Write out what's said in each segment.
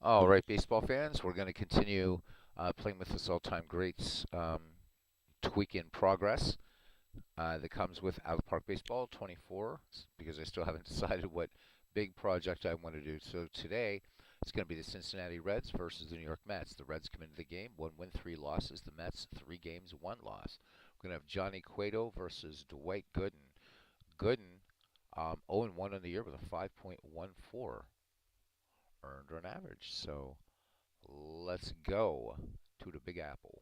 All right, baseball fans, we're going to continue playing with this all-time greats tweak in progress that comes with Out of Park Baseball 24 because I still haven't decided what big project I want to do. So today it's going to be the Cincinnati Reds versus the New York Mets. The Reds come into the game, 1 win, 3 losses. The Mets, 3 games, 1 loss. We're going to have Johnny Cueto versus Dwight Gooden. Gooden 0-1 on the year with a 5.14 earned run average. So let's go to the Big Apple.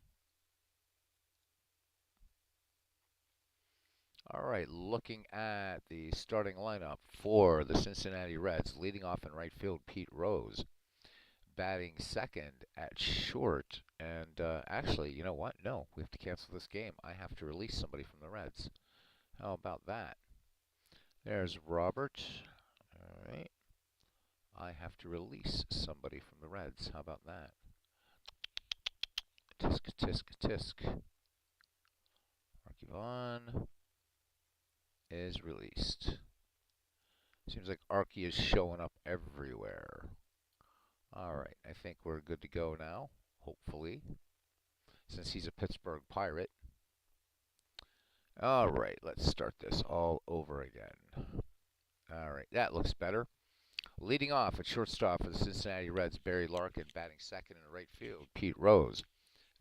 All right, looking at the starting lineup for the Cincinnati Reds, leading off in right field, Pete Rose, batting second at short. And actually, you know what? No, we have to cancel this game. I have to release somebody from the Reds. How about that? There's Robert. All right. I have to release somebody from the Reds. How about that? Tisk, tisk, tisk. Marky Vaughn is released. Seems like Arky is showing up everywhere. All right, I think we're good to go now, hopefully, since he's a Pittsburgh Pirate. All right, let's start this all over again. All right, that looks better. Leading off at shortstop for the Cincinnati Reds, Barry Larkin. Batting second in right field, Pete Rose.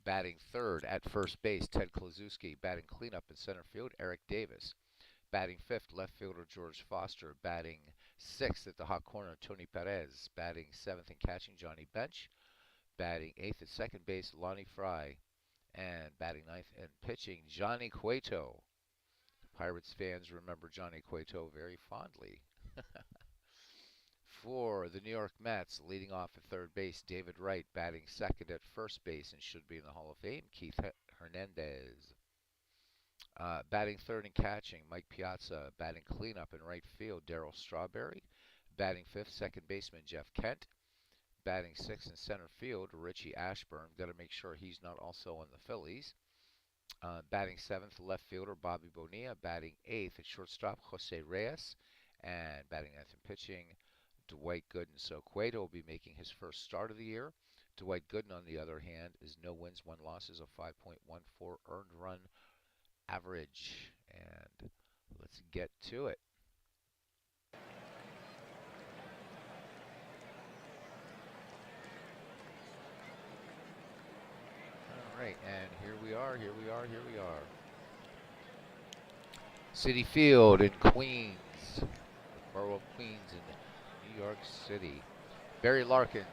Batting third at first base, Ted Kluszewski. Batting cleanup in center field, Eric Davis. Batting fifth, left fielder George Foster. Batting sixth at the hot corner, Tony Perez. Batting seventh and catching, Johnny Bench. Batting eighth at second base, Lonnie Fry. And batting ninth and pitching, Johnny Cueto. Pirates fans remember Johnny Cueto very fondly. For the New York Mets, leading off at third base, David Wright. Batting second at first base and should be in the Hall of Fame, Keith Hernandez. Batting third and catching, Mike Piazza. Batting cleanup in right field, Darryl Strawberry. Batting fifth, second baseman Jeff Kent. Batting sixth in center field, Richie Ashburn. Got to make sure he's not also on the Phillies. Batting seventh, left fielder Bobby Bonilla. Batting eighth at shortstop, Jose Reyes. And batting ninth and pitching, Dwight Gooden. So Cueto will be making his first start of the year. Dwight Gooden, on the other hand, is no wins, 1 losses, a 5.14 earned run average. And let's get to it. All right, and here we are, here we are, here we are. Citi Field in Queens, the borough of Queens in New York City. Barry Larkin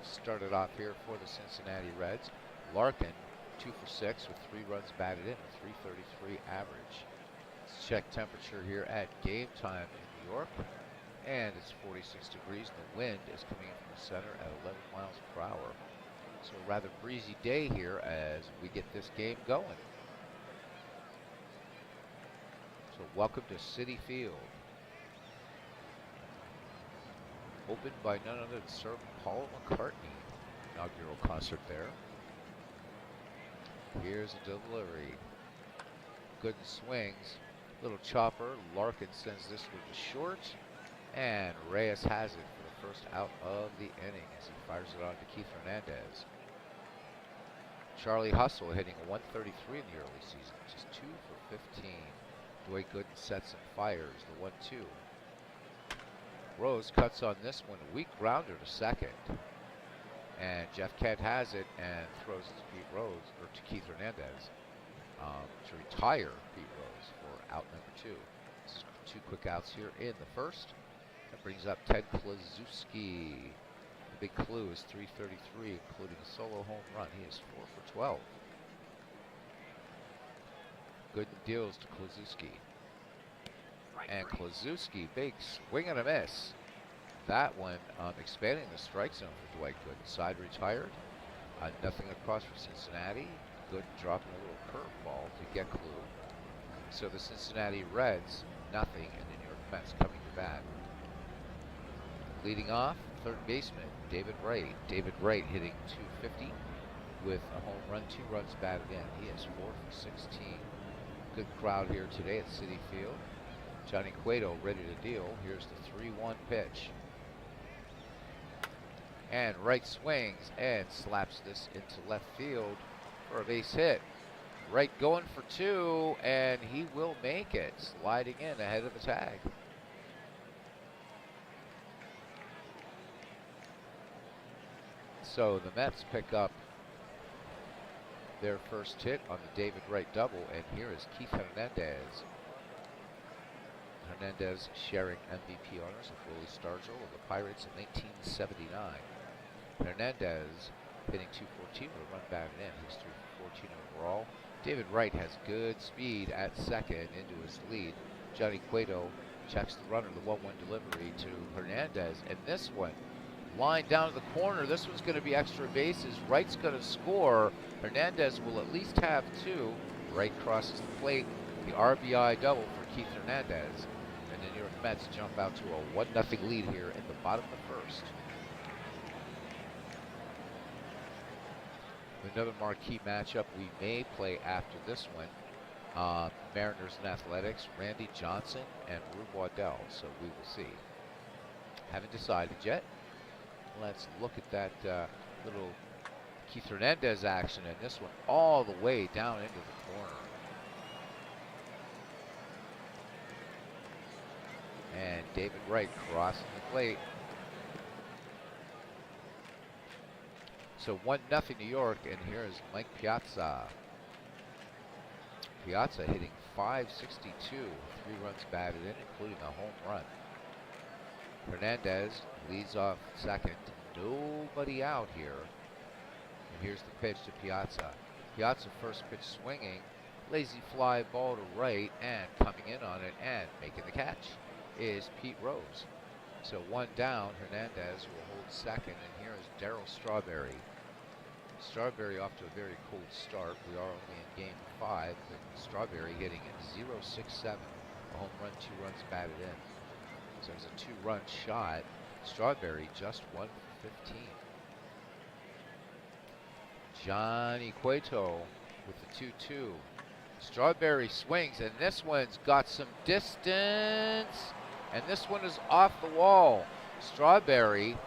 started off here for the Cincinnati Reds. Larkin, 2 for 6 with 3 runs batted in, a 333 average. Let's check temperature here at game time in New York. And it's 46 degrees. The wind is coming in from the center at 11 miles per hour. So a rather breezy day here as we get this game going. So welcome to Citi Field. Opened by none other than Sir Paul McCartney. Inaugural concert there. Here's a delivery. Gooden swings. Little chopper. Larkin sends this one to short. And Reyes has it for the first out of the inning as he fires it on to Keith Hernandez. Charlie Hustle hitting 133 in the early season, just 2 for 15. Dwight Gooden sets and fires the 1-2. Rose cuts on this one, a weak grounder to second. And Jeff Kent has it and throws it to Pete Rose, or to Keith Hernandez, to retire Pete Rose for out number 2. This is 2 quick outs here in the first. That brings up Ted Kluszewski. The big clue is 333, including a solo home run. He is 4 for 12. Gooden deals to Kluszewski. And Kluszewski, big swing and a miss. That one expanding the strike zone for Dwight Gooden. Side retired. Nothing across for Cincinnati. Gooden dropping a little curveball to get clue. So the Cincinnati Reds, nothing, and the New York Mets coming to bat. Leading off, third baseman, David Wright. David Wright hitting 250 with a home run, 2 runs batted in. He is 4 for 16. Good crowd here today at Citi Field. Johnny Cueto ready to deal. Here's the 3-1 pitch. And Wright swings and slaps this into left field for a base hit. Wright going for two, and he will make it, sliding in ahead of the tag. So the Mets pick up their first hit on the David Wright double, and here is Keith Hernandez. Hernandez sharing MVP honors with Willie Stargell of the Pirates in 1979. Hernandez hitting .214 with a run batted in. He's 3 for 14 overall. David Wright has good speed at second into his lead. Johnny Cueto checks the runner, the 1-1 delivery to Hernandez, and this one line down to the corner. This one's going to be extra bases. Wright's going to score. Hernandez will at least have two. Wright crosses the plate. The RBI double for Keith Hernandez. And the New York Mets jump out to a 1-0 lead here in the bottom of the first. Another marquee matchup we may play after this one. Mariners and Athletics, Randy Johnson and Rube Waddell. So we will see. Haven't decided yet. Let's look at that little Keith Hernandez action, and this one all the way down into the corner. And David Wright crossing the plate. So 1-0 New York, and here is Mike Piazza. Piazza hitting .562, 3 runs batted in, including a home run. Hernandez leads off second. Nobody out here. And here's the pitch to Piazza. Piazza first pitch swinging. Lazy fly ball to right, and coming in on it and making the catch is Pete Rose. So one down. Hernandez will hold second, and here is Darryl Strawberry. Strawberry off to a very cold start. We are only in game 5, but Strawberry hitting at .067. A home run, 2 runs batted in. So it's a 2-run shot. Strawberry just 1 for 15. Johnny Cueto with the 2-2. Strawberry swings, and this one's got some distance. And this one is off the wall. Strawberry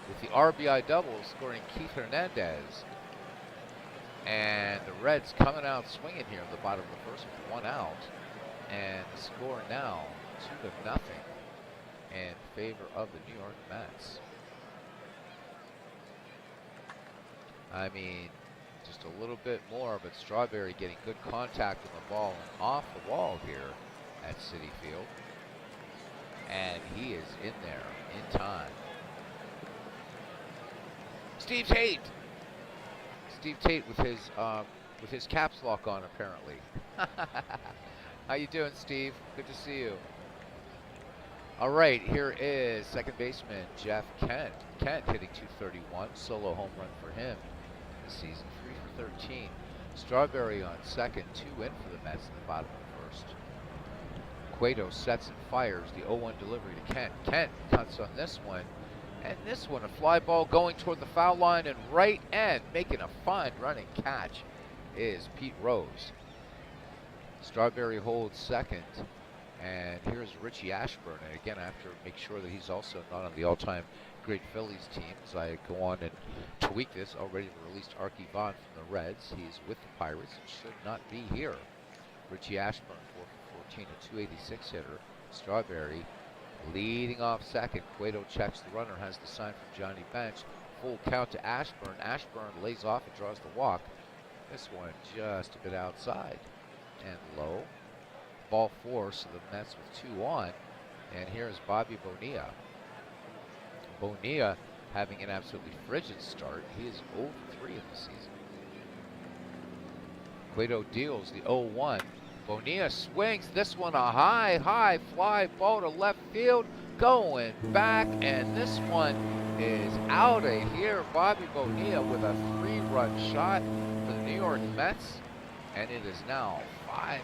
with the RBI double, scoring Keith Hernandez. And the Reds coming out swinging here in the bottom of the first with 1 out. And the score now 2-0 in favor of the New York Mets. I mean, just a little bit more, but Strawberry getting good contact on the ball and off the wall here at Citi Field. And he is in there in time. Steve Tate! Steve Tate with his caps lock on, apparently. How you doing, Steve? Good to see you. All right, here is second baseman Jeff Kent. Kent hitting .231, solo home run for him this season, 3 for 13. Strawberry on second, 2 in for the Mets in the bottom of the first. Cueto sets and fires the 0-1 delivery to Kent. Kent cuts on this one, and this one a fly ball going toward the foul line and right end, making a fine running catch is Pete Rose. Strawberry holds second, and here's Richie Ashburn. And again, I have to make sure that he's also not on the all-time great Phillies team as I go on and tweak this. Already released Arky Vaughan from the Reds. He's with the Pirates and should not be here. Richie Ashburn, 4 for 14, a 286 hitter. Strawberry leading off second. Cueto checks the runner, has the sign from Johnny Bench. Full count to Ashburn. Ashburn lays off and draws the walk. This one just a bit outside and low. Ball 4, so the Mets with 2 on. And here's Bobby Bonilla. Bonilla having an absolutely frigid start. He is 0 for 3 in the season. Cueto deals the 0-1. Bonilla swings. This one a high fly ball to left field. Going back, and this one is out of here. Bobby Bonilla with a 3-run shot for the New York Mets. And it is now 5-0.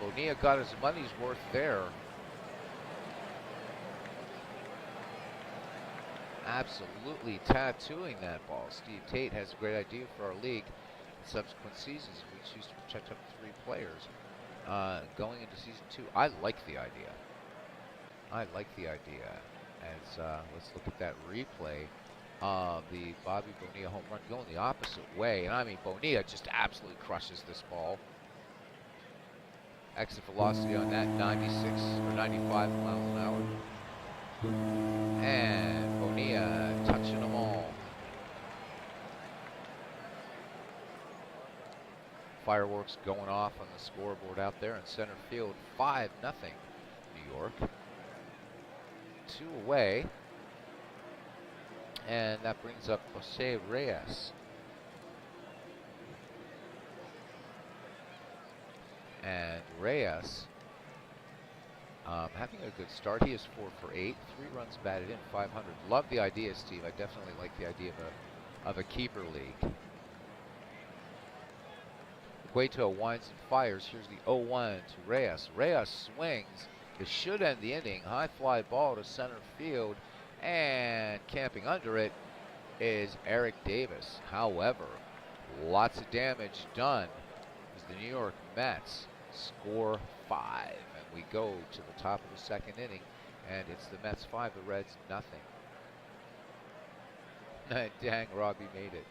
Bonilla got his money's worth there. Absolutely tattooing that ball. Steve Tate has a great idea for our league. In subsequent seasons, we choose to protect up to 3 players. Going into season 2, I like the idea. As let's look at that replay of the Bobby Bonilla home run going the opposite way. And I mean, Bonilla just absolutely crushes this ball. Exit velocity on that, 96 or 95 miles an hour. And Bonilla touching them all. Fireworks going off on the scoreboard out there in center field. 5-0 New York. 2 away. And that brings up Jose Reyes. And Reyes having a good start. He is 4 for 8, 3 runs batted in, 500. Love the idea, Steve. I definitely like the idea of a keeper league. Cueto winds and fires. Here's the 0-1 to Reyes. Reyes swings. It should end the inning. High fly ball to center field. And camping under it is Eric Davis. However, lots of damage done as the New York Mets score 5. And we go to the top of the second inning. And it's the Mets 5, the Reds nothing. Dang, Robbie made it.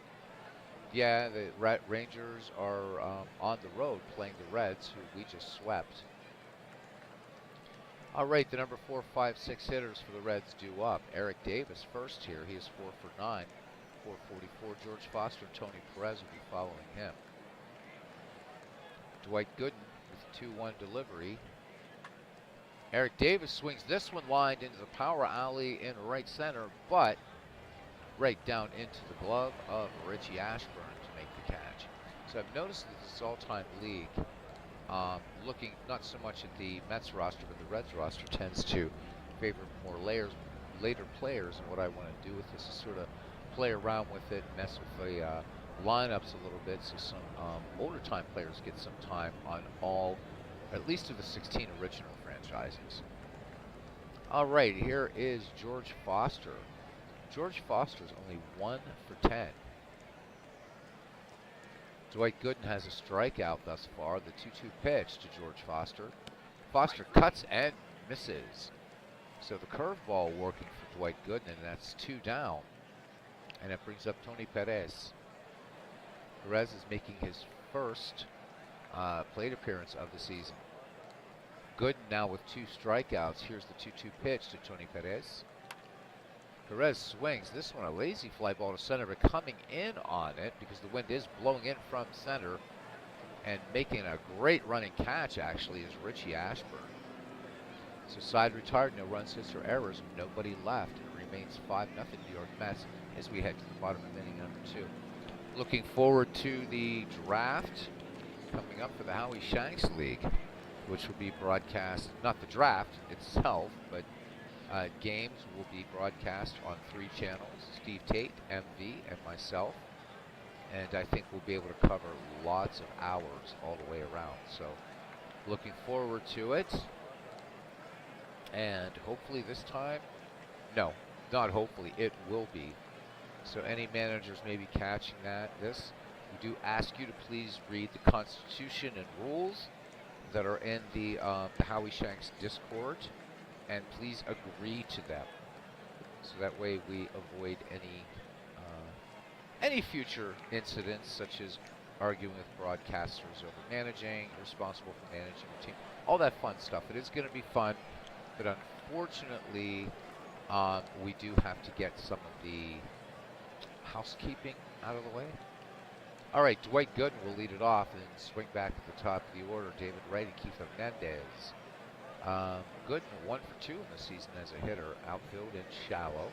Yeah, the Rangers are on the road playing the Reds, who we just swept. All right, the number 4, 5, 6 hitters for the Reds due up. Eric Davis first here. He is 4 for 9, 444. George Foster, Tony Perez will be following him. Dwight Gooden with 2-1 delivery. Eric Davis swings this one lined into the power alley in right center, but right down into the glove of Richie Ashburn to make the catch. So I've noticed that this all-time league, looking not so much at the Mets roster, but the Reds roster tends to favor more later players. And what I want to do with this is sort of play around with it, mess with the lineups a little bit, so some older time players get some time on all, at least of the 16 original franchises. All right, here is George Foster. George Foster is only 1 for 10. Dwight Gooden has a strikeout thus far. The 2-2 pitch to George Foster. Foster cuts and misses. So the curveball working for Dwight Gooden, and that's 2 down. And it brings up Tony Perez. Perez is making his first plate appearance of the season. Gooden now with 2 strikeouts. Here's the 2-2 pitch to Tony Perez. Perez swings. This one a lazy fly ball to center, but coming in on it because the wind is blowing in from center and making a great running catch actually is Richie Ashburn. So side retired, no runs, hits, or errors, nobody left. It remains 5-0 New York Mets as we head to the bottom of inning number 2. Looking forward to the draft coming up for the Howie Shanks League, which will be broadcast, not the draft itself, but games will be broadcast on 3 channels, Steve Tate, MV, and myself. And I think we'll be able to cover lots of hours all the way around. So looking forward to it. And hopefully this time, no, not hopefully, it will be. So any managers may be catching this. We do ask you to please read the Constitution and rules that are in the Howie Shanks Discord. And please agree to them, so that way we avoid any future incidents, such as arguing with broadcasters over managing, responsible for managing the team, all that fun stuff. It is going to be fun, but unfortunately, we do have to get some of the housekeeping out of the way. All right, Dwight Gooden will lead it off and swing back at the top of the order. David Wright and Keith Hernandez. Gooden 1 for 2 in the season as a hitter. Outfield and shallow.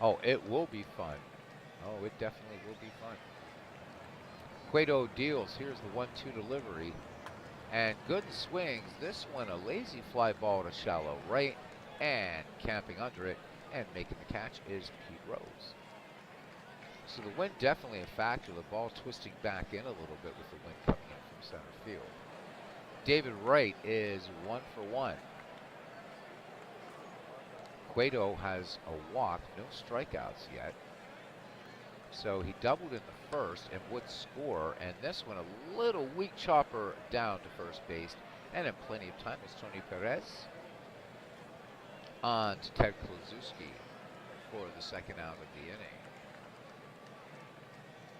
Oh, it will be fun. Oh, it definitely will be fun. Cueto deals. Here's the 1-2 delivery. And Gooden swings. This one a lazy fly ball to shallow right. And camping under it and making the catch is Pete Rose. So the wind definitely a factor. The ball twisting back in a little bit with the wind coming in from center field. David Wright is 1 for 1. Cueto has a walk, no strikeouts yet. So he doubled in the first and would score. And this one, a little weak chopper down to first base. And in plenty of time is Tony Perez. On to Ted Kluszewski for the second out of the inning.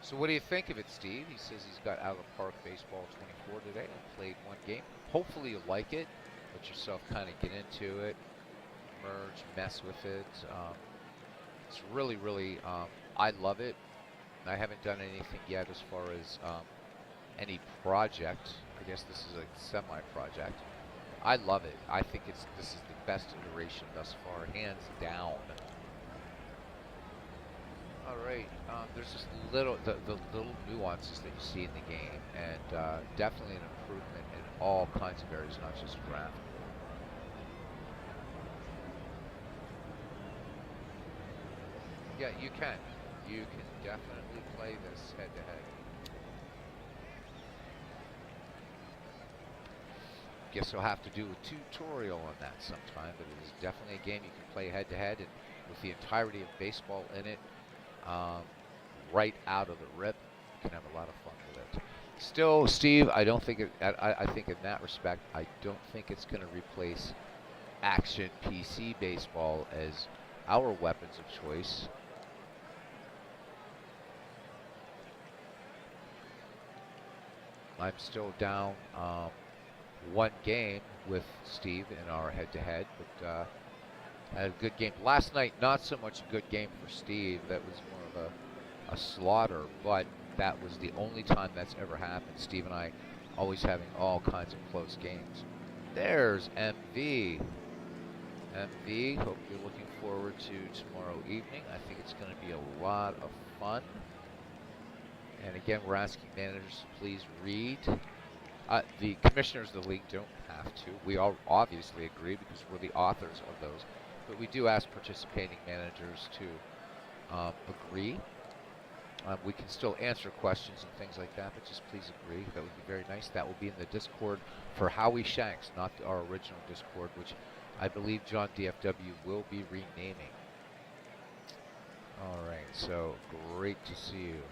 So what do you think of it, Steve? He says he's got Out of the Park Baseball 24 today and played one game. Hopefully you like it. Let yourself kind of get into it, merge, mess with it. It's really, really, I love it. I haven't done anything yet as far as any project. I guess this is a semi-project. I love it. I think this is the best iteration thus far, hands down. All right, there's just the little nuances that you see in the game, and definitely an improvement in all kinds of areas, not just graphical. Yeah, you can. You can definitely play this head-to-head. Guess I'll have to do a tutorial on that sometime, but it is definitely a game you can play head-to-head, and with the entirety of baseball in it, right out of the rip, you can have a lot of fun with it. Still, Steve, I don't think it. I think in that respect, I don't think it's going to replace Action PC baseball as our weapons of choice. I'm still down one game with Steve in our head-to-head, but had a good game last night. Not so much a good game for Steve. That was more of a slaughter, but that was the only time that's ever happened. Steve and I always having all kinds of close games. There's MV. MV, hope you're looking forward to tomorrow evening. I think it's going to be a lot of fun. And again, we're asking managers to please read. The commissioners of the league don't have to. We all obviously agree because we're the authors of those. But we do ask participating managers to agree. We can still answer questions and things like that, but just please agree. That would be very nice. That will be in the Discord for Howie Shanks, not our original Discord, which I believe John DFW will be renaming. All right, so great to see you.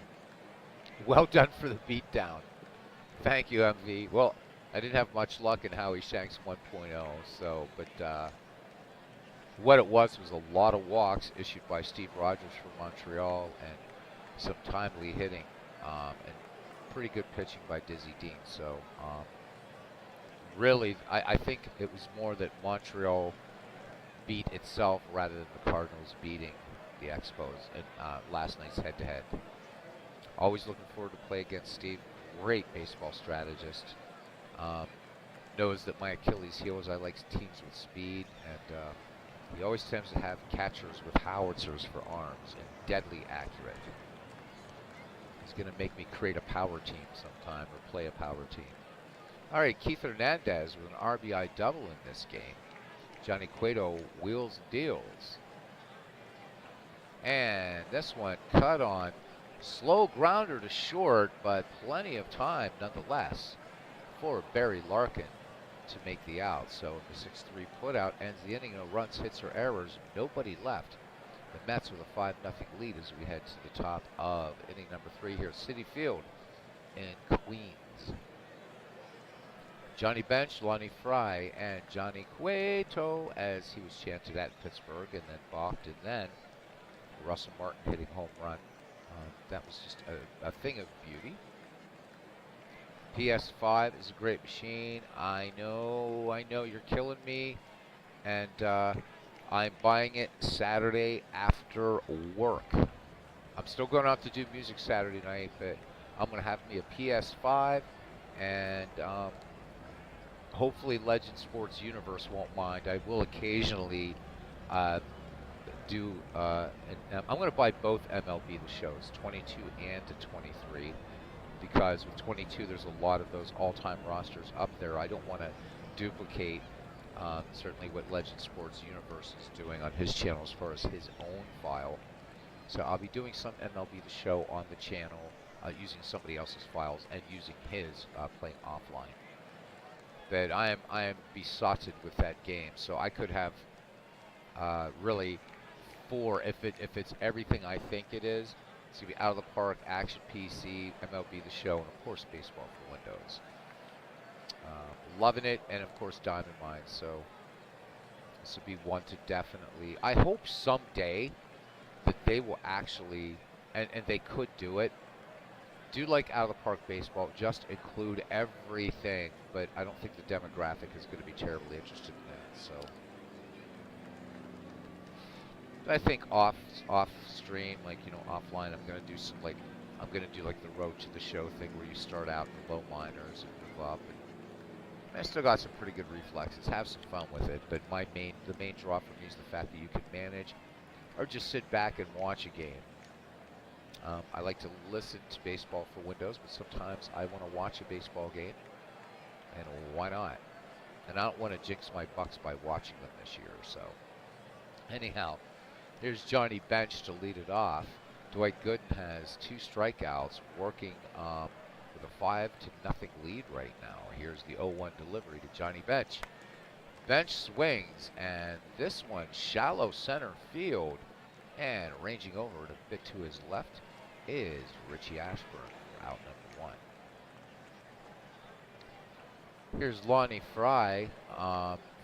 Well done for the beatdown. Thank you, MV. Well, I didn't have much luck in Howie Shanks 1.0, so, but what it was a lot of walks issued by Steve Rogers from Montreal and some timely hitting and pretty good pitching by Dizzy Dean. So really, I think it was more that Montreal beat itself rather than the Cardinals beating the Expos in last night's head-to-head. Always looking forward to play against Steve. Great baseball strategist. Knows that my Achilles heel is I like teams with speed, and he always tends to have catchers with howitzers for arms and deadly accurate. He's going to make me create a power team sometime or play a power team. All right, Keith Hernandez with an RBI double in this game. Johnny Cueto wheels and deals. And this one cut on. Slow grounder to short, but plenty of time nonetheless for Barry Larkin to make the out. So the 6-3 putout ends the inning. No runs, hits, or errors. Nobody left. The Mets with a 5-0 lead as we head to the top of inning number 3 here at Citi Field in Queens. Johnny Bench, Lonnie Fry, and Johnny Cueto as he was chanted at in Pittsburgh and then balked, and then Russell Martin hitting home run. That was just a thing of beauty. PS5 is a great machine. I know, you're killing me. And I'm buying it Saturday after work. I'm still going out to do music Saturday night, but I'm going to have me a PS5, and hopefully Legend Sports Universe won't mind. I will occasionally do, I'm going to buy both MLB The Shows, 22 and 23, because with 22 there's a lot of those all-time rosters up there. I don't want to duplicate certainly what Legend Sports Universe is doing on his channel as far as his own file. So I'll be doing some MLB The Show on the channel using somebody else's files and using his playing offline. But I am besotted with that game, so I could have really 4 if it's everything I think it is. It's gonna be Out of the Park, Action PC, MLB The Show, and of course Baseball for Windows. Loving it, and of course Diamond Mines. So This would be one to definitely. I hope someday that they will actually, and they could do it. Do like out of the park baseball, just include everything, but I don't think the demographic is going to be terribly interested in that. So I think off stream, like offline, I'm gonna do like the road to the show thing where you start out in the low minors and move up. And I still got some pretty good reflexes. Have some fun with it, but the main draw for me is the fact that you can manage or just sit back and watch a game. I like to listen to baseball for Windows, but sometimes I want to watch a baseball game, and why not? And I don't want to jinx my Bucks by watching them this year. So anyhow, here's Johnny Bench to lead it off. Dwight Gooden has 2 strikeouts, working with a 5-0 lead right now. Here's the 0-1 delivery to Johnny Bench. Bench swings, and this one shallow center field, and ranging over it a bit to his left is Richie Ashburn for out number 1. Here's Lonnie Fry.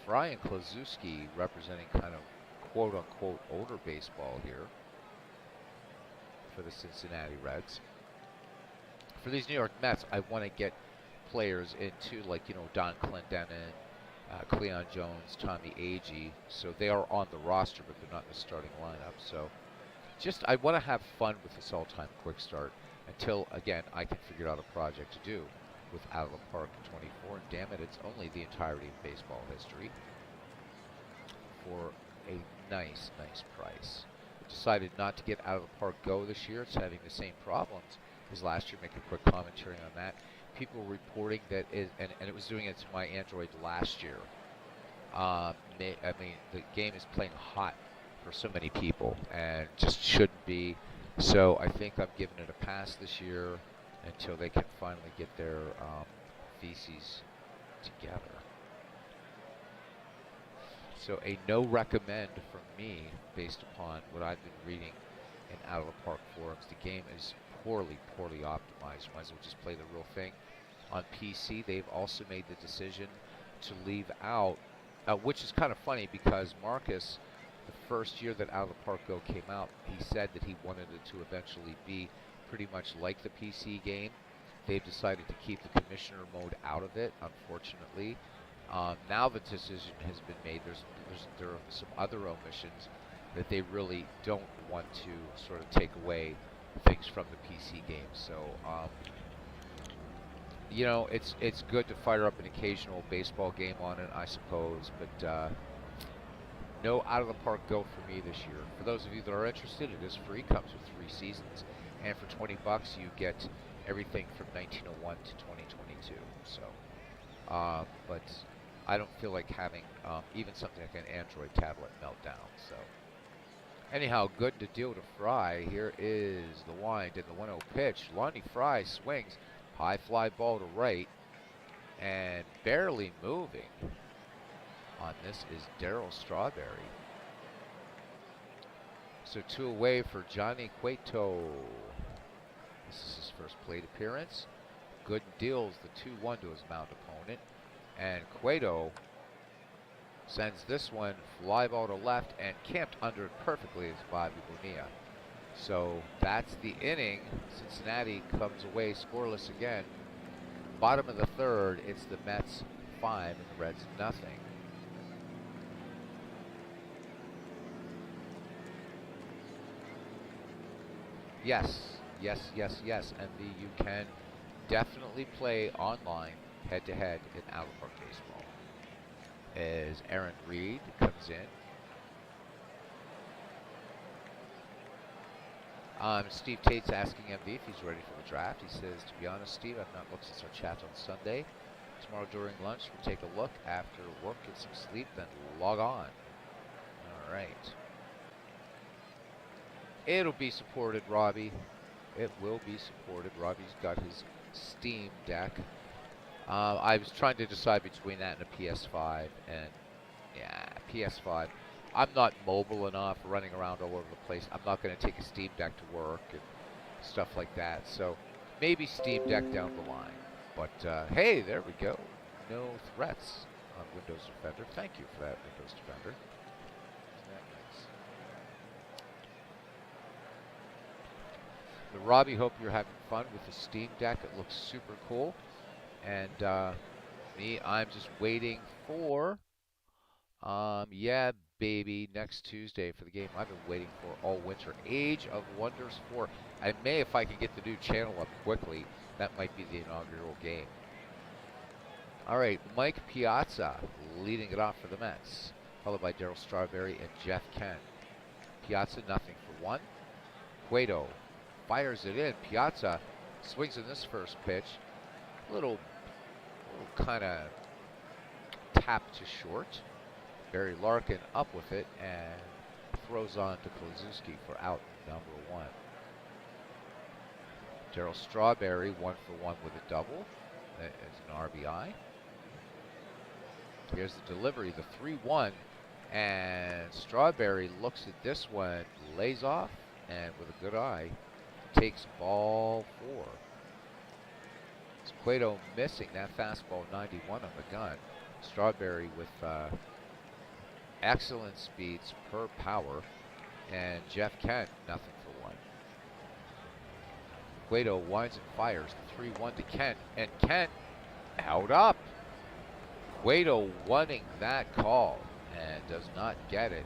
Fry and Klazuski representing kind of quote-unquote older baseball here for the Cincinnati Reds. For these New York Mets, I want to get players into, like, Don Clendenin, Cleon Jones, Tommy Agee. So they are on the roster, but they're not in the starting lineup. So I want to have fun with this all-time quick start until, again, I can figure out a project to do with Out of the Park 24. And damn it, it's only the entirety of baseball history for a nice price. I decided not to get Out of the Park Go this year. It's having the same problems as last year. Make a quick commentary on that. People reporting that and it was doing it to my Android last year. I mean, the game is playing hot for so many people and just shouldn't be. So I think I'm giving it a pass this year until they can finally get their feces together. So a no recommend from me based upon what I've been reading in Out of the Park forums. The game is poorly optimized. Might as well just play the real thing. On PC, they've also made the decision to leave out, which is kind of funny because Marcus, the first year that Out of the Park Go came out, he said that he wanted it to eventually be pretty much like the PC game. They've decided to keep the commissioner mode out of it, unfortunately. Now the decision has been made. There are some other omissions that they really don't want to sort of take away things from the PC game. So, it's good to fire up an occasional baseball game on it, I suppose, but no Out of the Park Go for me this year. For those of you that are interested, it is free. Comes with 3 seasons, and for $20 you get everything from 1901 to 2022. So, but I don't feel like having even something like an Android tablet meltdown. So, anyhow, good to deal to Fry. Here is the wind and the 1-0 pitch. Lonnie Fry swings, high fly ball to right, and barely moving on this is Darryl Strawberry. So 2 away for Johnny Cueto. This is his first plate appearance. Good deals the 2-1 to his mound opponent. And Cueto sends this one fly ball to left and camped under it perfectly is Bobby Bonilla. So that's the inning. Cincinnati comes away scoreless again. Bottom of the 3rd, it's the Mets 5 and the Reds nothing. Yes. And you can definitely play online head-to-head in Out of the Park baseball. As Aaron Reed comes in. Steve Tate's asking MV if he's ready for the draft. He says, to be honest, Steve, I've not looked since our chat on Sunday. Tomorrow during lunch, we'll take a look after work, get some sleep, then log on. All right. It'll be supported, Robbie. It will be supported. Robbie's got his Steam Deck. I was trying to decide between that and a PS5, and yeah, PS5. I'm not mobile enough, running around all over the place. I'm not going to take a Steam Deck to work and stuff like that. So maybe Steam Deck down the line. But hey, there we go. No threats on Windows Defender. Thank you for that, Windows Defender. Isn't that nice? But Robbie, hope you're having fun with the Steam Deck. It looks super cool. And me, I'm just waiting for, yeah, baby, next Tuesday for the game I've been waiting for all winter. Age of Wonders 4. I may, if I can get the new channel up quickly, that might be the inaugural game. All right, Mike Piazza leading it off for the Mets, followed by Darryl Strawberry and Jeff Kent. Piazza, nothing for one. Cueto fires it in. Piazza swings in this first pitch. Little kind of tap to short. Barry Larkin up with it and throws on to Kluszewski for out number one. Darryl Strawberry 1 for 1 with a double. That is an RBI. Here's the delivery, the 3-1, and Strawberry looks at this one, lays off, and with a good eye, takes ball 4. It's Cueto missing that fastball 91 on the gun. Strawberry with excellent speed, superb power, and Jeff Kent, nothing for 1. Cueto winds and fires the 3-1 to Kent, and Kent held up. Cueto wanting that call and does not get it.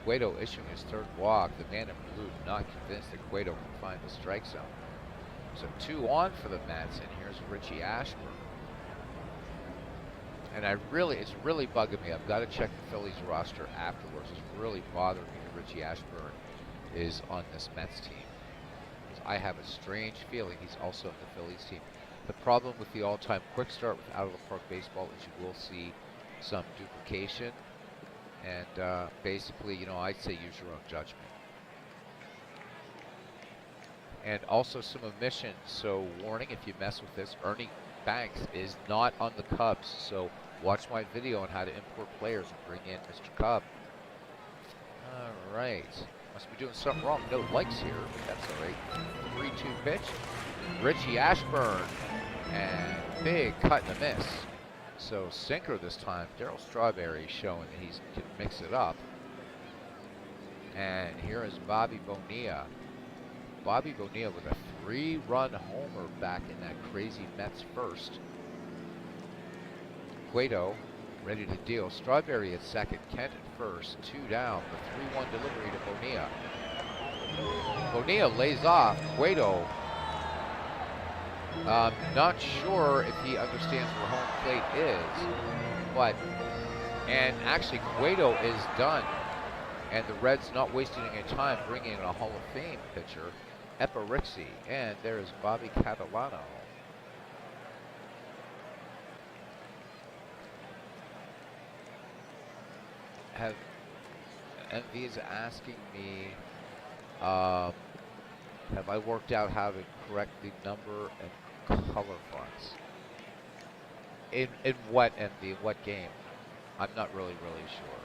Cueto issuing his third walk. The man in blue not convinced that Cueto can find the strike zone. So 2 on for the Mets, and here's Richie Ashburn. And it's really bugging me. I've got to check the Phillies roster afterwards. It's really bothering me that Richie Ashburn is on this Mets team. I have a strange feeling he's also on the Phillies team. The problem with the all-time quick start with out-of-the-park baseball is you will see some duplication. And basically, you know, I'd say use your own judgment. And also some omissions. So warning, if you mess with this, Ernie Banks is not on the Cubs. So watch my video on how to import players and bring in Mr. Cub. All right. Must be doing something wrong. No likes here, but that's all right. 3-2 pitch. Richie Ashburn. And big cut and a miss. So sinker this time. Darryl Strawberry showing that he can mix it up. And here is Bobby Bonilla. Bobby Bonilla with a 3-run homer back in that crazy Mets first. Cueto ready to deal. Strawberry at second. Kent at first. 2 down. The 3-1 delivery to Bonilla. Bonilla lays off. Cueto. Not sure if he understands where home plate is, and actually Cueto is done, and the Reds not wasting any time bringing in a Hall of Fame pitcher, Epirixi, and there's Bobby Catalano. Envy is asking me, have I worked out how to correct the number and color fonts? In what, Envy? In what game? I'm not really sure.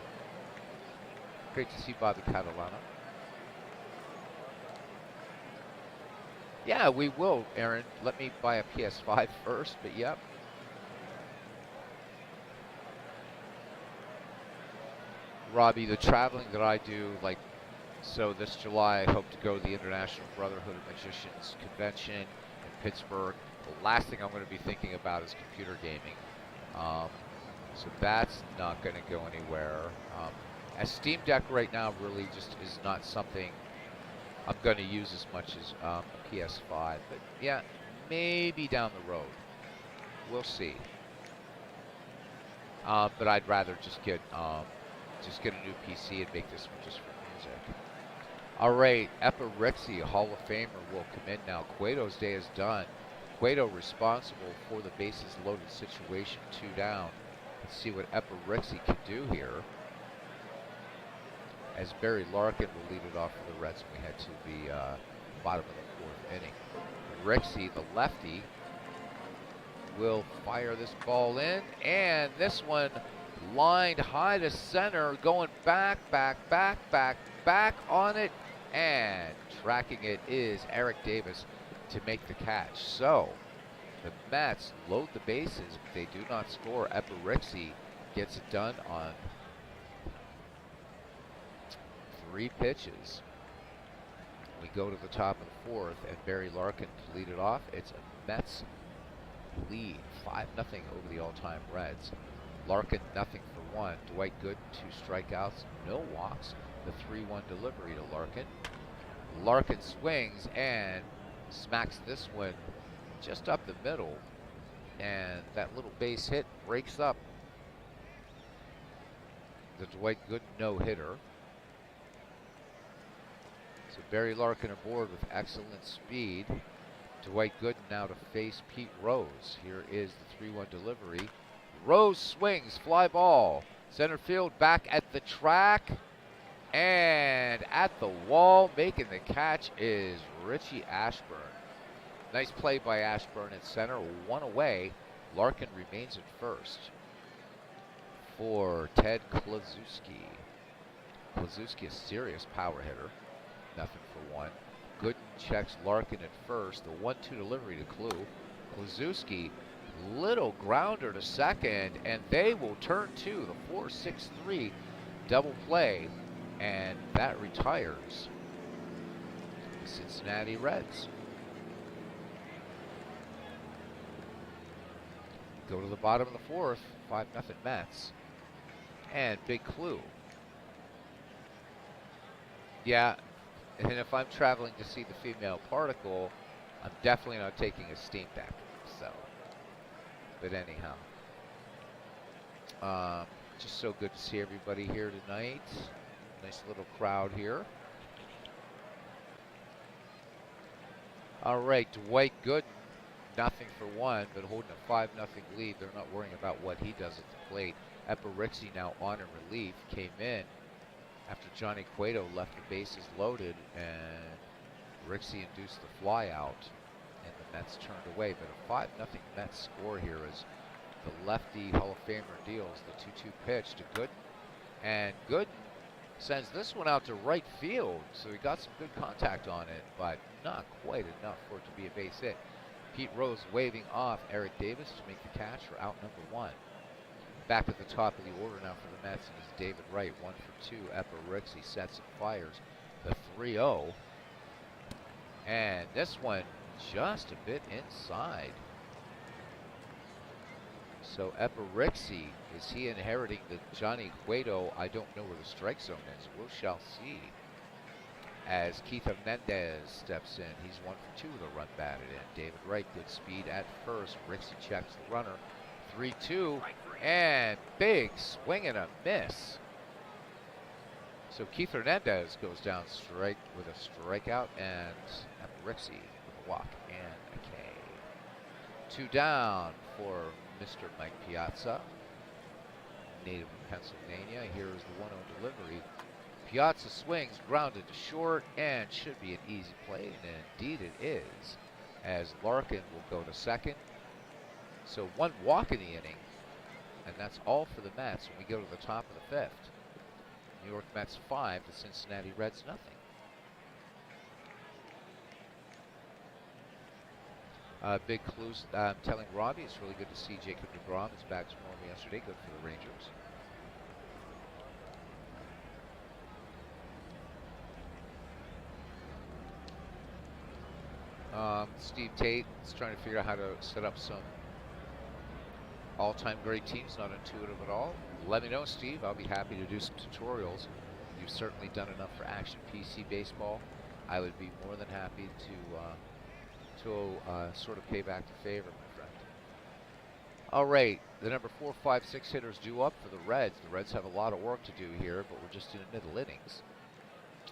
Great to see Bobby Catalano. Yeah, we will, Aaron. Let me buy a PS5 first, but yep. Robbie, the traveling that I do, like, so this July I hope to go to the International Brotherhood of Magicians convention in Pittsburgh. The last thing I'm going to be thinking about is computer gaming. So that's not going to go anywhere. A Steam Deck right now really just is not something I'm going to use as much as a PS5. But yeah, maybe down the road. We'll see. But I'd rather just get a new PC and make this one just for music. All right, Epirixi, Hall of Famer, will come in now. Cueto's day is done. Cueto responsible for the bases loaded situation, 2 down. Let's see what Epirixi can do here. As Barry Larkin will lead it off for the Reds when we head to the bottom of the 4th inning. Rixey, the lefty, will fire this ball in, and this one lined high to center, going back on it, and tracking it is Eric Davis to make the catch. So the Mets load the bases, but they do not score. Epirixi gets it done on 3 pitches. We go to the top of the 4th, and Barry Larkin to lead it off. It's a Mets lead, 5-0 over the all-time Reds. Larkin, nothing for 1. Dwight Gooden, 2 strikeouts, no walks. The 3-1 delivery to Larkin. Larkin swings and smacks this one just up the middle, and that little base hit breaks up the Dwight Gooden no-hitter. So Barry Larkin aboard with excellent speed. Dwight Gooden now to face Pete Rose. Here is the 3-1 delivery. Rose swings, fly ball. Center field back at the track. And at the wall, making the catch is Richie Ashburn. Nice play by Ashburn at center, 1 away. Larkin remains at first for Ted Kluszewski. Kluszewski, a serious power hitter. Nothing for 1. Gooden checks Larkin at first. The 1-2 delivery to Kluszewski, little grounder to second, and they will turn to the 4-6-3 double play, and that retires the Cincinnati Reds. Go to the bottom of the 4th, 5-0 Mets, and big clue. Yeah, and if I'm traveling to see the female particle, I'm definitely not taking a steam deck. So, but anyhow, just so good to see everybody here tonight. Nice little crowd here. All right, Dwight Gooden, nothing for 1, but holding a 5-0 lead. They're not worrying about what he does at the plate. Epirixi now on in relief, came in after Johnny Cueto left the bases loaded, and Rixey induced the fly out, and the Mets turned away. But a 5-0 Mets score here as the lefty Hall of Famer deals the 2-2 pitch to Gooden, and Gooden sends this one out to right field, so he got some good contact on it, but not quite enough for it to be a base hit. Pete Rose waving off Eric Davis to make the catch for out number 1. Back at the top of the order now for the Mets is David Wright, 1 for 2. Epirixi sets and fires the 3-0. And this one just a bit inside. So Epirixi, is he inheriting the Johnny Cueto? I don't know where the strike zone is. We shall see. As Keith Hernandez steps in, he's 1 for 2 with a run batted in. David Wright, good speed at first. Rixey checks the runner. 3-2, and big swing and a miss. So Keith Hernandez goes down straight with a strikeout, and Rixey with a walk and a K. 2 down for Mr. Mike Piazza, native of Pennsylvania. Here is the 1-0 delivery. Piazza swings, grounded to short, and should be an easy play, and indeed it is, as Larkin will go to second. So 1 walk in the inning, and that's all for the Mets when we go to the top of the 5th. New York Mets 5, the Cincinnati Reds nothing. Big clues. I'm telling Robbie it's really good to see Jacob deGrom is back to normal yesterday. Good for the Rangers. Steve Tate is trying to figure out how to set up some all-time great teams. Not intuitive at all. Let me know, Steve. I'll be happy to do some tutorials. You've certainly done enough for Action PC Baseball. I would be more than happy to sort of pay back the favor, my friend. All right, the number 4, 5, 6 hitters due up for the Reds. The Reds have a lot of work to do here, but we're just in the middle innings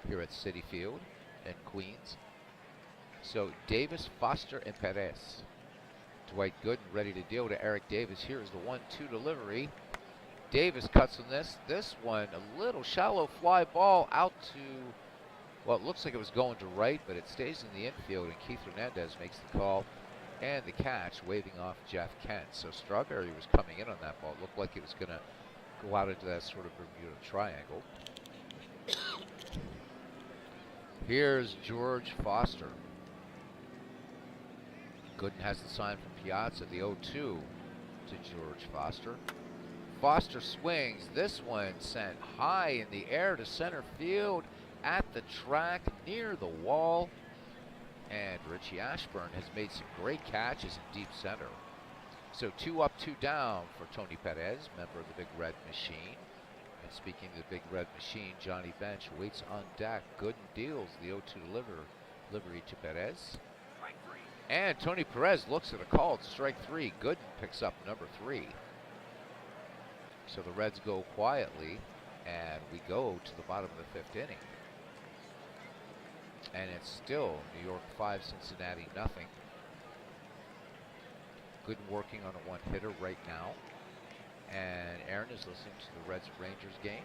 here at Citi Field in Queens. So Davis, Foster, and Perez. Dwight Gooden ready to deal to Eric Davis. Here's the 1-2 delivery. Davis cuts on this. This one, a little shallow fly ball out to, well, it looks like it was going to right, but it stays in the infield, and Keith Hernandez makes the call and the catch, waving off Jeff Kent. So Strawberry was coming in on that ball. It looked like it was going to go out into that sort of Bermuda Triangle. Here's George Foster. Gooden has the sign from Piazza, the 0-2 to George Foster. Foster swings. This one sent high in the air to center field at the track near the wall. And Richie Ashburn has made some great catches in deep center. So 2 up, 2 down for Tony Perez, member of the Big Red Machine. And speaking of the Big Red Machine, Johnny Bench waits on deck. Gooden deals the 0-2 delivery to Perez. And Tony Perez looks at a call. It's strike 3. Gooden picks up number 3. So the Reds go quietly, and we go to the bottom of the 5th inning. And it's still New York 5, Cincinnati nothing. Gooden working on a one-hitter right now. And Aaron is listening to the Reds-Rangers game.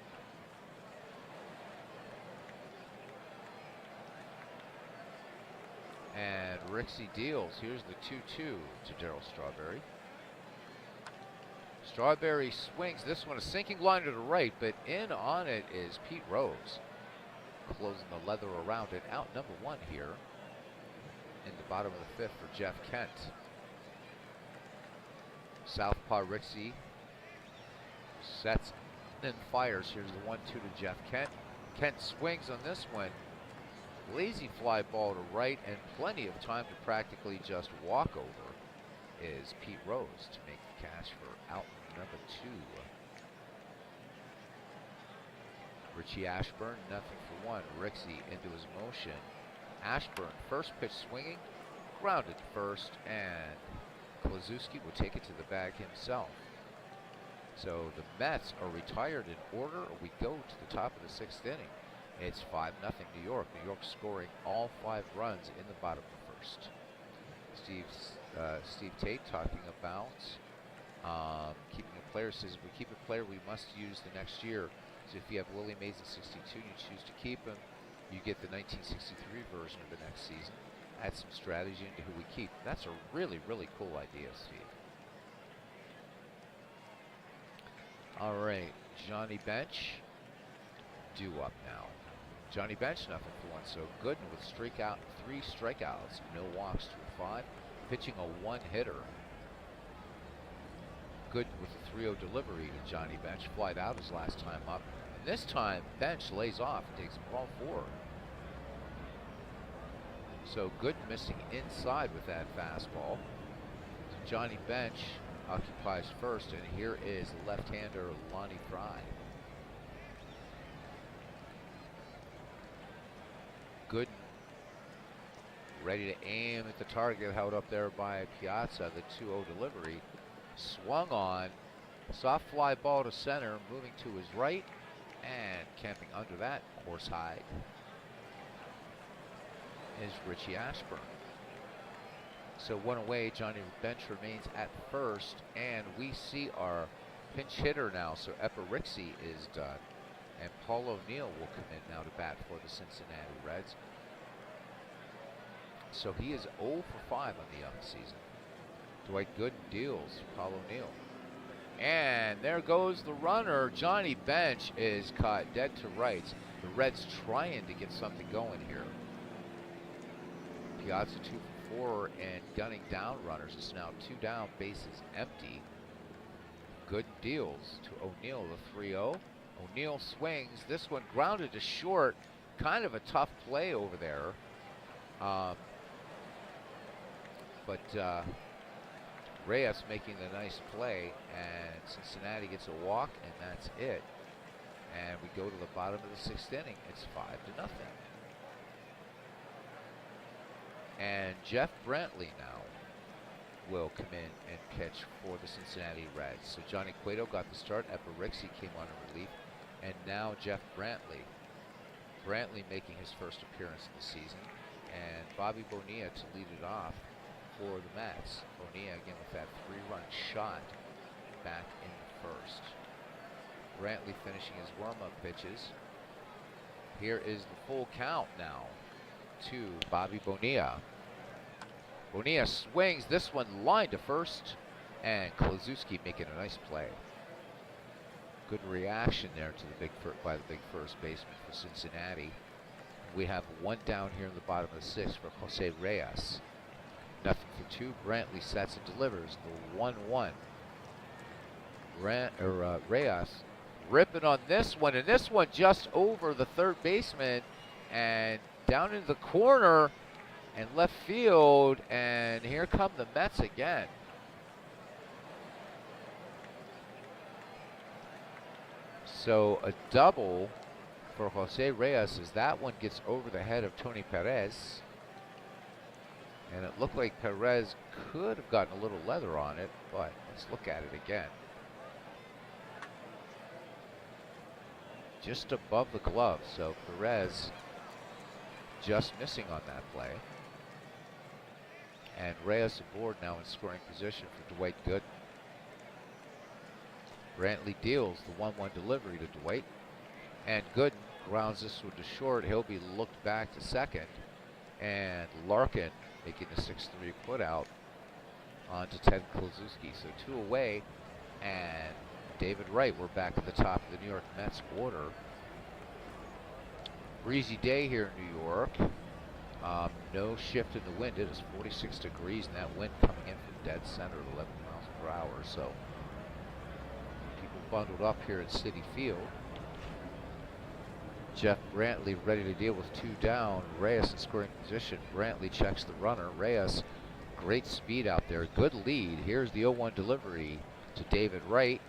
And Rixey deals. Here's the 2-2 to Darryl Strawberry. Strawberry swings. This one a sinking line to the right, but in on it is Pete Rose. Closing the leather around it. Out number 1 here in the bottom of the 5th for Jeff Kent. Southpaw Rixey sets and fires. Here's the 1-2 to Jeff Kent. Kent swings on this one. Lazy fly ball to right, and plenty of time to practically just walk over is Pete Rose to make the catch for out number 2. Richie Ashburn, nothing for 1. Rixey into his motion. Ashburn, first pitch swinging, grounded to first, and Kluszewski will take it to the bag himself. So the Mets are retired in order. We go to the top of the 6th inning. It's 5-0 New York. New York scoring all 5 runs in the bottom of the 1st. Steve Tate talking about keeping a player. Says if we keep a player, we must use the next year. So if you have Willie Mays in 62 and you choose to keep him, you get the 1963 version of the next season. Add some strategy into who we keep. That's a really, really cool idea, Steve. All right, Johnny Bench due up now. Johnny Bench, nothing for 1. So Gooden with 3 strikeouts, no walks through 5, pitching a 1-hitter. Gooden with a 3-0 delivery to Johnny Bench, flied out his last time up. And this time, Bench lays off and takes ball 4. So Gooden missing inside with that fastball. So Johnny Bench occupies first, and here is left-hander Lonnie Fry. Gooden ready to aim at the target, held up there by Piazza. The 2-0 delivery swung on, soft fly ball to center, moving to his right, and camping under that horsehide is Richie Ashburn. So 1 away, Johnny Bench remains at first, and we see our pinch hitter now. So Epirixi is done, and Paul O'Neill will come in now to bat for the Cincinnati Reds. So he is 0 for 5 on the young season. Dwight Gooden deals Paul O'Neill. And there goes the runner. Johnny Bench is caught dead to rights. The Reds trying to get something going here. Piazza 2 for 4 and gunning down runners. It's now 2 down, bases empty. Gooden deals to O'Neill, the 3-0. O'Neill swings. This one grounded to short. Kind of a tough play over there. But Reyes making the nice play, and Cincinnati gets a walk, and that's it. And we go to the bottom of the 6th inning. It's 5-0. And Jeff Brantley now will come in and pitch for the Cincinnati Reds. So Johnny Cueto got the start. Epirixi came on in relief. And now Jeff Brantley. Brantley making his first appearance of the season. And Bobby Bonilla to lead it off for the Mets. Bonilla again with that 3-run shot back in the 1st. Brantley finishing his warm-up pitches. Here is the full count now to Bobby Bonilla. Bonilla swings. This one lined to first, and Kluszewski making a nice play. Good reaction there to the by the big first baseman for Cincinnati. We have 1 down here in the bottom of the 6th for Jose Reyes. Nothing for 2. Brantley sets and delivers the 1-1. Reyes ripping on this one, and this one just over the third baseman and down into the corner and left field, and here come the Mets again. So a double for Jose Reyes as that one gets over the head of Tony Perez. And it looked like Perez could have gotten a little leather on it, but let's look at it again. Just above the glove, so Perez just missing on that play. And Reyes aboard now in scoring position for Dwight Gooden. Brantley deals the 1-1 delivery to Dwight. And Gooden grounds this one to short. He'll be looked back to second. And Larkin making the 6-3 put out onto Ted Kluszewski. So 2 away. And David Wright, we're back at the top of the New York Mets order. Breezy day here in New York. No shift in the wind. It is 46 degrees, and that wind coming in from dead center at 11 miles per hour. So people bundled up here at Citi Field. Jeff Brantley ready to deal with 2 down. Reyes in scoring position. Brantley checks the runner. Reyes, great speed out there. Good lead. Here's the 0-1 delivery to David Wright.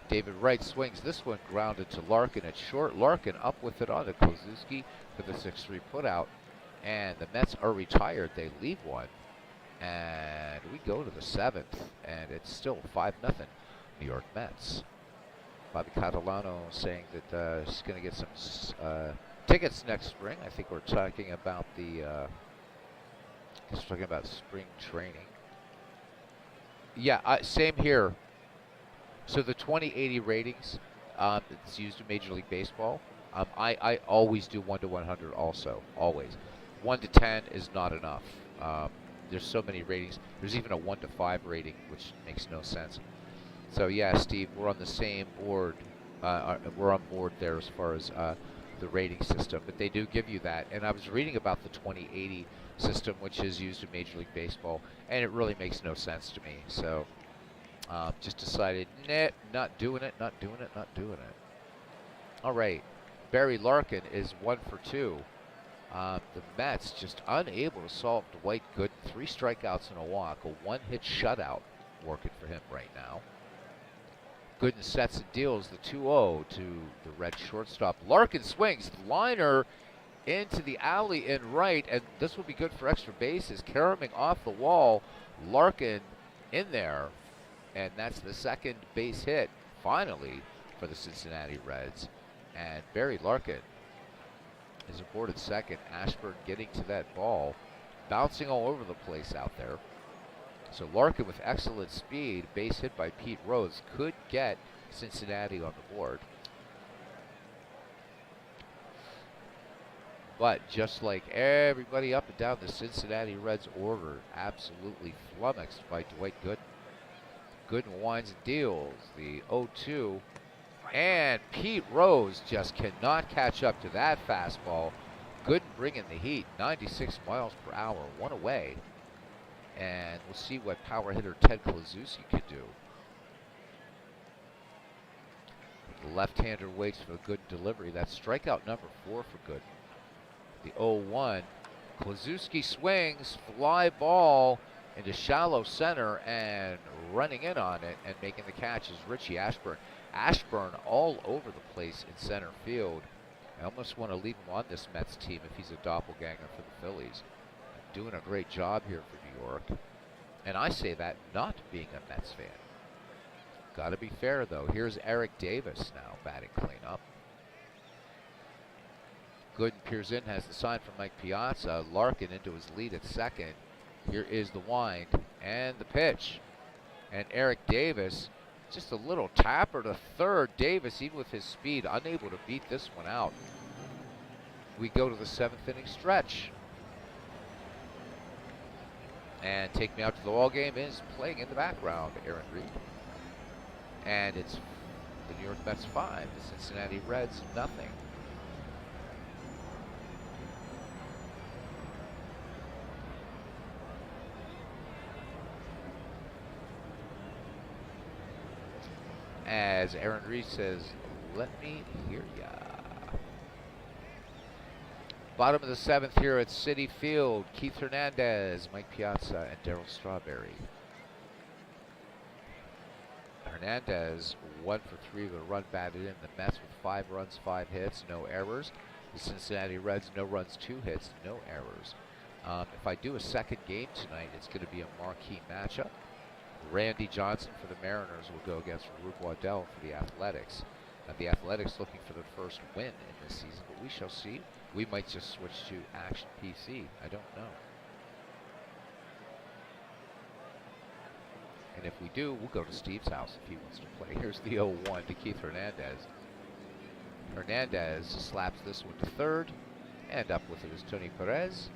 David Wright swings this one, grounded to Larkin at short. Larkin up with it onto Kluszewski for the 6-3 put out. And the Mets are retired. They leave one. And we go to the 7th, and it's still 5-0 New York Mets. Bobby Catalano saying that he's going to get some tickets next spring. I think we're talking about spring training. Yeah, same here. So the 20/80 ratings, it's used in Major League Baseball. I always do 1 to 100 also, always. 1 to 10 is not enough. There's so many ratings. There's even a 1 to 5 rating, which makes no sense. So yeah, Steve, we're on the same board. We're on board there as far as the rating system, but they do give you that. And I was reading about the 20/80 system, which is used in Major League Baseball, and it really makes no sense to me. So just decided, nah, not doing it, not doing it, not doing it. All right, Barry Larkin is 1 for 2. The Mets just unable to solve Dwight Gooden. 3 strikeouts and a walk, a 1-hit shutout working for him right now. Gooden sets and deals the 2-0 to the red shortstop. Larkin swings the liner into the alley in right, and this will be good for extra bases. Caroming off the wall, Larkin in there, and that's the second base hit finally for the Cincinnati Reds. And Barry Larkin is aboard at second. Ashburn getting to that ball, bouncing all over the place out there. So Larkin with excellent speed, base hit by Pete Rose, could get Cincinnati on the board. But just like everybody up and down the Cincinnati Reds order, absolutely flummoxed by Dwight Gooden. Gooden winds and deals the 0-2. And Pete Rose just cannot catch up to that fastball. Gooden bringing the heat, 96 miles per hour, 1 away. And we'll see what power hitter Ted Kluszewski could do. The left-hander waits for a good delivery. That's strikeout number 4 for Gooden. The 0-1. Kluszewski swings, fly ball into shallow center, and running in on it and making the catch is Richie Ashburn. Ashburn all over the place in center field. I almost want to leave him on this Mets team if he's a doppelganger for the Phillies. Doing a great job here for New York. And I say that not being a Mets fan. Got to be fair, though. Here's Eric Davis now batting cleanup. Gooden peers in, has the sign from Mike Piazza. Larkin into his lead at second. Here is the wind and the pitch. And Eric Davis, just a little tapper to third. Davis, even with his speed, unable to beat this one out. We go to the 7th inning stretch. And Take Me Out to the Ball Game is playing in the background, Aaron Reed. And it's the New York Mets 5, the Cincinnati Reds nothing. as Aaron Reese says, let me hear ya. Bottom of the 7th here at Citi Field. Keith Hernandez, Mike Piazza, and Darryl Strawberry. Hernandez 1 for 3 with a run batted in. The Mets with 5 runs, 5 hits, no errors. The Cincinnati Reds, no runs, 2 hits, no errors. If I do a second game tonight, it's going to be a marquee matchup. Randy Johnson for the Mariners will go against Rube Waddell for the Athletics. The Athletics looking for their first win in this season, but we shall see. We might just switch to Action PC. I don't know. And if we do, we'll go to Steve's house if he wants to play. Here's the 0-1 to Keith Hernandez. Hernandez slaps this one to third, and up with it is Tony Perez,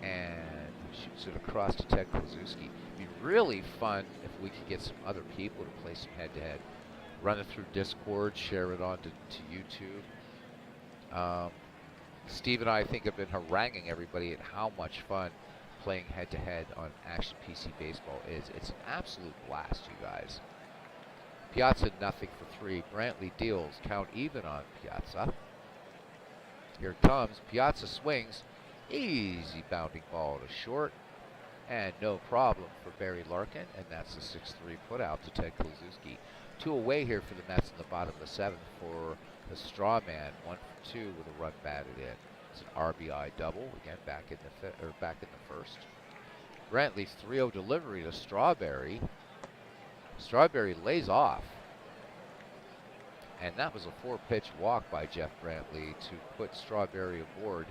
and shoots it across to Ted Kluszewski. It'd be really fun if we could get some other people to play some head-to-head. Run it through Discord, share it on to YouTube. Steve and I think have been haranguing everybody at how much fun playing head-to-head on Action PC Baseball is. It's an absolute blast, you guys. Piazza nothing for 3. Brantley deals, count even on Piazza. Here it comes. Piazza swings. Easy bounding ball to short. And no problem for Barry Larkin. And that's a 6-3 put out to Ted Kluszewski. 2 away here for the Mets in the bottom of the 7th for the straw man. 1 for 2 with a run batted in. It's an RBI double. Again, back in the first. Brantley's 3-0 delivery to Strawberry. Strawberry lays off. And that was a 4-pitch walk by Jeff Brantley to put Strawberry aboard,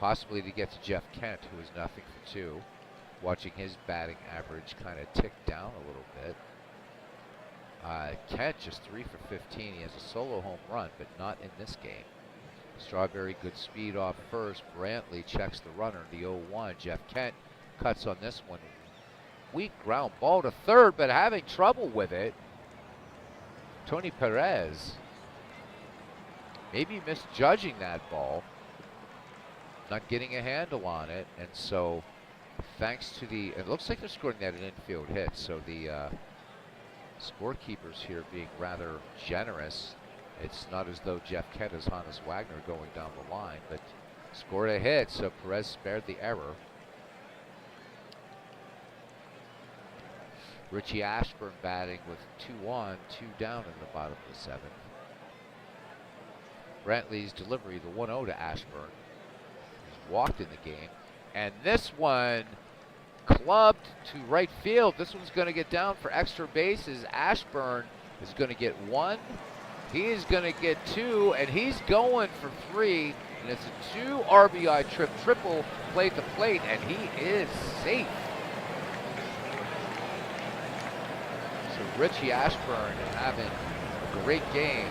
possibly to get to Jeff Kent, who is nothing for 2. Watching his batting average kind of tick down a little bit. Kent just 3 for 15. He has a solo home run, but not in this game. Strawberry good speed off first. Brantley checks the runner. The 0-1. Jeff Kent cuts on this one. Weak ground ball to third, but having trouble with it. Tony Perez maybe misjudging that ball, not getting a handle on it, and so thanks to it looks like they're scoring that an infield hit, so the scorekeepers here being rather generous. It's not as though Jeff Kent is Hannes Wagner going down the line, but scored a hit, so Perez spared the error. Richie Ashburn batting with 2 on, 2 down in the bottom of the 7th. Brantley's delivery, the 1-0 to Ashburn. He's walked in the game. And this one clubbed to right field. This one's going to get down for extra bases. Ashburn is going to get 1. He is going to get 2, and he's going for 3. And it's a 2 RBI triple plate to plate, and he is safe. So Richie Ashburn having a great game.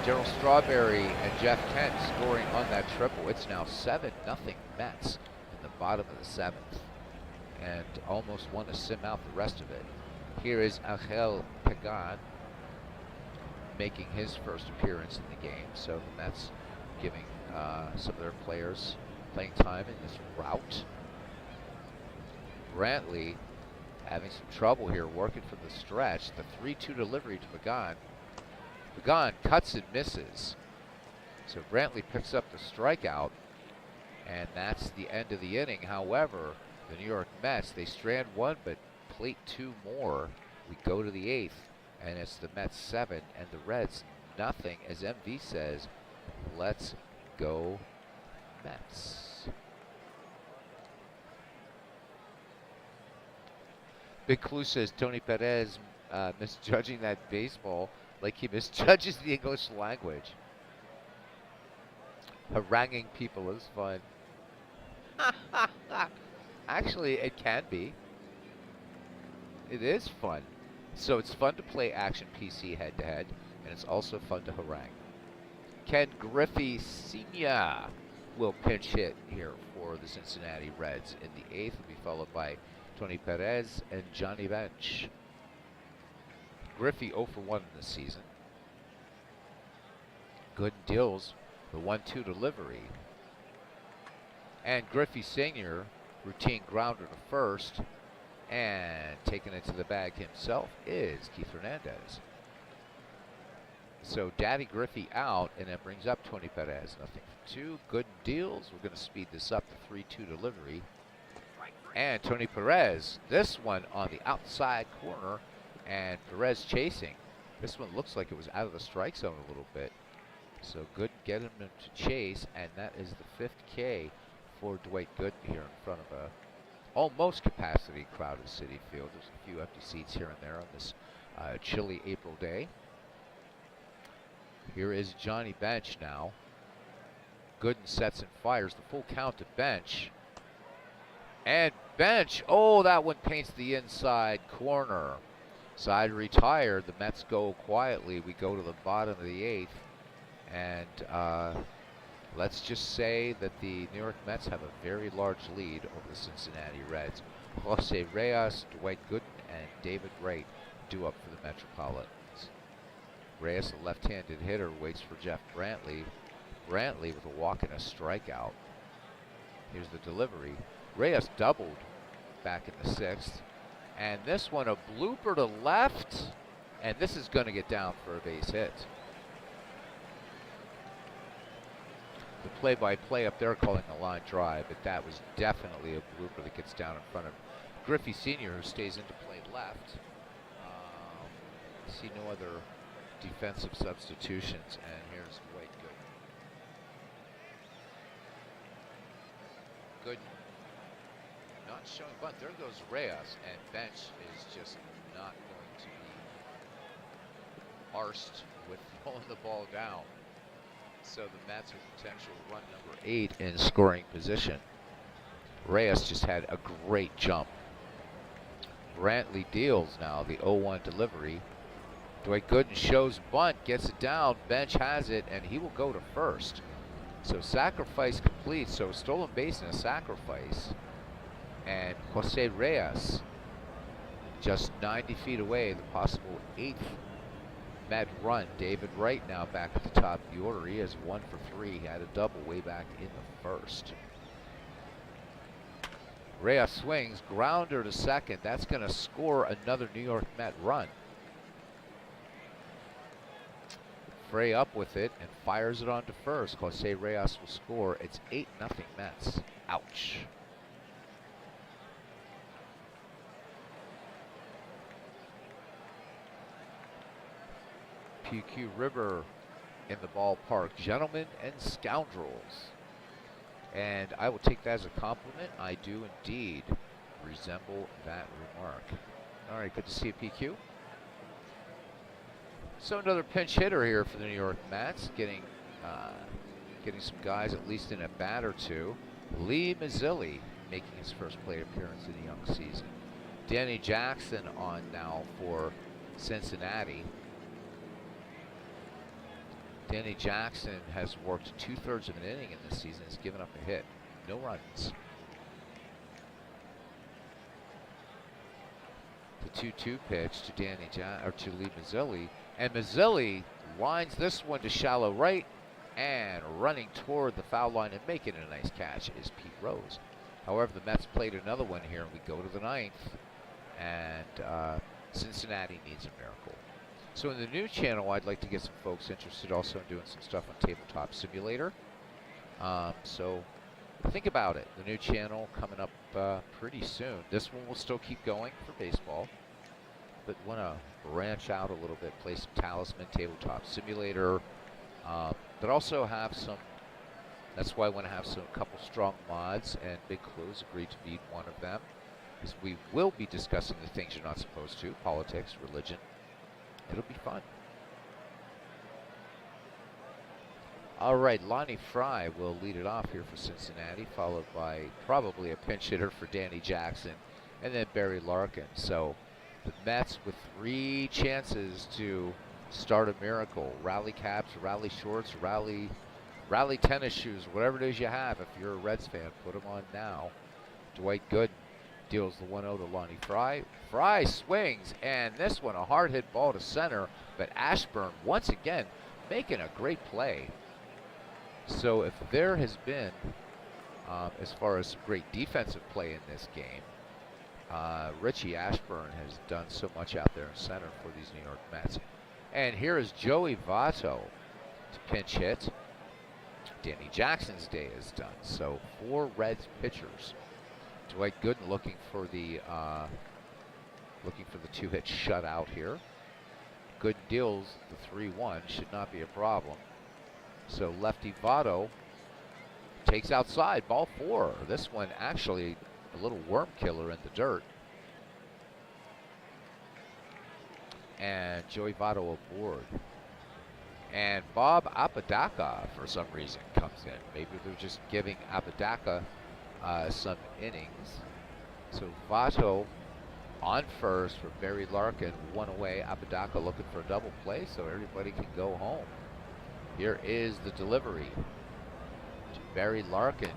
Darryl Strawberry and Jeff Kent scoring on that triple. It's now 7-0 Mets in the bottom of the 7th. And almost want to sim out the rest of it. Here is Angel Pagan making his first appearance in the game. So the Mets giving some of their players playing time in this rout. Brantley having some trouble here, working from the stretch. The 3-2 delivery to Pagan. Pagan cuts and misses. So Brantley picks up the strikeout, and that's the end of the inning. However, the New York Mets, they strand 1, but plate 2 more. We go to the 8th, and it's the Mets 7 and the Reds nothing. As MV says, let's go Mets. Big Clue says Tony Perez misjudging that baseball like he misjudges the English language. Haranguing people is fun. Actually, it can be. It is fun. So it's fun to play Action PC head-to-head, and it's also fun to harangue. Ken Griffey Sr. will pinch hit here for the Cincinnati Reds in the 8th. Will be followed by Tony Perez and Johnny Bench. Griffey 0 for 1 in the season. Good deals the 1-2 delivery. And Griffey Sr. routine grounder to first, and taking it to the bag himself is Keith Hernandez. So Daddy Griffey out, and it brings up Tony Perez. Nothing for two. Good deals. We're going to speed this up to 3-2 delivery. And Tony Perez, this one on the outside corner, and Perez chasing. This one looks like it was out of the strike zone a little bit. So Gooden getting him to chase, and that is the 5th K for Dwight Gooden here in front of a almost capacity crowded Citi Field. There's a few empty seats here and there on this chilly April day. Here is Johnny Bench now. Gooden sets and fires the full count to Bench. And Bench, oh, that one paints the inside corner. Side retired. The Mets go quietly. We go to the bottom of the 8th. And let's just say that the New York Mets have a very large lead over the Cincinnati Reds. Jose Reyes, Dwight Gooden, and David Wright due up for the Metropolitans. Reyes, a left-handed hitter, waits for Jeff Brantley. Brantley with a walk and a strikeout. Here's the delivery. Reyes doubled back in the 6th. And this one, a blooper to left. And this is going to get down for a base hit. The play-by-play up there calling a line drive, but that was definitely a blooper that gets down in front of Griffey Sr., who stays into play left. See no other defensive substitutions, and here's Dwight Gooden. Gooden not showing bunt. There goes Reyes, and Bench is just not going to be arsed with throwing the ball down. So the Mets with potential run number 8 in scoring position. Reyes just had a great jump. Brantley deals now the 0-1 delivery. Dwight Gooden shows bunt, gets it down, Bench has it, and he will go to first. So sacrifice complete, so stolen base and a sacrifice. And Jose Reyes just 90 feet away, the possible 8th Met run. David Wright now back at the top of the order. He has 1 for 3. He had a double way back in the 1st. Reyes swings, grounder to second. That's going to score another New York Met run. Frey up with it and fires it on to first. Jose Reyes will score. It's 8-0 Mets. Ouch. PQ River in the ballpark. Gentlemen and scoundrels. And I will take that as a compliment. I do indeed resemble that remark. All right, good to see you, PQ. So another pinch hitter here for the New York Mets, getting some guys at least in a bat or two. Lee Mazzilli making his first plate appearance in the young season. Danny Jackson on now for Cincinnati. Danny Jackson has worked 2/3 of an inning in this season. Has given up a hit, no runs. The 2-2 pitch to to Lee Mazzilli, and Mazzilli lines this one to shallow right, and running toward the foul line and making a nice catch is Pete Rose. However, the Mets played another one here, and we go to the 9th, and Cincinnati needs a miracle. So in the new channel, I'd like to get some folks interested also in doing some stuff on Tabletop Simulator. So think about it. The new channel coming up pretty soon. This one will still keep going for baseball, but want to branch out a little bit, play some Talisman, Tabletop Simulator, but also have some, that's why I want to have a couple strong mods, and Big Clues agreed to be one of them, because we will be discussing the things you're not supposed to, politics, religion. It'll be fun. All right, Lonnie Fry will lead it off here for Cincinnati, followed by probably a pinch hitter for Danny Jackson, and then Barry Larkin. So the Mets with 3 chances to start a miracle. Rally caps, rally shorts, rally tennis shoes, whatever it is you have. If you're a Reds fan, put them on now. Dwight Gooden deals the 1-0 to Lonnie Fry. Fry swings, and this one a hard hit ball to center, but Ashburn once again making a great play. So if there has been, as far as great defensive play in this game, Richie Ashburn has done so much out there in center for these New York Mets. And here is Joey Votto to pinch hit. Danny Jackson's day is done. So 4 Reds pitchers. Dwight Gooden looking for the 2-hit shutout here. Gooden deals the 3-1. Should not be a problem. So lefty Votto takes outside, ball 4. This one actually a little worm killer in the dirt. And Joey Votto aboard. And Bob Apodaca, for some reason, comes in. Maybe they're just giving Apodaca some innings. So Votto on first for Barry Larkin, 1 away. Apodaca looking for a double play so everybody can go home. Here is the delivery to Barry Larkin.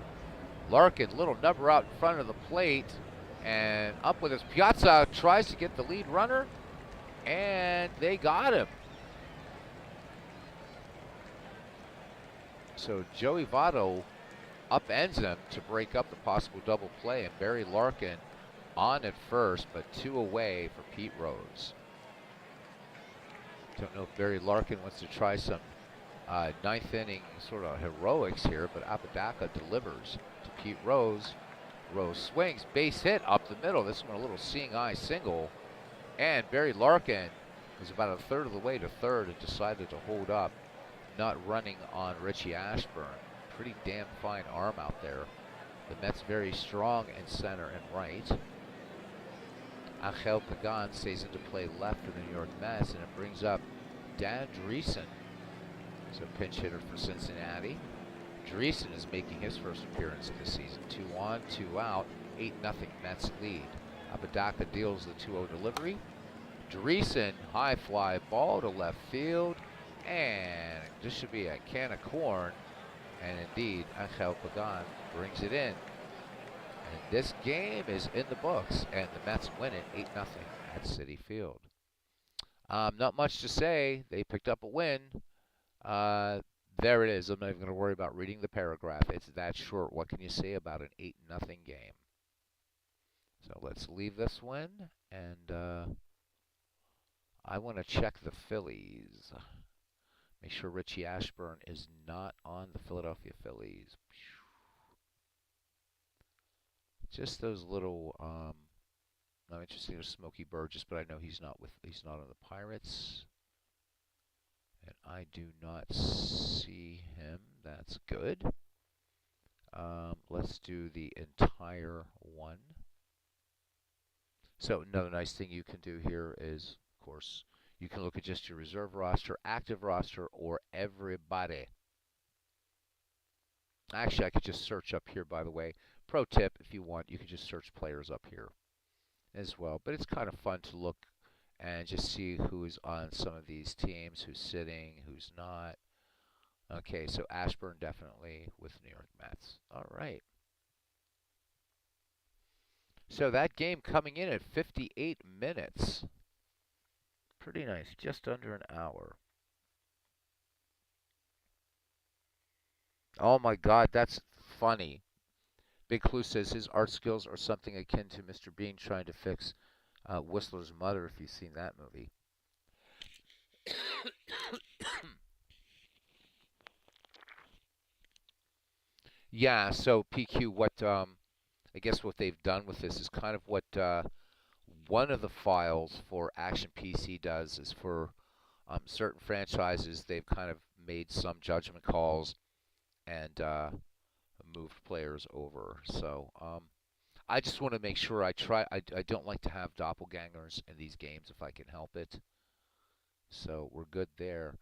Larkin, little number out in front of the plate, and up with his Piazza, tries to get the lead runner, and they got him. So Joey Votto upends him to break up the possible double play, and Barry Larkin on at first, but 2 away for Pete Rose. Don't know if Barry Larkin wants to try some 9th inning sort of heroics here, but Apodaca delivers to Pete Rose. Rose swings, base hit up the middle. This one a little seeing eye single, and Barry Larkin was about a third of the way to third and decided to hold up, not running on Richie Ashburn. Pretty damn fine arm out there. The Mets very strong in center and right. Angel Pagan stays into play left for the New York Mets, and it brings up Dan Dreesen. So pinch hitter for Cincinnati. Dreesen is making his first appearance this season. 2 on, 2 out, 8-0 Mets lead. Apodaca deals the 2-0 delivery. Dreesen, high fly ball to left field, and this should be a can of corn. And indeed, Angel Pagan brings it in. And this game is in the books, and the Mets win it 8-0 at Citi Field. Not much to say. They picked up a win. There it is. I'm not even going to worry about reading the paragraph. It's that short. What can you say about an 8-0 game? So let's leave this one, and I want to check the Phillies. Make sure Richie Ashburn is not on the Philadelphia Phillies. Just those little, I'm interested in Smokey Burgess, but I know he's not on the Pirates. And I do not see him. That's good. Let's do the entire one. So another nice thing you can do here is, of course, you can look at just your reserve roster, active roster, or everybody. Actually, I could just search up here, by the way. Pro tip, if you want, you can just search players up here as well. But it's kind of fun to look and just see who's on some of these teams, who's sitting, who's not. Okay, so Ashburn definitely with New York Mets. All right. So that game coming in at 58 minutes. Pretty nice, just under an hour. Oh my God, that's funny. Big Clue says his art skills are something akin to Mr. Bean trying to fix Whistler's mother, if you've seen that movie. Yeah, so PQ, what I guess what they've done with this is kind of what one of the files for Action PC does is for certain franchises, they've kind of made some judgment calls and moved players over. So I just want to make sure I don't like to have doppelgangers in these games if I can help it. So we're good there.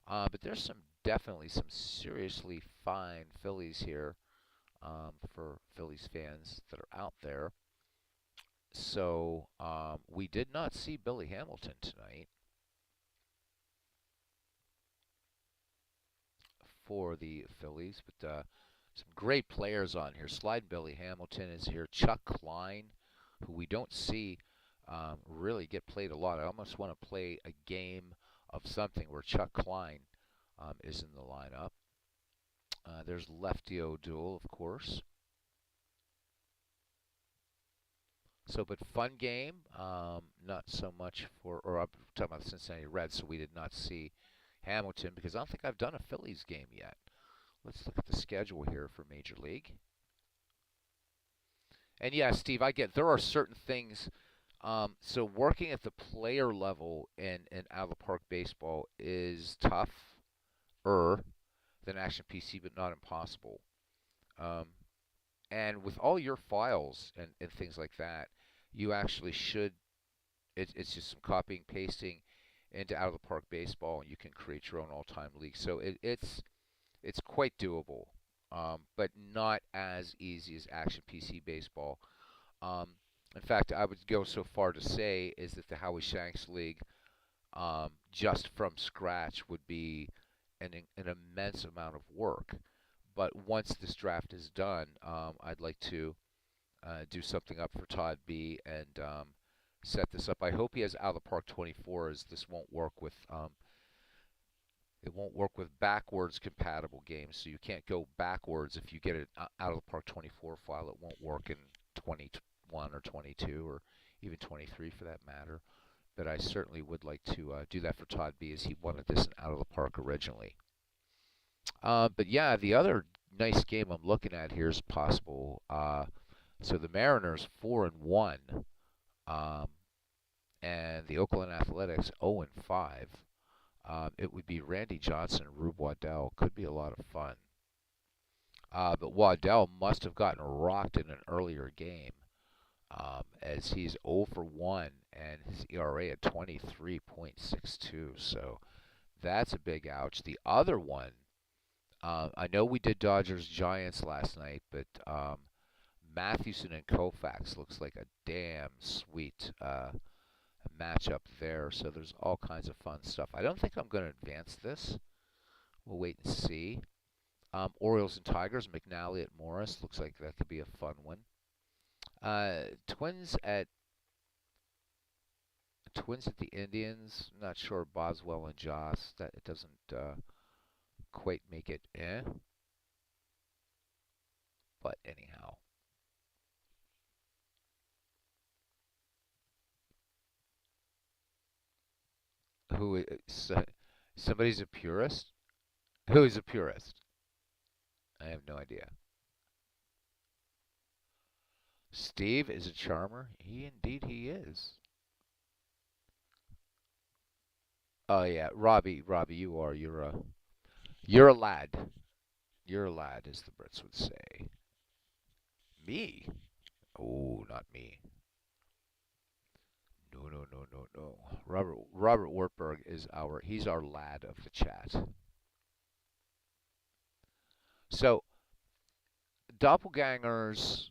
But there's definitely some seriously fine Phillies here for Phillies fans that are out there. So we did not see Billy Hamilton tonight for the Phillies, but some great players on here. Slide Billy Hamilton is here. Chuck Klein, who we don't see really get played a lot. I almost want to play a game of something where Chuck Klein is in the lineup. There's Lefty O'Doul, of course. So, but fun game. Not so much for, or I'm talking about the Cincinnati Reds. So we did not see Hamilton because I don't think I've done a Phillies game yet. Let's look at the schedule here for Major League. And yeah, Steve, I get there are certain things. So working at the player level in out of the park baseball is tougher than Action PC, but not impossible. Um, and with all your files and things like that, you actually should. It's just some copying, pasting into out of the park baseball, and you can create your own all-time league. So it's quite doable, but not as easy as Action PC baseball. Um, in fact, I would go so far to say is that the Howie Shanks League, just from scratch, would be an immense amount of work. But once this draft is done, I'd like to do something up for Todd B and set this up. I hope he has out of the park 24, as this won't work with it won't work with backwards compatible games. So you can't go backwards if you get an out of the park 24 file. It won't work in 21 or 22 or even 23 for that matter. But I certainly would like to do that for Todd B, as he wanted this in out of the park originally. But yeah, the other nice game I'm looking at here is possible. So the Mariners 4-1, um, and the Oakland Athletics 0-5. It would be Randy Johnson and Rube Waddell. Could be a lot of fun. But Waddell must have gotten rocked in an earlier game, as he's 0 for 1 and his ERA at 23.62. So that's a big ouch. The other one, I know we did Dodgers Giants last night, but Mathewson and Koufax looks like a damn sweet matchup there. So there's all kinds of fun stuff. I don't think I'm going to advance this. We'll wait and see. Orioles and Tigers, McNally at Morris. Looks like that could be a fun one. Twins at the Indians. I'm not sure Boswell and Joss. That it doesn't quite make it. But anyhow. Who is somebody's a purist? Who is a purist? I have no idea. Steve is a charmer. He is. Oh yeah, Robbie, you are. You're a lad. You're a lad, as the Brits would say. Me? Oh, not me. No. Robert Wartburg is he's our lad of the chat. So doppelgangers.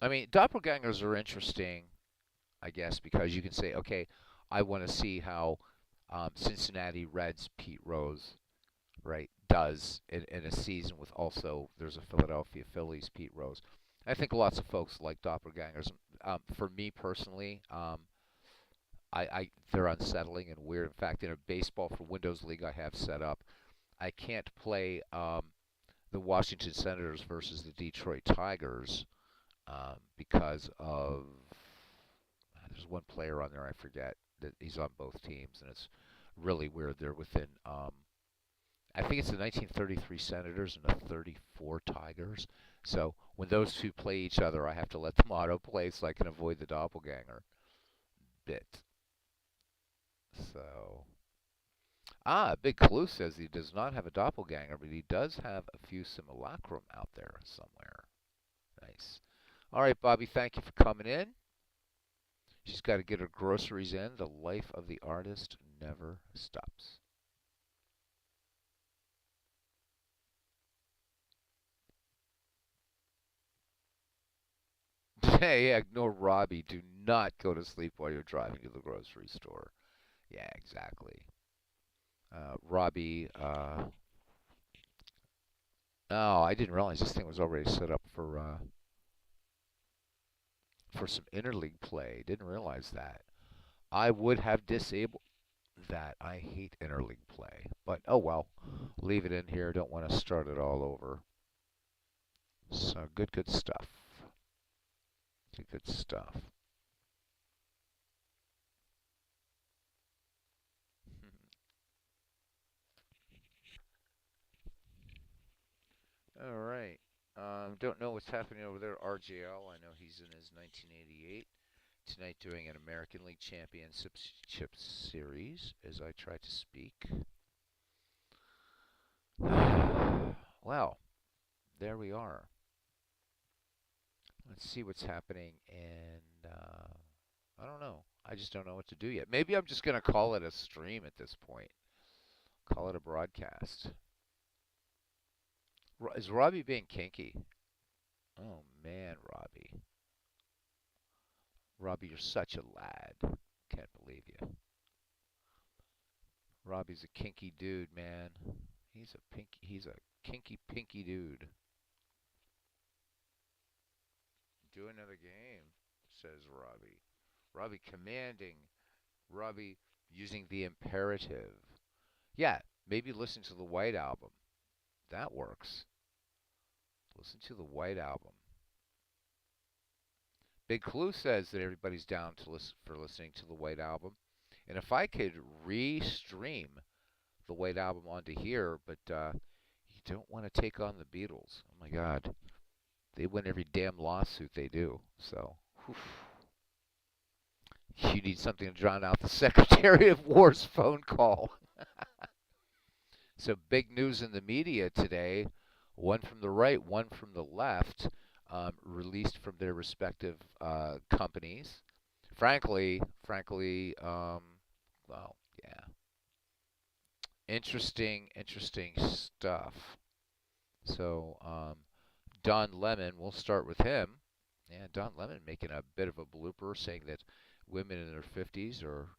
I mean, doppelgangers are interesting, I guess, because you can say, okay, I want to see how Cincinnati Reds Pete Rose, right, does in a season with also there's a Philadelphia Phillies Pete Rose. I think lots of folks like doppelgangers. For me personally, they're unsettling and weird. In fact, in a baseball for Windows League I have set up, I can't play the Washington Senators versus the Detroit Tigers because of there's one player on there I forget that he's on both teams, and it's really weird. They're within I think it's the 1933 Senators and the 34 Tigers. So when those two play each other, I have to let them autoplay so I can avoid the doppelganger bit. So, Big Clue says he does not have a doppelganger, but he does have a few simulacrum out there somewhere. Nice. All right, Bobby, thank you for coming in. She's got to get her groceries in. The life of the artist never stops. Hey, ignore Robbie. Do not go to sleep while you're driving to the grocery store. Yeah, exactly. Robbie, oh, I didn't realize this thing was already set up for some interleague play. Didn't realize that. I would have disabled that. I hate interleague play, but oh well. Leave it in here. Don't want to start it all over. So good stuff. Good stuff. Don't know what's happening over there. RJL, I know he's in his 1988. Tonight doing an American League Championship Series as I try to speak. Well, there we are. Let's see what's happening, and I don't know. I just don't know what to do yet. Maybe I'm just going to call it a stream at this point. Call it a broadcast. Is Robbie being kinky? Oh, man, Robbie. Robbie, you're such a lad. Can't believe you. Robbie's a kinky dude, man. He's a kinky pinky dude. Do another game, says Robbie. Robbie commanding. Robbie using the imperative. Yeah, maybe listen to the White Album. That works. Listen to the White Album. Big Clue says that everybody's down to listening to the White Album. And if I could re-stream the White Album onto here, but you don't want to take on the Beatles. Oh my God. They win every damn lawsuit they do. So, whew. You need something to drown out the Secretary of War's phone call. So big news in the media today, one from the right, one from the left, released from their respective companies. Frankly, well, yeah, interesting stuff. So Don Lemon, we'll start with him. Yeah, Don Lemon making a bit of a blooper, saying that women in their 50s are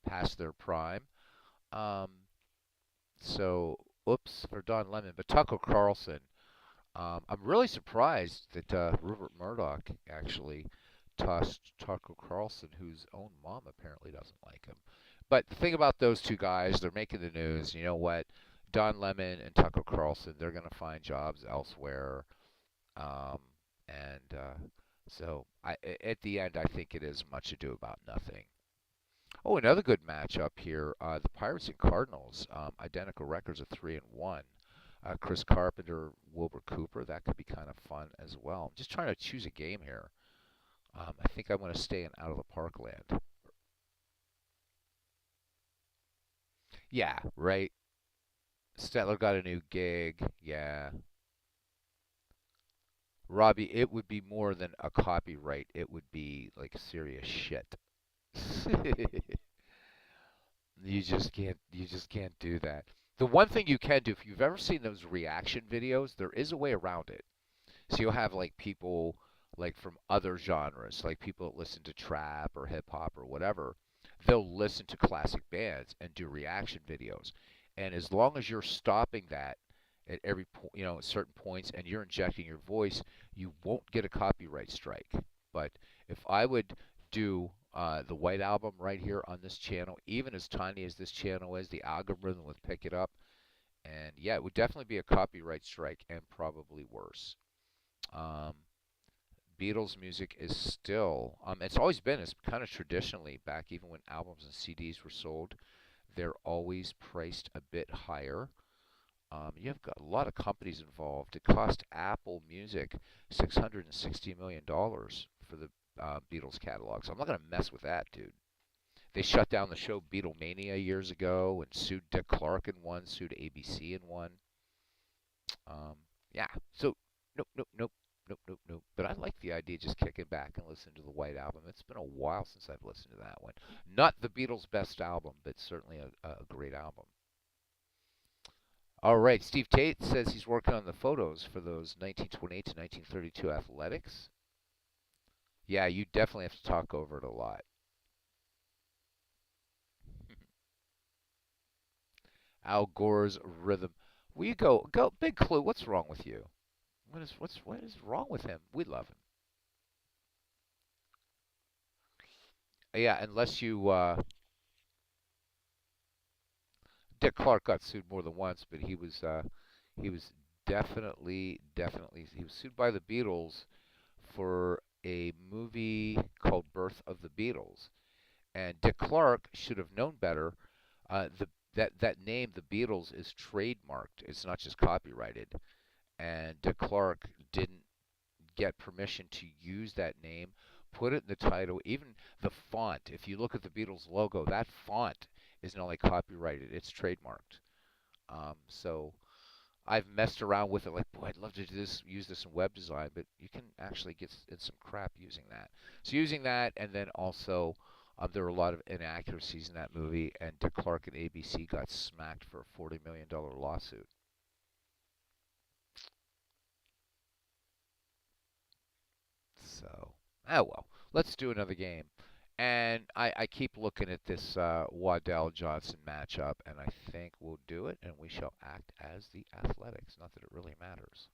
past their prime. Um, So, oops for Don Lemon, but Tucker Carlson. I'm really surprised that Rupert Murdoch actually tossed Tucker Carlson, whose own mom apparently doesn't like him. But the thing about those two guys, they're making the news. You know what? Don Lemon and Tucker Carlson, they're going to find jobs elsewhere. Um, and so, at the end, I think it is much ado about nothing. Oh, another good matchup here. The Pirates and Cardinals, identical records of 3-1. Chris Carpenter, Wilbur Cooper, that could be kind of fun as well. I'm just trying to choose a game here. I think I'm going to stay in out of the parkland. Yeah, right. Stetler got a new gig. Yeah. Robbie, it would be more than a copyright. It would be like serious shit. You just can't do that. The one thing you can do, if you've ever seen those reaction videos, there is a way around it. So you'll have like people like from other genres, like people that listen to trap or hip hop or whatever. They'll listen to classic bands and do reaction videos. And as long as you're stopping that at every at certain points and you're injecting your voice, you won't get a copyright strike. But if I would do the White Album right here on this channel, even as tiny as this channel is, the algorithm would pick it up. And yeah, it would definitely be a copyright strike and probably worse. Um, Beatles music is still, it's always been, it's kind of traditionally back even when albums and CDs were sold, they're always priced a bit higher. You've got a lot of companies involved. It cost Apple Music $660 million for the Beatles catalog. So I'm not going to mess with that, dude. They shut down the show Beatlemania years ago and sued Dick Clark in one, sued ABC in one. Um, yeah, so nope, nope, nope, nope, nope, nope. But I like the idea of just kicking back and listening to the White Album. It's been a while since I've listened to that one. Not the Beatles' best album, but certainly a great album. All right, Steve Tate says he's working on the photos for those 1928 to 1932 Athletics. Yeah, you definitely have to talk over it a lot. Al Gore's rhythm. We go big clue. What's wrong with you? What is wrong with him? We love him. Yeah, unless you Dick Clark got sued more than once, but he was definitely he was sued by the Beatles for a movie called Birth of the Beatles. And Dick Clark should have known better. The that name, the Beatles, is trademarked. It's not just copyrighted. and Dick Clark didn't get permission to use that name, put it in the title, even the font. If you look at the Beatles logo, that font isn't only copyrighted, it's trademarked. So I've messed around with it, like, boy, I'd love to do this, use this in web design, but you can actually get in some crap using that. So using that, and then also there were a lot of inaccuracies in that movie, and Dick Clark and ABC got smacked for a $40 million lawsuit. So, oh well, let's do another game. And I keep looking at this Waddell Johnson matchup, and I think we'll do it, and we shall act as the Athletics. Not that it really matters.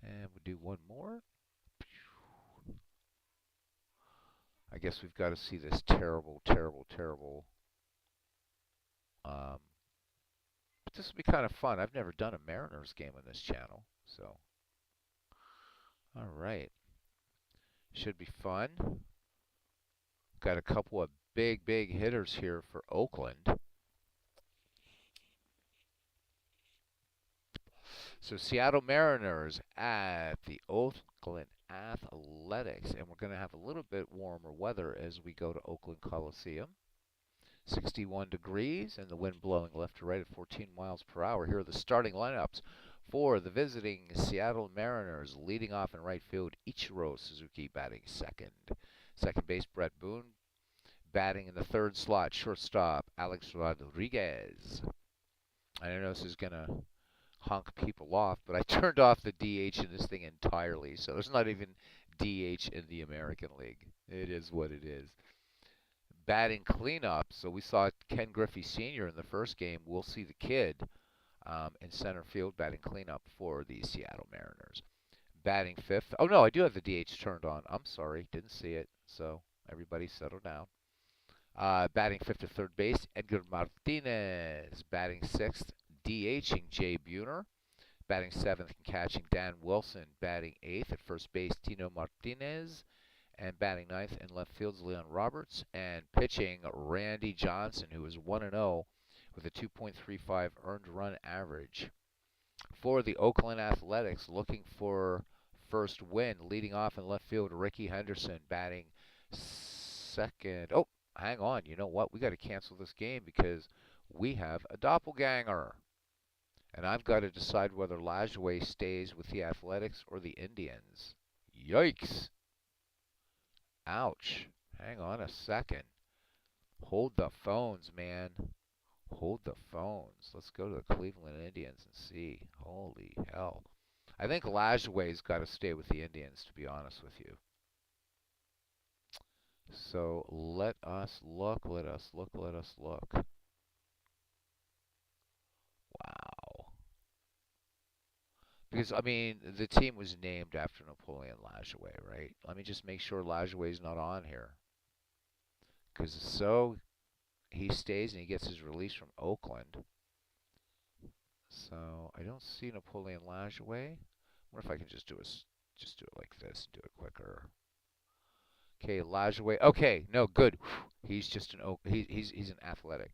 And we'll do one more. I guess we've got to see this terrible, terrible, terrible. Um, but this will be kind of fun. I've never done a Mariners game on this channel, so all right, should be fun. Got a couple of big, big hitters here for Oakland. So Seattle Mariners at the Oakland Athletics, and we're going to have a little bit warmer weather as we go to Oakland Coliseum. 61 degrees and the wind blowing left to right at 14 miles per hour. Here are the starting lineups for the visiting Seattle Mariners. Leading off in right field, Ichiro Suzuki batting second. Second base, Brett Boone. Batting in the third slot, shortstop, Alex Rodriguez. I don't know if this is going to honk people off, but I turned off the DH in this thing entirely, so there's not even DH in the American League. It is what it is. Batting cleanup, so we saw Ken Griffey Sr. in the first game. We'll see the kid in center field batting cleanup for the Seattle Mariners. Batting fifth. Oh, no, I do have the DH turned on. I'm sorry, didn't see it, so everybody settle down. Batting fifth to third base, Edgar Martinez. Batting sixth, DHing Jay Buhner. Batting seventh and catching Dan Wilson. Batting eighth at first base, Tino Martinez. And batting ninth in left field is Leon Roberts. And pitching, Randy Johnson, who is 1-0 with a 2.35 earned run average. For the Oakland Athletics, looking for first win. Leading off in left field, Ricky Henderson. Batting second. Oh, hang on. You know what? We got to cancel this game because we have a doppelganger. And I've got to decide whether Lajoie stays with the Athletics or the Indians. Yikes. Ouch. Hang on a second. Hold the phones, man. Hold the phones. Let's go to the Cleveland Indians and see. Holy hell. I think Lajoie's got to stay with the Indians, to be honest with you. So let us look. Wow. Because, I mean, the team was named after Napoleon Lajoie, right? Let me just make sure Lajoie's not on here. Because so he stays and he gets his release from Oakland. So I don't see Napoleon Lajoie. I wonder if I can just do it like this and do it quicker. Okay, Lajoie. Okay, no, good. He's just he's an athletic.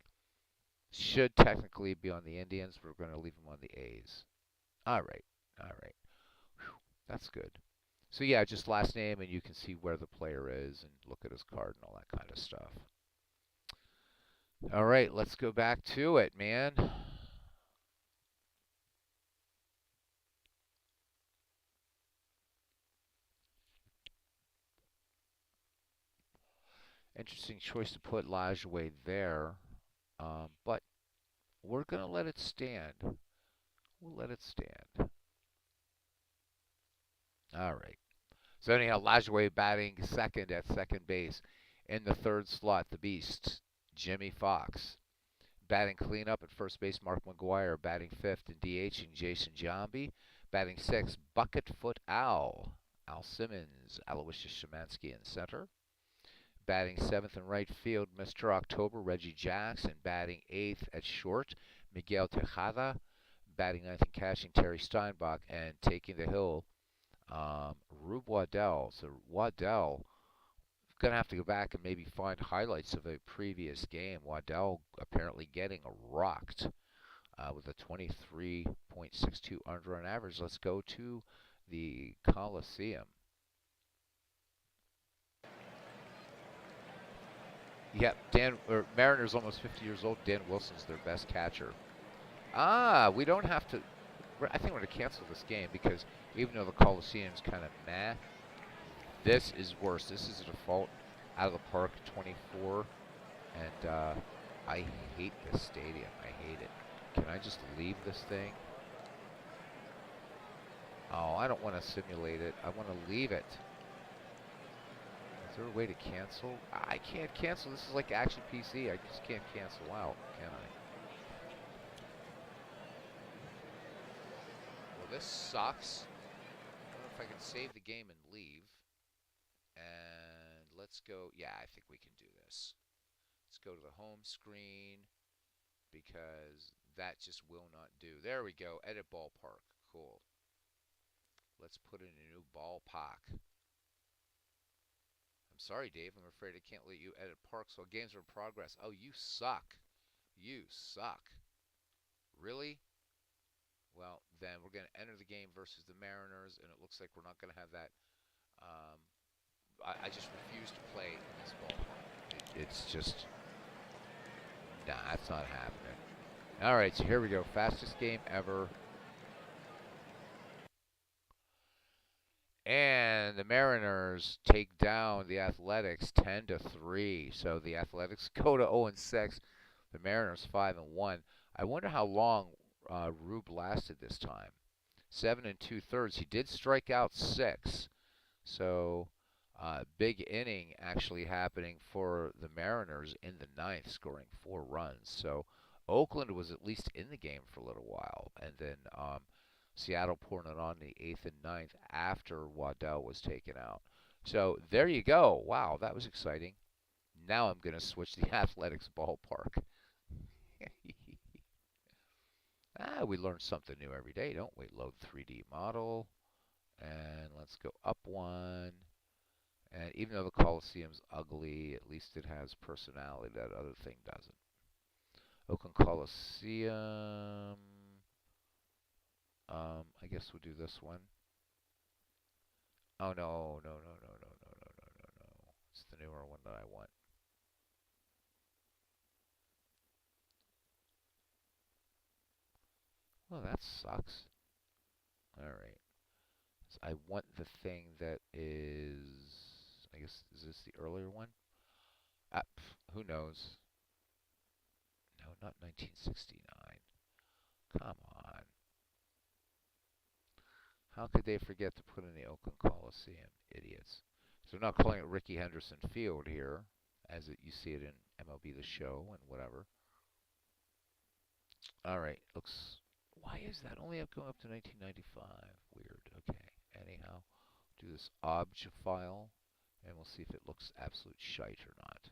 Should technically be on the Indians. We're going to leave him on the A's. All right. Whew, that's good. So yeah, just last name, and you can see where the player is and look at his card and all that kind of stuff. All right, let's go back to it, man. Interesting choice to put Lajoie there, but we're going to let it stand. We'll let it stand. All right. So anyhow, Lajoie batting second at second base. In the third slot, the Beast, Jimmy Fox. Batting cleanup at first base, Mark McGwire. Batting fifth and DHing Jason Giambi. Batting sixth, Bucketfoot Al. Al Simmons, Aloysius Szymanski in center. Batting seventh in right field, Mr. October, Reggie Jackson. Batting eighth at short, Miguel Tejada. Batting ninth and catching, Terry Steinbach. And taking the hill, Rube Waddell. So Waddell, going to have to go back and maybe find highlights of a previous game. Waddell apparently getting rocked. with a 23.62 under on average. Let's go to the Coliseum. Yep, Mariners almost 50 years old. Dan Wilson's their best catcher. We don't have to. I think we're going to cancel this game because even though the Coliseum's kind of meh, this is worse. This is a default out of the park 24, and I hate this stadium. I hate it. Can I just leave this thing? Oh, I don't want to simulate it. I want to leave it. Is there a way to cancel? I can't cancel. This is like Action PC. I just can't cancel out, can I? Well, this sucks. I don't know if I can save the game and leave. And let's go. Yeah, I think we can do this. Let's go to the home screen because that just will not do. There we go. Edit ballpark. Cool. Let's put in a new ballpark. I'm sorry, Dave. I'm afraid I can't let you edit parks while games are in progress. Oh, you suck. You suck. Really? Well, then we're going to enter the game versus the Mariners, and it looks like we're not going to have that. I just refuse to play in this ballpark. It's just, nah, that's not happening. All right, so here we go. Fastest game ever. And the Mariners take down the Athletics 10-3. So the Athletics go to 0-6. The Mariners 5-1. I wonder how long Rube lasted this time. 7 2/3. He did strike out 6. So big inning actually happening for the Mariners in the ninth, scoring 4 runs. So Oakland was at least in the game for a little while, and then Seattle pouring it on the 8th and ninth after Waddell was taken out. So there you go. Wow, that was exciting. Now I'm going to switch the Athletics ballpark. We learn something new every day, don't we? Load 3D model. And let's go up one. And even though the Coliseum's ugly, at least it has personality that other thing doesn't. Oakland Coliseum. I guess we'll do this one. Oh, no, no, no, no, no, no, no, no, no, no. It's the newer one that I want. Well, that sucks. All right. So I want the thing that is, I guess, is this the earlier one? Who knows? No, not 1969. Come on. How could they forget to put in the Oakland Coliseum? Idiots. So they're not calling it Rickey Henderson Field here, as you see it in MLB The Show and whatever. All right, looks. Why is that only going up to 1995? Weird. Okay. Anyhow, do this obj file, and we'll see if it looks absolute shite or not.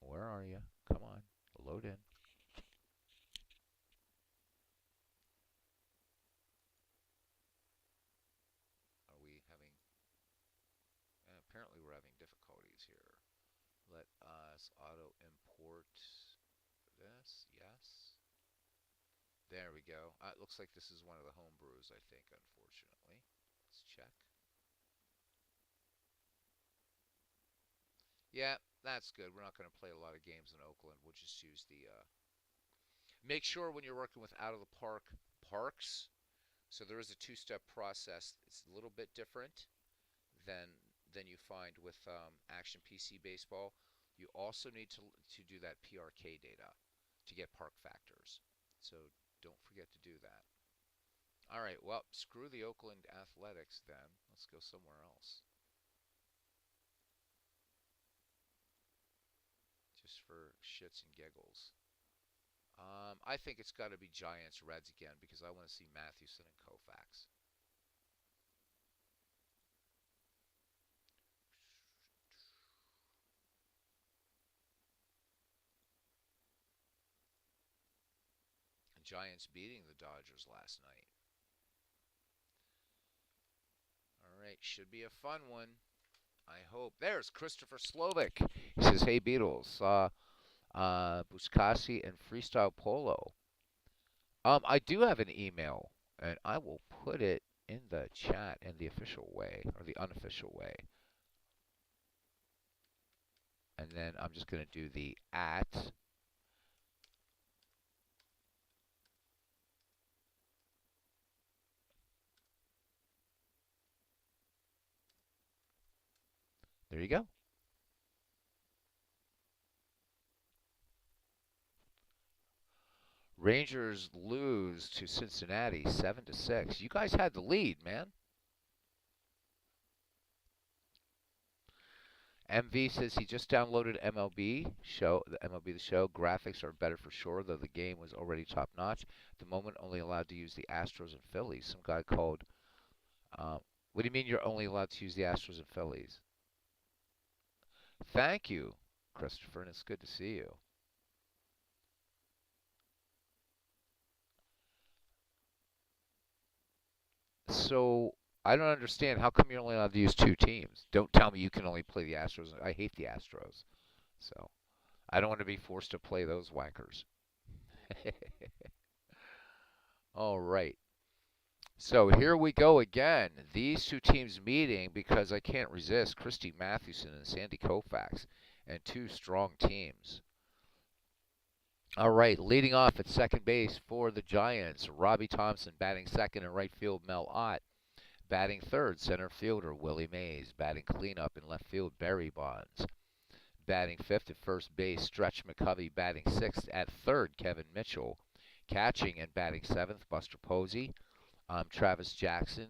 Where are you? Come on, load in. Are we having? Apparently, we're having difficulties here. Let us auto import this. Yes. There we go. It looks like this is one of the home brews, I think, unfortunately. Let's check. Yeah, that's good. We're not going to play a lot of games in Oakland. We'll just use the. Make sure when you're working with out of the park parks, so there is a two-step process. It's a little bit different than you find with Action PC Baseball. You also need to do that PRK data to get park factors. So don't forget to do that. All right, well, screw the Oakland Athletics then. Let's go somewhere else. Just for shits and giggles. I think it's got to be Giants Reds again because I want to see Mathewson and Koufax. Giants beating the Dodgers last night. All right, should be a fun one. I hope. There's Christopher Slovic. He says, "Hey Beatles, Buscasi and Freestyle Polo. I do have an email, and I will put it in the chat in the official way or the unofficial way. And then I'm just going to do the @. There you go. Rangers lose to Cincinnati 7-6. You guys had the lead, man. MV says he just downloaded MLB show. The MLB The Show graphics are better for sure, though the game was already top notch. At the moment, only allowed to use the Astros and Phillies. Some guy called. What do you mean you're only allowed to use the Astros and Phillies? Thank you, Christopher, and it's good to see you. So I don't understand. How come you're only allowed to use 2 teams? Don't tell me you can only play the Astros. I hate the Astros. So I don't want to be forced to play those wankers. All right. So here we go again. These 2 teams meeting because I can't resist Christy Mathewson and Sandy Koufax, and 2 strong teams. All right, leading off at second base for the Giants, Robbie Thompson batting second, in right field, Mel Ott. Batting third, center fielder Willie Mays. Batting cleanup in left field, Barry Bonds. Batting fifth at first base, Stretch McCovey. Batting sixth at third, Kevin Mitchell. Catching and batting seventh, Buster Posey. Travis Jackson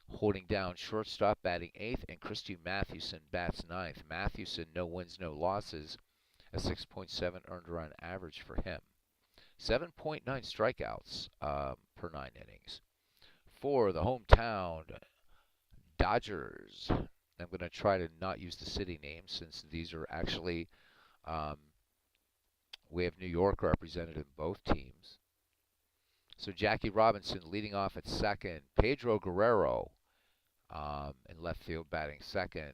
holding down shortstop, batting eighth, and Christy Mathewson bats ninth. Mathewson, no wins, no losses, a 6.7 earned run average for him. 7.9 strikeouts per 9 innings. For the hometown Dodgers, I'm going to try to not use the city names since these are actually, we have New York represented in both teams. So Jackie Robinson leading off at second. Pedro Guerrero in left field batting second.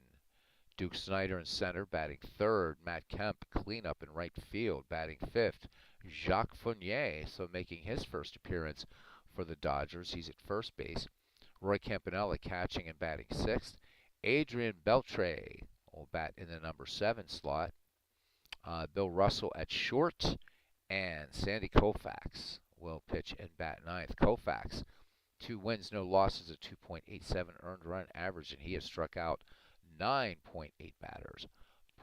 Duke Snyder in center batting third. Matt Kemp cleanup in right field batting fifth. Jacques Fournier, so making his first appearance for the Dodgers. He's at first base. Roy Campanella catching and batting sixth. Adrian Beltre will bat in the number 7 slot. Bill Russell at short. And Sandy Koufax will pitch and bat ninth. Koufax, 2 wins, no losses, a 2.87 earned run average, and he has struck out 9.8 batters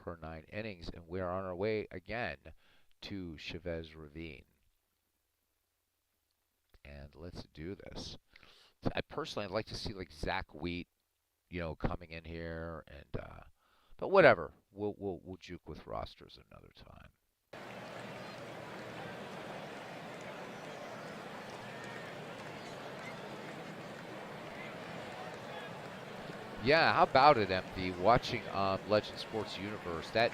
per 9 innings. And we are on our way again to Chavez Ravine. And let's do this. I personally, I'd like to see like Zach Wheat, coming in here, and but whatever. We'll juke with rosters another time. Yeah, how about it, MD? Watching Legend Sports Universe, that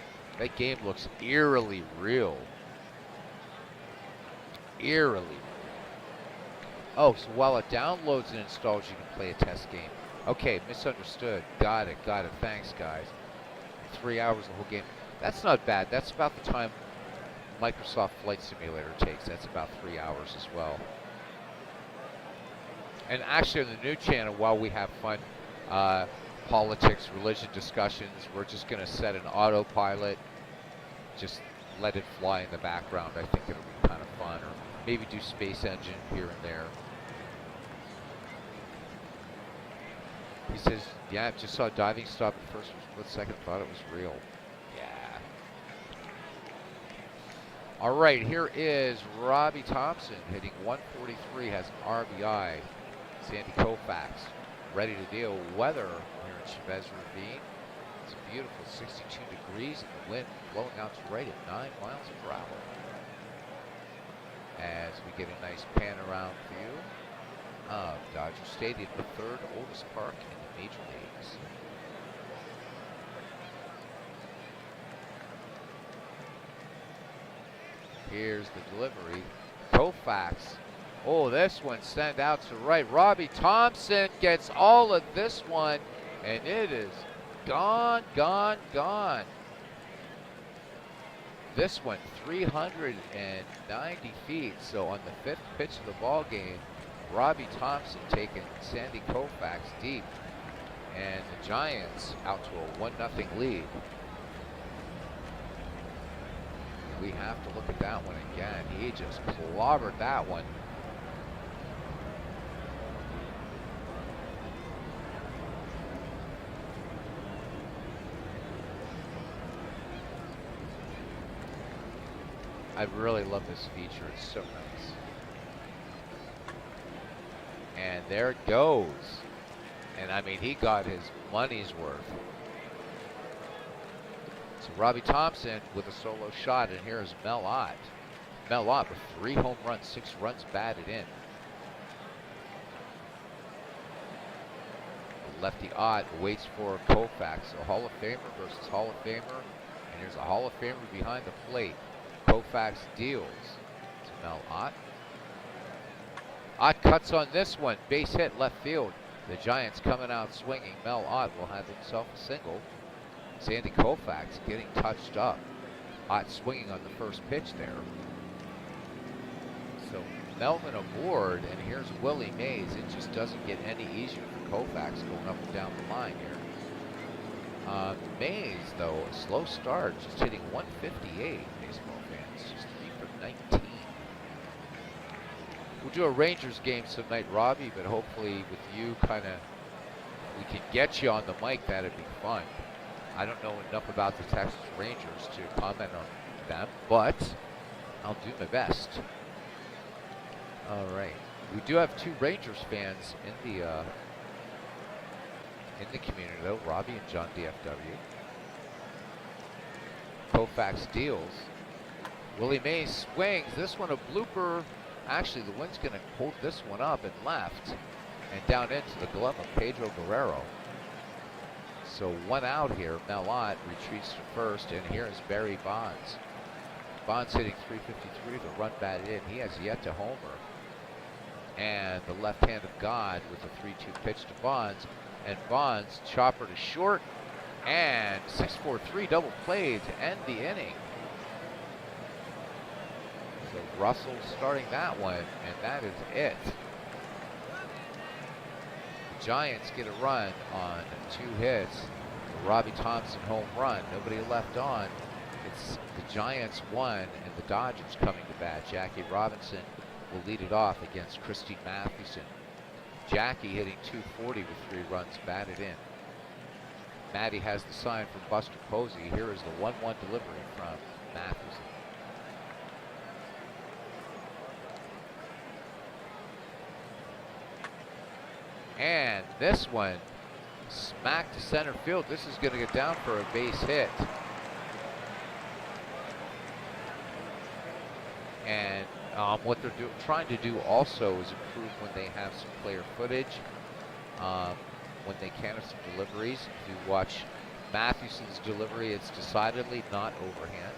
game looks eerily real. Eerily real. Oh, so while it downloads and installs, you can play a test game. Okay, misunderstood. Got it. Thanks, guys. 3 hours the whole game. That's not bad. That's about the time Microsoft Flight Simulator takes. That's about 3 hours as well. And actually, on the new channel, while we have fun, politics, religion discussions, we're just going to set an autopilot. Just let it fly in the background. I think it'll be kind of fun. Or maybe do Space Engine here and there. He says, yeah, just saw a diving stop at first split second, thought it was real. Yeah. All right, here is Robbie Thompson hitting 143, has an RBI. Sandy Koufax ready to deal with weather here in Chavez Ravine. It's beautiful, 62 degrees, and the wind blowing out to right at 9 miles per hour. As we get a nice pan-around view of Dodger Stadium, the 3rd oldest park in the Major Leagues. Here's the delivery. Koufax. Oh, this one sent out to right. Robbie Thompson gets all of this one, and it is gone. This went 390 feet. So on the 5th pitch of the ball game, Robbie Thompson taking Sandy Koufax deep, and the Giants out to a 1-0 lead. We have to look at that one again. He just clobbered that one. I really love this feature. It's so nice. And there it goes. And I mean, he got his money's worth. So Robbie Thompson with a solo shot, and here's Mel Ott. Mel Ott with 3 home runs, 6 runs batted in. Lefty Ott waits for Koufax. So Hall of Famer versus Hall of Famer. And here's a Hall of Famer behind the plate. Koufax deals to Mel Ott. Ott cuts on this one. Base hit left field. The Giants coming out swinging. Mel Ott will have himself a single. Sandy Koufax getting touched up. Ott swinging on the first pitch there. So Melvin aboard, and here's Willie Mays. It just doesn't get any easier for Koufax going up and down the line here. Mays, though, a slow start, just hitting 158, baseball fans. Just 3 for 19. We'll do a Rangers game some night, Robbie, but hopefully with you we can get you on the mic. That'd be fun. I don't know enough about the Texas Rangers to comment on them, but I'll do my best. All right. We do have 2 Rangers fans in the community, though, Robbie and John DFW. Koufax deals. Willie Mays swings. This one a blooper. Actually, the wind's going to hold this one up and left, and down into the glove of Pedro Guerrero. So 1 out here. Mel Ott retreats to first, and here is Barry Bonds. Bonds hitting 353, the run batted in. He has yet to homer. And the left hand of God with a 3-2 pitch to Bonds. And Bonds, chopper to short, and 6-4-3 double play to end the inning. So Russell starting that one, and that is it. The Giants get a run on 2 hits. The Robbie Thompson home run, nobody left on. It's the Giants 1 and the Dodgers coming to bat. Jackie Robinson will lead it off against Christine Mathewson. Jackie hitting 240 with 3 runs batted in. Maddie has the sign from Buster Posey. Here is the 1-1 delivery from Mathewson. And this one smack to center field. This is going to get down for a base hit. And what they're trying to do also is improve when they have some player footage, when they can have some deliveries. If you watch Mathewson's delivery, it's decidedly not overhand.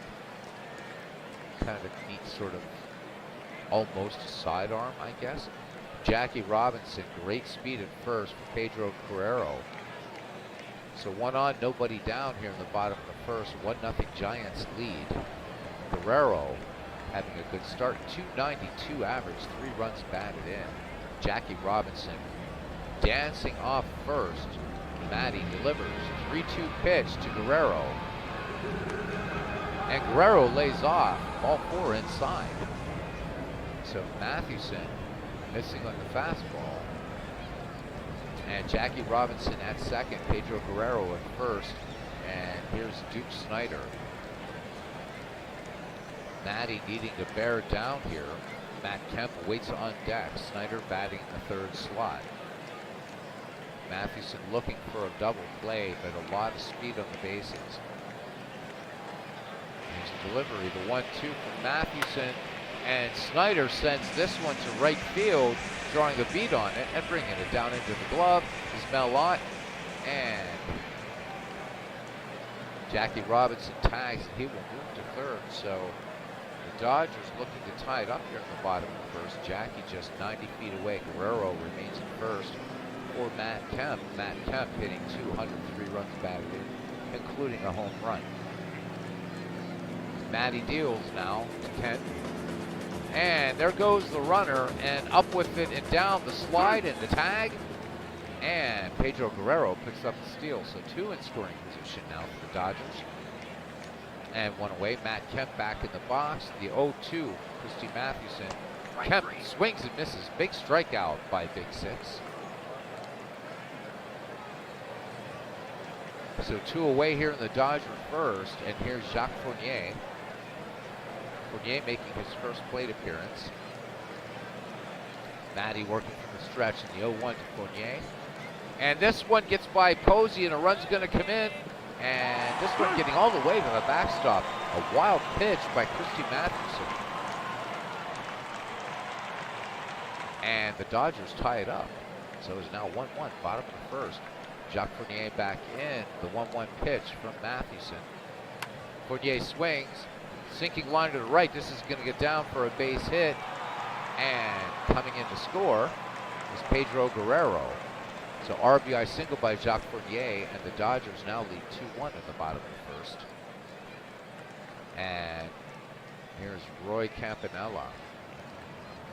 Kind of a neat sort of almost sidearm, I guess. Jackie Robinson, great speed at first for Pedro Guerrero. So 1 on, nobody down here in the bottom of the first. 1-0 Giants lead. Guerrero having a good start. 292 average, 3 runs batted in. Jackie Robinson dancing off first. Maddie delivers. 3-2 pitch to Guerrero. And Guerrero lays off. Ball 4 inside. So Mathewson missing on the fastball. And Jackie Robinson at second. Pedro Guerrero at first. And here's Duke Snider. Maddie needing to bear down here. Matt Kemp waits on deck. Snider batting in the 3rd slot. Mathewson looking for a double play, but a lot of speed on the bases. Here's the delivery, the 1-2 from Mathewson. And Snider sends this one to right field, drawing a beat on it and bringing it down into the glove is Mel Ott. And Jackie Robinson tags, and he will move to 3rd. So the Dodgers looking to tie it up here in the bottom of the 1st. Jackie just 90 feet away. Guerrero remains in 1st for Matt Kemp. Matt Kemp hitting 203 runs batted in, including a home run. Matty deals now to Kent. And there goes the runner, and up with it and down the slide and the tag. And Pedro Guerrero picks up the steal. So 2 in scoring position now for the Dodgers. And 1 away. Matt Kemp back in the box. The 0-2, Christy Mathewson. Kemp swings and misses. Big strikeout by Big Six. So 2 away here in the Dodger first. And here's Jacques Fournier. Fournier making his first plate appearance. Matty working from the stretch in the 0-1 to Fournier. And this one gets by Posey, and a run's going to come in. And this one getting all the way to the backstop. A wild pitch by Christy Mathewson. And the Dodgers tie it up. So it's now 1-1, bottom of the first. Jacques Fournier back in. The 1-1 pitch from Mathewson. Fournier swings. Sinking line to the right. This is going to get down for a base hit. And coming in to score is Pedro Guerrero. So RBI single by Jacques Fournier, and the Dodgers now lead 2-1 in the bottom of the first. And here's Roy Campanella.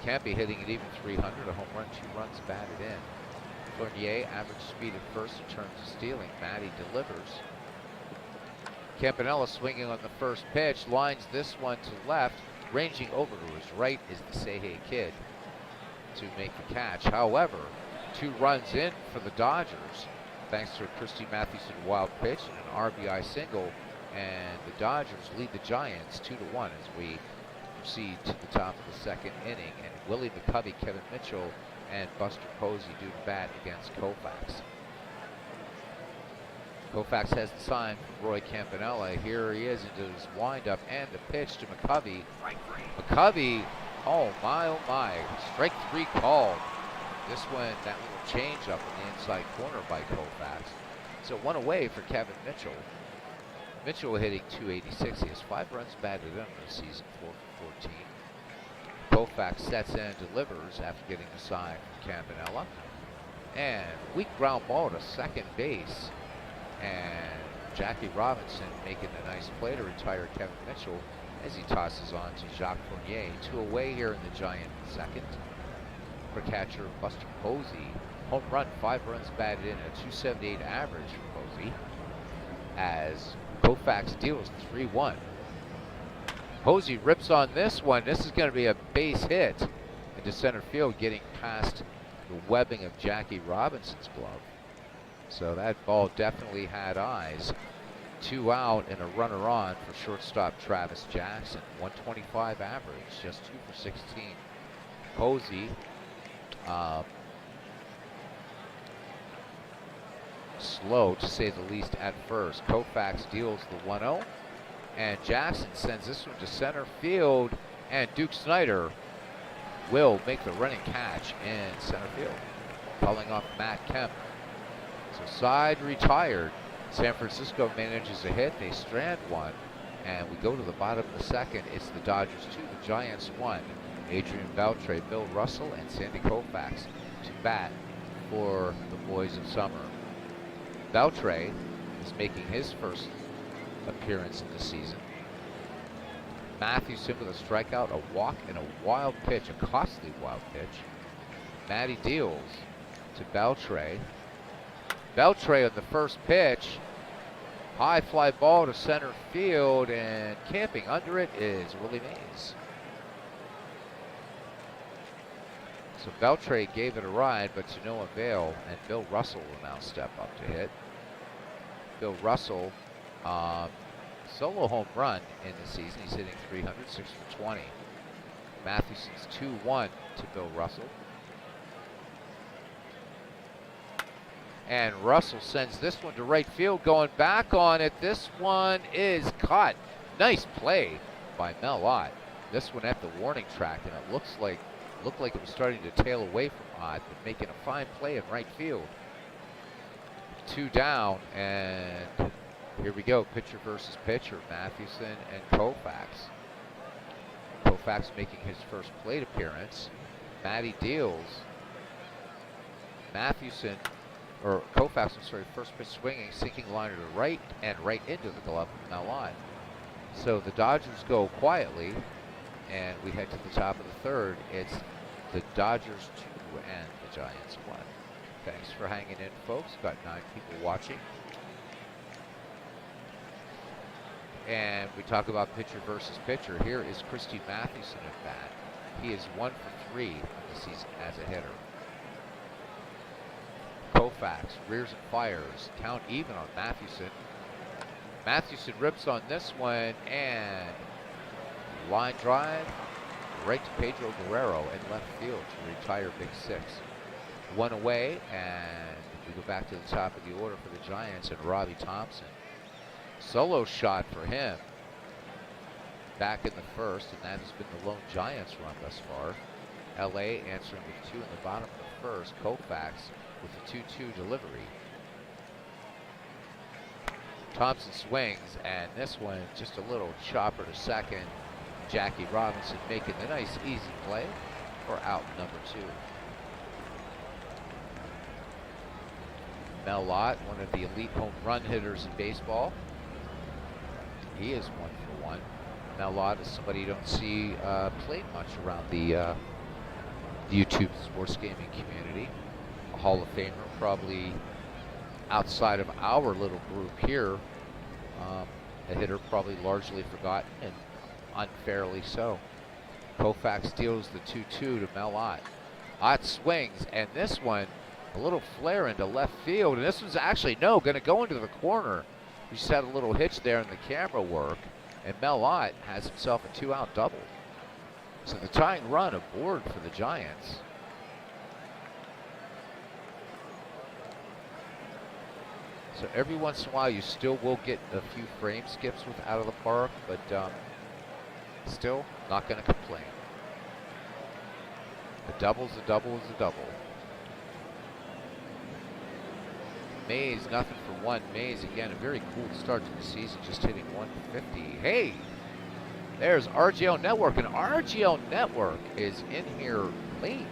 Campy hitting it even 300, a home run, 2 runs batted in. Fournier, average speed at first in terms of stealing. Matty delivers. Campanella swinging on the first pitch, lines this one to left. Ranging over to his right is the Sehe kid to make the catch. However, 2 runs in for the Dodgers, thanks to a Christy Mathewson wild pitch and an RBI single, and the Dodgers lead the Giants 2-1 as we proceed to the top of the second inning. And Willie McCovey, Kevin Mitchell, and Buster Posey do the bat against Koufax. Koufax has the sign from Roy Campanella. Here he is into his windup and the pitch to McCovey. McCovey, oh my, strike 3 called. This one, that little change up in the inside corner by Koufax. So 1 away for Kevin Mitchell. Mitchell hitting .286. He has 5 runs batted in the season, 4 for 14. Koufax sets in and delivers after getting the sign from Campanella. And weak ground ball to second base. And Jackie Robinson making a nice play to retire Kevin Mitchell as he tosses on to Jacques Fournier. 2 away here in the Giant second. For catcher Buster Posey. Home run, 5 runs batted in, a .278 average for Posey. As Koufax deals 3-1. Posey rips on this one. This is going to be a base hit into center field, getting past the webbing of Jackie Robinson's glove. So that ball definitely had eyes. 2 out and a runner on for shortstop Travis Jackson. 125 average, just 2 for 16. Posey slow to say the least at first. Koufax deals the 1-0, and Jackson sends this one to center field, and Duke Snyder will make the running catch in center field, calling off Matt Kemp. So side retired. San Francisco manages a hit. They strand one, and we go to the bottom of the second. It's the Dodgers 2, the Giants 1. Adrian Beltre, Bill Russell, and Sandy Koufax to bat for the boys of summer. Beltre is making his first appearance in the season. Mathewson with a strikeout, a walk, and a wild pitch, a costly wild pitch. Matty deals to Beltre. Beltre on the first pitch. High fly ball to center field, and camping under it is Willie Mays. So Beltre gave it a ride, but to no avail, and Bill Russell will now step up to hit. Bill Russell, solo home run in the season. He's hitting 300, 6 for 20. Mathewson's 2-1 to Bill Russell. And Russell sends this one to right field, going back on it. This one is caught. Nice play by Mel Ott. This one at the warning track, and it looked like it was starting to tail away from Ott, but making a fine play in right field. 2 down, and here we go. Pitcher versus pitcher, Mathewson and Koufax. Koufax making his first plate appearance. Matty deals. Koufax, first pitch swinging, sinking liner to right, and right into the glove of Mel Ott. So the Dodgers go quietly, and we head to the top of the third. It's the Dodgers 2 and the Giants 1. Thanks for hanging in, folks. Got 9 people watching. And we talk about pitcher versus pitcher. Here is Christy Mathewson at bat. He is 1 for 3 in the season as a hitter. Koufax rears and fires. Count even on Mathewson. Mathewson rips on this one, and line drive right to Pedro Guerrero in left field to retire Big Six. 1 away, and we go back to the top of the order for the Giants and Robbie Thompson. Solo shot for him back in the first, and that has been the lone Giants run thus far. LA answering with 2 in the bottom of the first. Koufax with a 2-2 delivery. Thompson swings, and this one just a little chopper to second. Jackie Robinson making the nice easy play for out number 2. Mel Lott, one of the elite home run hitters in baseball. He is 1 for 1. Mel Lott is somebody you don't see played much around the YouTube sports gaming community. A Hall of Famer, probably outside of our little group here. A hitter probably largely forgotten, and unfairly so. Koufax deals the 2-2 to Mel Lott. Ott swings, and this one, a little flare into left field, and this one's actually, going to go into the corner. We just had a little hitch there in the camera work, and Mel Lott has himself a 2-out double. So the tying run aboard for the Giants. So every once in a while you still will get a few frame skips with Out of the Park, but still not going to complain. A double's a double is a double. Mays, nothing for 1. Mays, again, a very cool start to the season, just hitting 150. Hey, there's RGL Network, and RGL Network is in here late,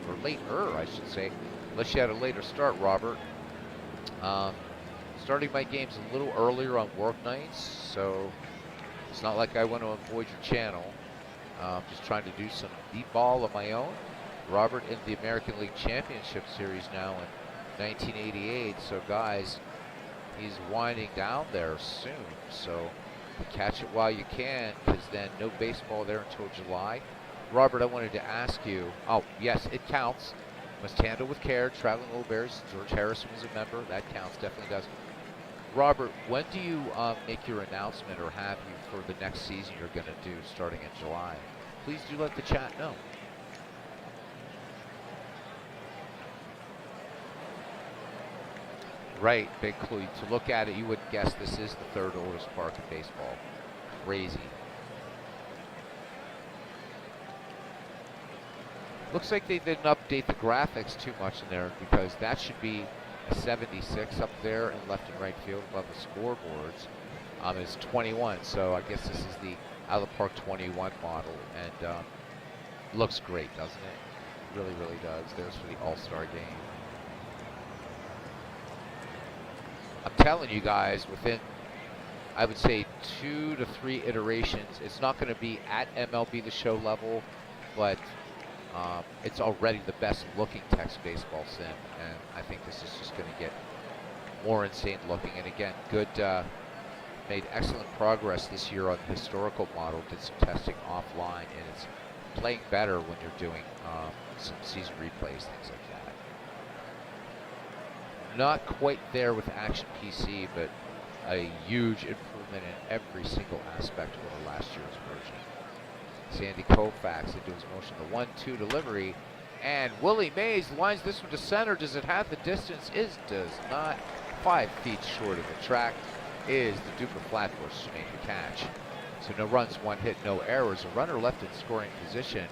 or later, I should say, unless you had a later start, Robert. Starting my games a little earlier on work nights, so it's not like I want to avoid your channel. Just trying to do some deep ball of my own. Robert in the American League Championship Series now in 1988, so guys, he's winding down there soon, so catch it while you can, because then no baseball there until July. Robert, I wanted to ask you, oh yes, it counts. Must handle with care. Traveling Little Bears, George Harrison was a member. That counts, definitely does. Robert, when do you make your announcement, or have you, for the next season you're going to do starting in July? Please do let the chat know. Right, big clue. To look at it, you would guess this is the 3rd oldest park in baseball. Crazy. Looks like they didn't update the graphics too much in there, because that should be a 76 up there in left and right field above the scoreboards. It's 21, so I guess this is the Out of the Park 21 model, and looks great, doesn't it? Really, really does. There's for the All-Star game. I'm telling you guys, within, I would say, 2 to 3 iterations, it's not going to be at MLB The Show level, but it's already the best looking text baseball sim, and I think this is just going to get more insane looking. And again, good, made excellent progress this year on the historical model, did some testing offline, and it's playing better when you're doing some season replays, things like that. Not quite there with Action PC, but a huge improvement in every single aspect over last year's version. Sandy Koufax into his motion, the 1-2 delivery, and Willie Mays lines this one to center. Does it have the distance? Does not. 5 feet short of the track is the Duke of Flatbush to make the catch. So no runs, 1 hit, no errors. A runner left in scoring position.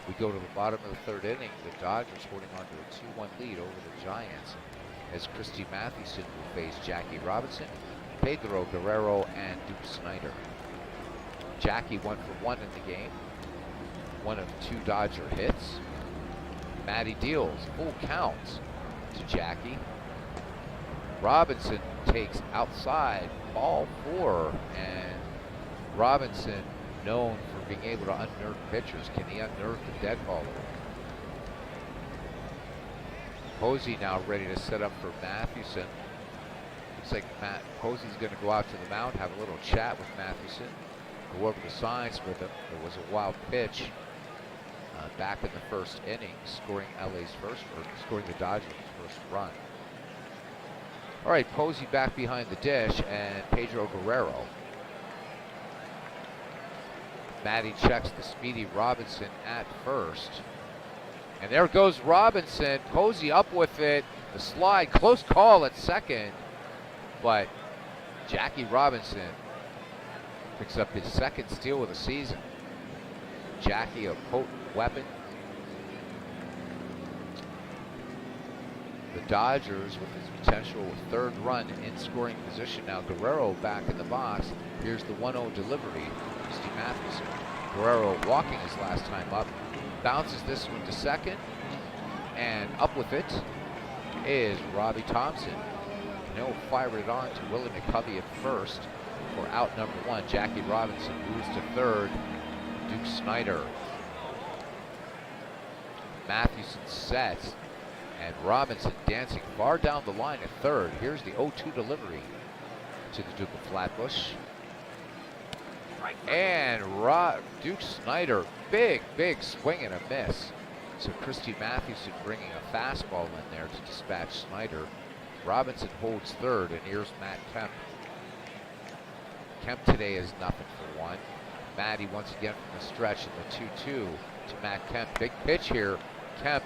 We go to the bottom of the 3rd inning. The Dodgers holding on to a 2-1 lead over the Giants, as Christy Mathewson will face Jackie Robinson, Pedro Guerrero, and Duke Snider. Jackie 1 for 1 in the game. 1 of 2 Dodger hits. Matty deals full count to Jackie. Robinson takes outside, ball 4, and Robinson, known for being able to unnerve pitchers. Can he unnerve the dead baller? Posey now ready to set up for Mathewson. Looks like Posey's going to go out to the mound, have a little chat with Mathewson, go over the signs with him. There was a wild pitch back in the first inning, scoring the Dodgers' first run. All right, Posey back behind the dish, and Pedro Guerrero. Matty checks the speedy Robinson at first. And there goes Robinson. Posey up with it. The slide, close call at second. But Jackie Robinson picks up his second steal of the season. Jackie, a potent weapon. The Dodgers with his potential third run in scoring position. Now Guerrero back in the box. Here's the 1-0 delivery. Steve Mathewson. Guerrero walking his last time up. Bounces this one to second. And up with it is Robbie Thompson. And he'll fire it on to Willie McCovey at first for out number one. Jackie Robinson moves to third. Duke Snider. Mathewson sets. And Robinson dancing far down the line at third. Here's the 0-2 delivery to the Duke of Flatbush. And Duke Snider, big swing and a miss. So Christy Mathewson bringing a fastball in there to dispatch Snider. Robinson holds third, and here's Matt Kemp. Kemp today is nothing for one. Matty once again from the stretch in the 2-2 to Matt Kemp. Big pitch here. Kemp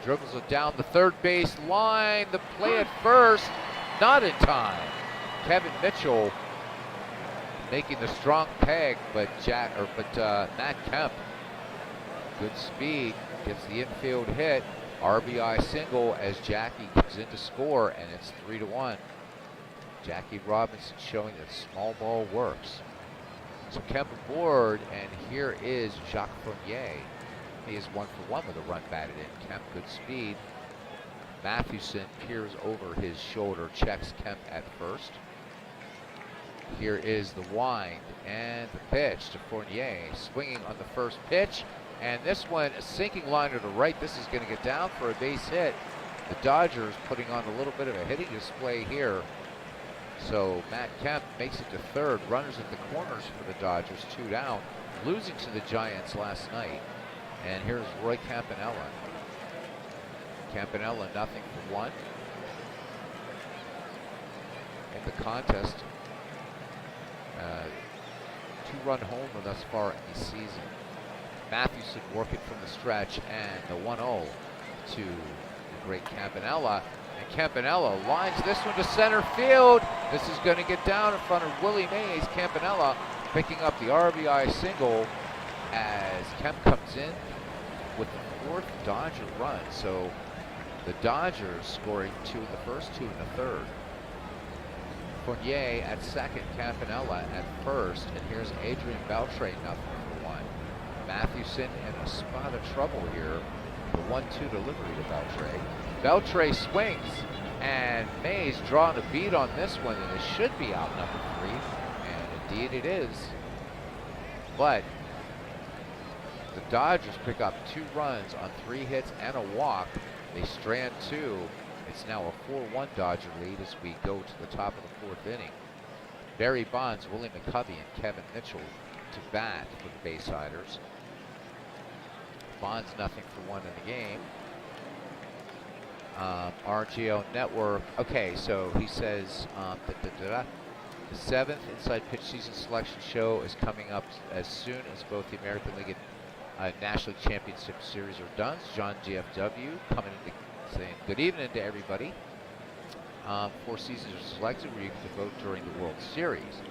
dribbles it down the third base line. The play at first, not in time. Kevin Mitchell making the strong peg, but Matt Kemp, good speed, gets the infield hit. RBI single as Jackie comes in to score, and it's 3-1. Jackie Robinson showing that small ball works. So Kemp aboard, and here is Jacques Fournier. He is 1 for 1 with a run batted in. Kemp, good speed. Mathewson peers over his shoulder, checks Kemp at first. Here is the wind and the pitch to Fournier, swinging on the first pitch. And this one, a sinking liner to right. This is going to get down for a base hit. The Dodgers putting on a little bit of a hitting display here. So Matt Kemp makes it to third. Runners at the corners for the Dodgers, 2 down. Losing to the Giants last night. And here's Roy Campanella. Campanella, nothing for 1. In the contest. 2-run homer thus far in the season. Mathewson working from the stretch, and the 1-0 to the great Campanella. And Campanella lines this one to center field. This is going to get down in front of Willie Mays. Campanella picking up the RBI single as Kemp comes in with the 4th Dodger run. So the Dodgers scoring 2 in the first, 2 in the third. Fournier at second, Campanella at first, and here's Adrian Beltre, nothing for 1. Mathewson in a spot of trouble here. The 1-2 delivery to Beltre. Beltre swings, and Mays drawing a beat on this one, and it should be out number 3, and indeed it is. But the Dodgers pick up 2 runs on 3 hits and a walk. They strand 2. It's now a 4-1 Dodger lead as we go to the top of the 4th inning. Barry Bonds, Willie McCovey, and Kevin Mitchell to bat for the Baysiders. Bonds nothing for 1 in the game. RGO Network. Okay, so he says the 7th Inside Pitch Season Selection Show is coming up as soon as both the American League and National League Championship Series are done. John GFW coming in saying good evening to everybody. 4 seasons are selected where you can vote during the World Series.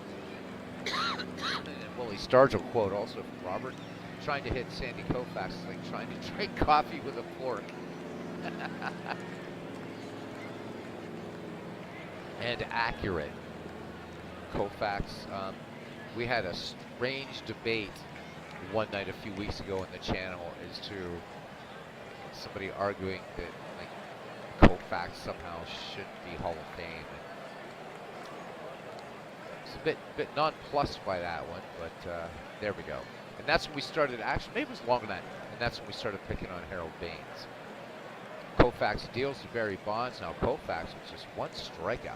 And Willie Stargell quote also from Robert, trying to hit Sandy Koufax is like trying to drink coffee with a fork. And accurate. Koufax, we had a strange debate one night a few weeks ago on the channel as to somebody arguing that like Koufax somehow shouldn't be Hall of Fame. a bit nonplussed by that one, but there we go. And that's when we started, actually, maybe it was longer than that, and that's when we started picking on Harold Baines. Koufax deals to Barry Bonds. Now Koufax with just one strikeout.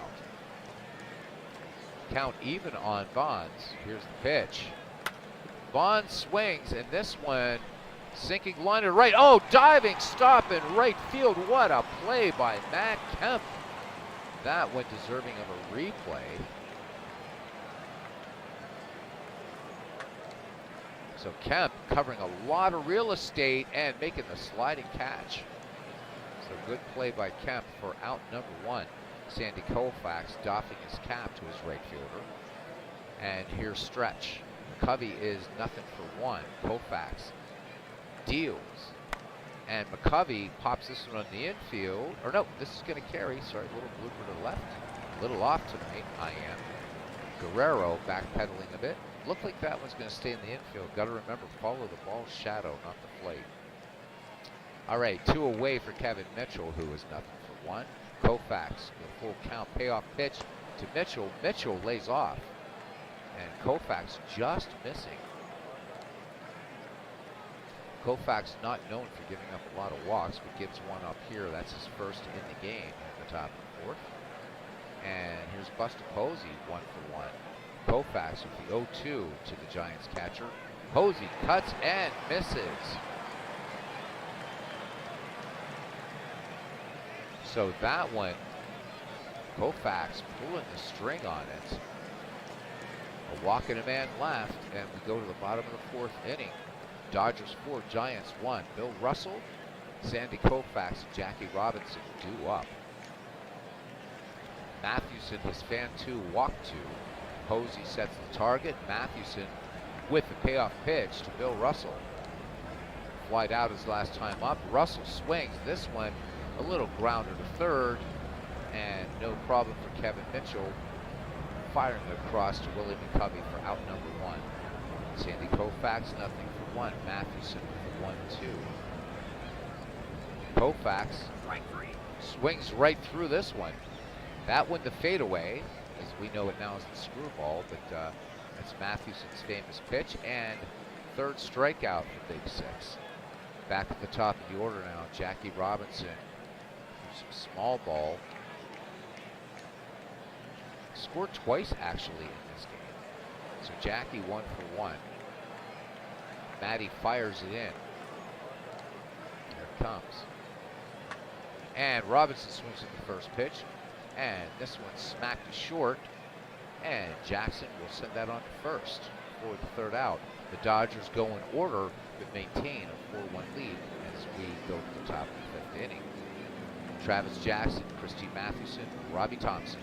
Count even on Bonds. Here's the pitch. Bonds swings, and this one sinking line to right. Oh, diving stop in right field. What a play by Matt Kemp. That one deserving of a replay. So Kemp covering a lot of real estate and making the sliding catch. So good play by Kemp for out number one. Sandy Koufax doffing his cap to his right fielder. And here's Stretch. McCovey is nothing for one. Koufax deals. And McCovey pops this one on the infield. Or no, this is going to carry. Sorry, a little blooper to the left. A little off tonight, I am. Guerrero backpedaling a bit. Looked like that one's going to stay in the infield. Got to remember, follow the ball's shadow, not the plate. All right, 2 away for Kevin Mitchell, who is nothing for one. Koufax with a full count payoff pitch to Mitchell. Mitchell lays off. And Koufax just missing. Koufax not known for giving up a lot of walks, but gives one up here. That's his first in the game at the top of the fourth. And here's Buster Posey, 1 for 1. Koufax with the 0-2 to the Giants catcher. Posey cuts and misses. So that one, Koufax pulling the string on it. A walk and a man left, and we go to the bottom of the fourth inning. Dodgers 4, Giants 1. Bill Russell, Sandy Koufax, and Jackie Robinson due up. Mathewson, his fan 2, walk 2. Posey sets the target. Mathewson with the payoff pitch to Bill Russell. Flied out his last time up. Russell swings. This one, a little grounder to third, and no problem for Kevin Mitchell. Firing across to Willie McCovey for out number 1. Sandy Koufax, nothing for 1. Mathewson with the 1-2. Koufax swings right through this one. That one the fadeaway, as we know it now as the screwball, but that's Mathewson's famous pitch, and third strikeout for Big Six. Back at the top of the order now, Jackie Robinson. Some small ball. Scored twice actually in this game. So Jackie 1 for 1. Matty fires it in. Here it comes. And Robinson swings at the first pitch. And this one smacked to short. And Jackson will send that on to first for the third out. The Dodgers go in order but maintain a 4-1 lead as we go to the top of the 5th inning. Travis Jackson, Christy Mathewson, Robbie Thompson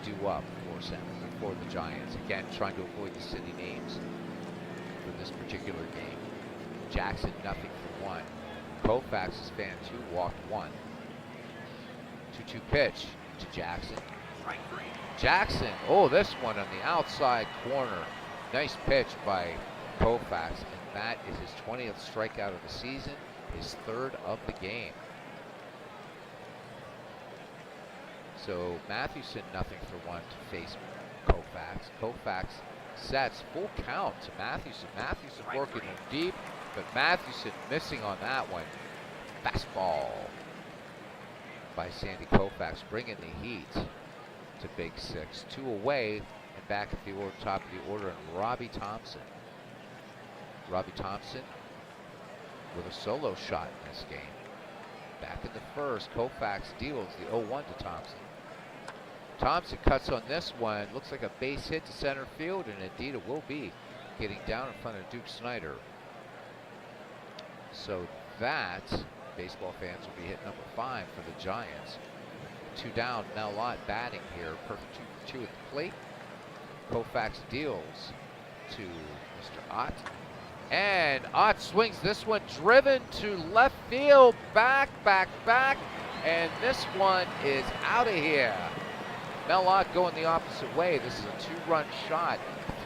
due up for the Giants. Again, trying to avoid the city names for this particular game. Jackson, nothing for 1. Koufax's fan 2 walked 1. 2-2 pitch to Jackson. Jackson, oh, this one on the outside corner. Nice pitch by Koufax, and that is his 20th strikeout of the season, his 3rd of the game. So Mathewson, nothing for 1 to face Koufax. Koufax sets full count to Mathewson. Mathewson working him deep, but Mathewson missing on that one. Fastball by Sandy Koufax, bringing the heat to Big Six. 2 away, and back at the top of the order, and Robbie Thompson. Robbie Thompson with a solo shot in this game. Back in the first, Koufax deals the 0-1 to Thompson. Thompson cuts on this one. Looks like a base hit to center field, and indeed it will be, getting down in front of Duke Snider. So that, baseball fans will be hit number 5 for the Giants. 2 down, Mel Ott batting here. Perfect 2 for 2 at the plate. Koufax deals to Mr. Ott. And Ott swings this one, driven to left field. Back. And this one is out of here. Mel Ott going the opposite way. This is a 2-run shot,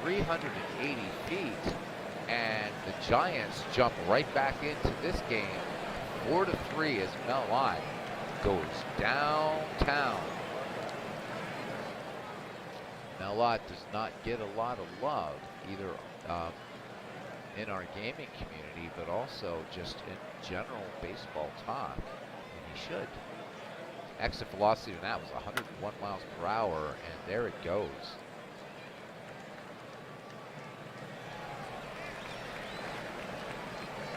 380 feet. And the Giants jump right back into this game. 4-3 as Mel Ott goes downtown. Mel Ott does not get a lot of love, either in our gaming community, but also just in general baseball talk, and he should. Exit velocity on that was 101 miles per hour, and there it goes.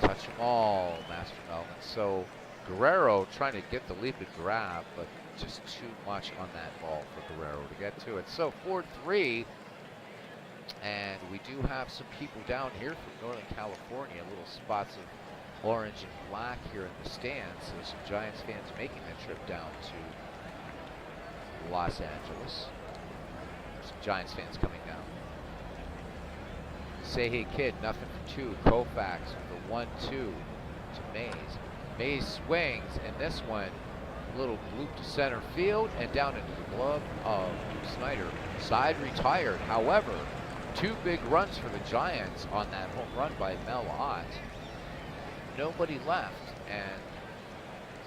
Touch them all, Master Melvin. So Guerrero trying to get the leap and grab, but just too much on that ball for Guerrero to get to it. So 4-3, and we do have some people down here from Northern California, little spots of orange and black here in the stands. So some Giants fans making the trip down to Los Angeles. Some Giants fans coming down. Say Hey Kid, nothing for two. Koufax with the 1-2 to Mays. Mays swings, and this one, a little loop to center field and down into the glove of Snyder. Side retired. However, two big runs for the Giants on that home run by Mel Ott. Nobody left, and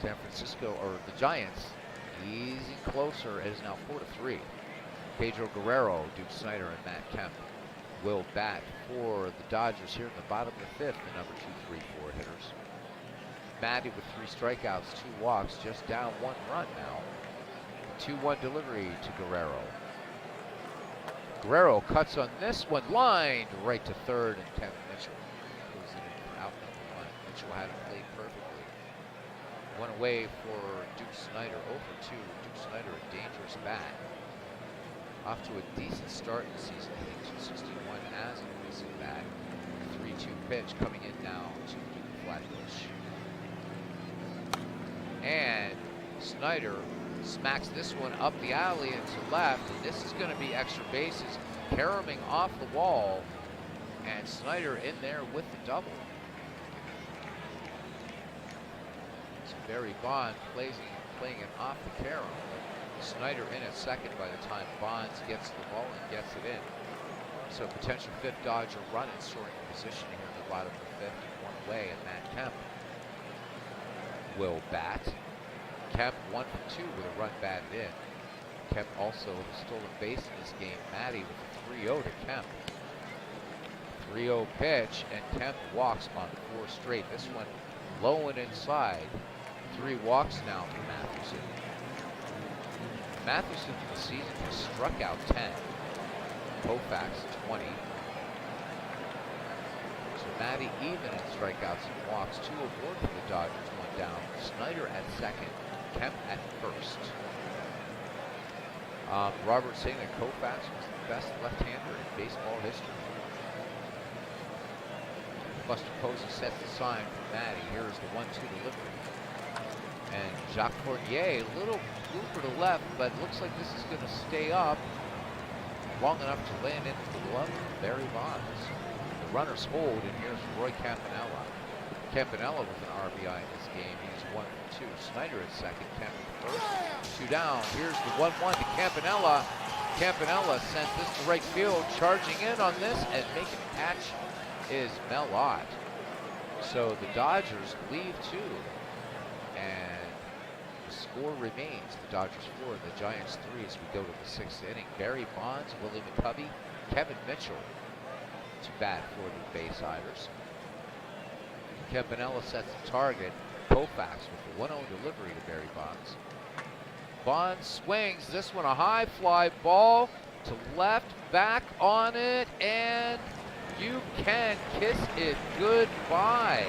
San Francisco, or the Giants, easing closer. It is now 4-3. Pedro Guerrero, Duke Snyder, and Matt Kemp will bat for the Dodgers here in the bottom of the fifth, the number 2, 3, 4 hitters. Matty with 3 strikeouts, 2 walks, just down 1 run now. 2-1 delivery to Guerrero. Guerrero cuts on this one, lined right to third, and Kevin Mitchell goes it in for out number 1. Mitchell had it played perfectly. 1 away for Duke Snyder, 0-2. Duke Snyder, a dangerous bat. Off to a decent start in the season, hitting 261 as a racing bat. 3-2 pitch coming in now to Duke Flatbush. And Snyder smacks this one up the alley and to left, and this is going to be extra bases. Karaming off the wall, and Snyder in there with the double. So Barry Bonds playing it off the Karam. Snyder in at second by the time Bonds gets the ball and gets it in. So potential 5th Dodger run in scoring position here in the bottom of the 5th, 1 away, and Matt Kemp will bat. Kemp 1 for 2 with a run batted in. Kemp also with a stolen base in this game. Matty with a 3-0 to Kemp. 3-0 pitch, and Kemp walks on 4 straight. This one low and inside. 3 walks now for Mathewson. Mathewson for the season has struck out 10. Koufax 20. So Matty even in strikeouts and walks. 2 aboard for the Dodgers, 1 down. Snyder at second, Kemp at first. Robert saying that Koufax was the best left-hander in baseball history. Buster Posey sets the sign for Matty. Here is the 1-2 delivery. And Jacques Fournier, a little blooper to left, but looks like this is going to stay up long enough to land into the glove of Barry Bonds. The runners hold, and here's Roy Campanella. Campanella with an RBI in this game. He's 1 for 2. Snyder at second, Kemp at first. 2 down. Here's the 1-1 to Campanella. Campanella sent this to right field. Charging in on this and making a catch is Mel Ott. So the Dodgers leave 2. And the score remains the Dodgers 4 and the Giants 3 as we go to the 6th inning. Barry Bonds, Willie McCovey, Kevin Mitchell to bat for the Baysiders. Campanella sets the target. Koufax with the 1-0 delivery to Barry Bonds. Bonds swings. This one a high fly ball to left, back on it, and you can kiss it goodbye.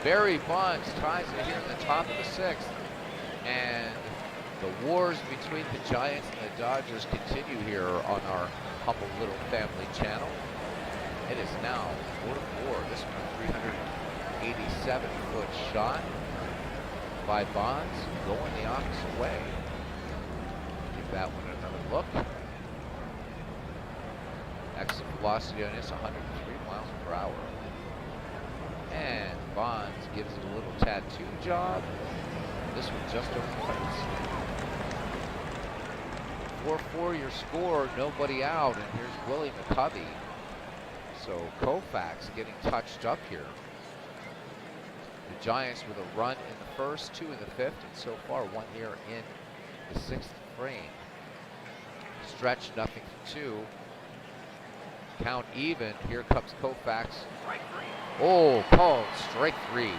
Barry Bonds ties it here in the top of the 6th. And the wars between the Giants and the Dodgers continue here on our humble little family channel. It is now 4-4. This one a 387-foot shot by Bonds going the opposite way. Give that one another look. Exit velocity on this 103 miles per hour. And Bonds gives it a little tattoo job. This one just over the plate. 4-4 your score, nobody out, and here's Willie McCovey. So Koufax getting touched up here. The Giants with a run in the first, 2 in the 5th, and so far 1 here in the 6th frame. Stretch, nothing for 2. Count even. Here comes Koufax. Oh, called strike 3.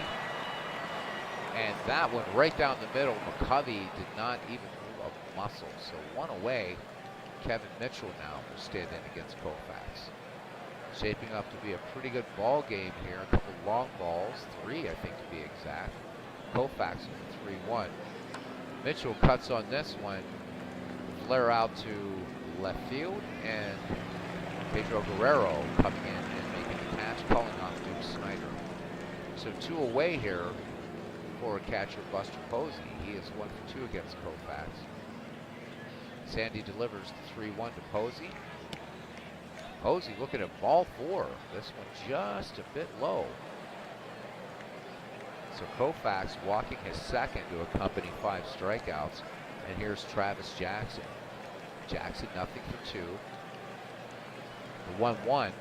And that one right down the middle. McCovey did not even move a muscle. So 1 away. Kevin Mitchell now will stand in against Koufax. Shaping up to be a pretty good ball game here. A couple long balls. 3, I think, to be exact. Koufax with a 3-1. Mitchell cuts on this one. Flare out to left field. And Pedro Guerrero coming in and making the catch, calling off Duke Snider. So 2 away here for catcher Buster Posey. He is 1 for 2 against Koufax. Sandy delivers the 3-1 to Posey. Posey looking at ball 4. This one just a bit low. So Koufax walking his second to accompany 5 strikeouts. And here's Travis Jackson. Jackson nothing for 2. The 1-1.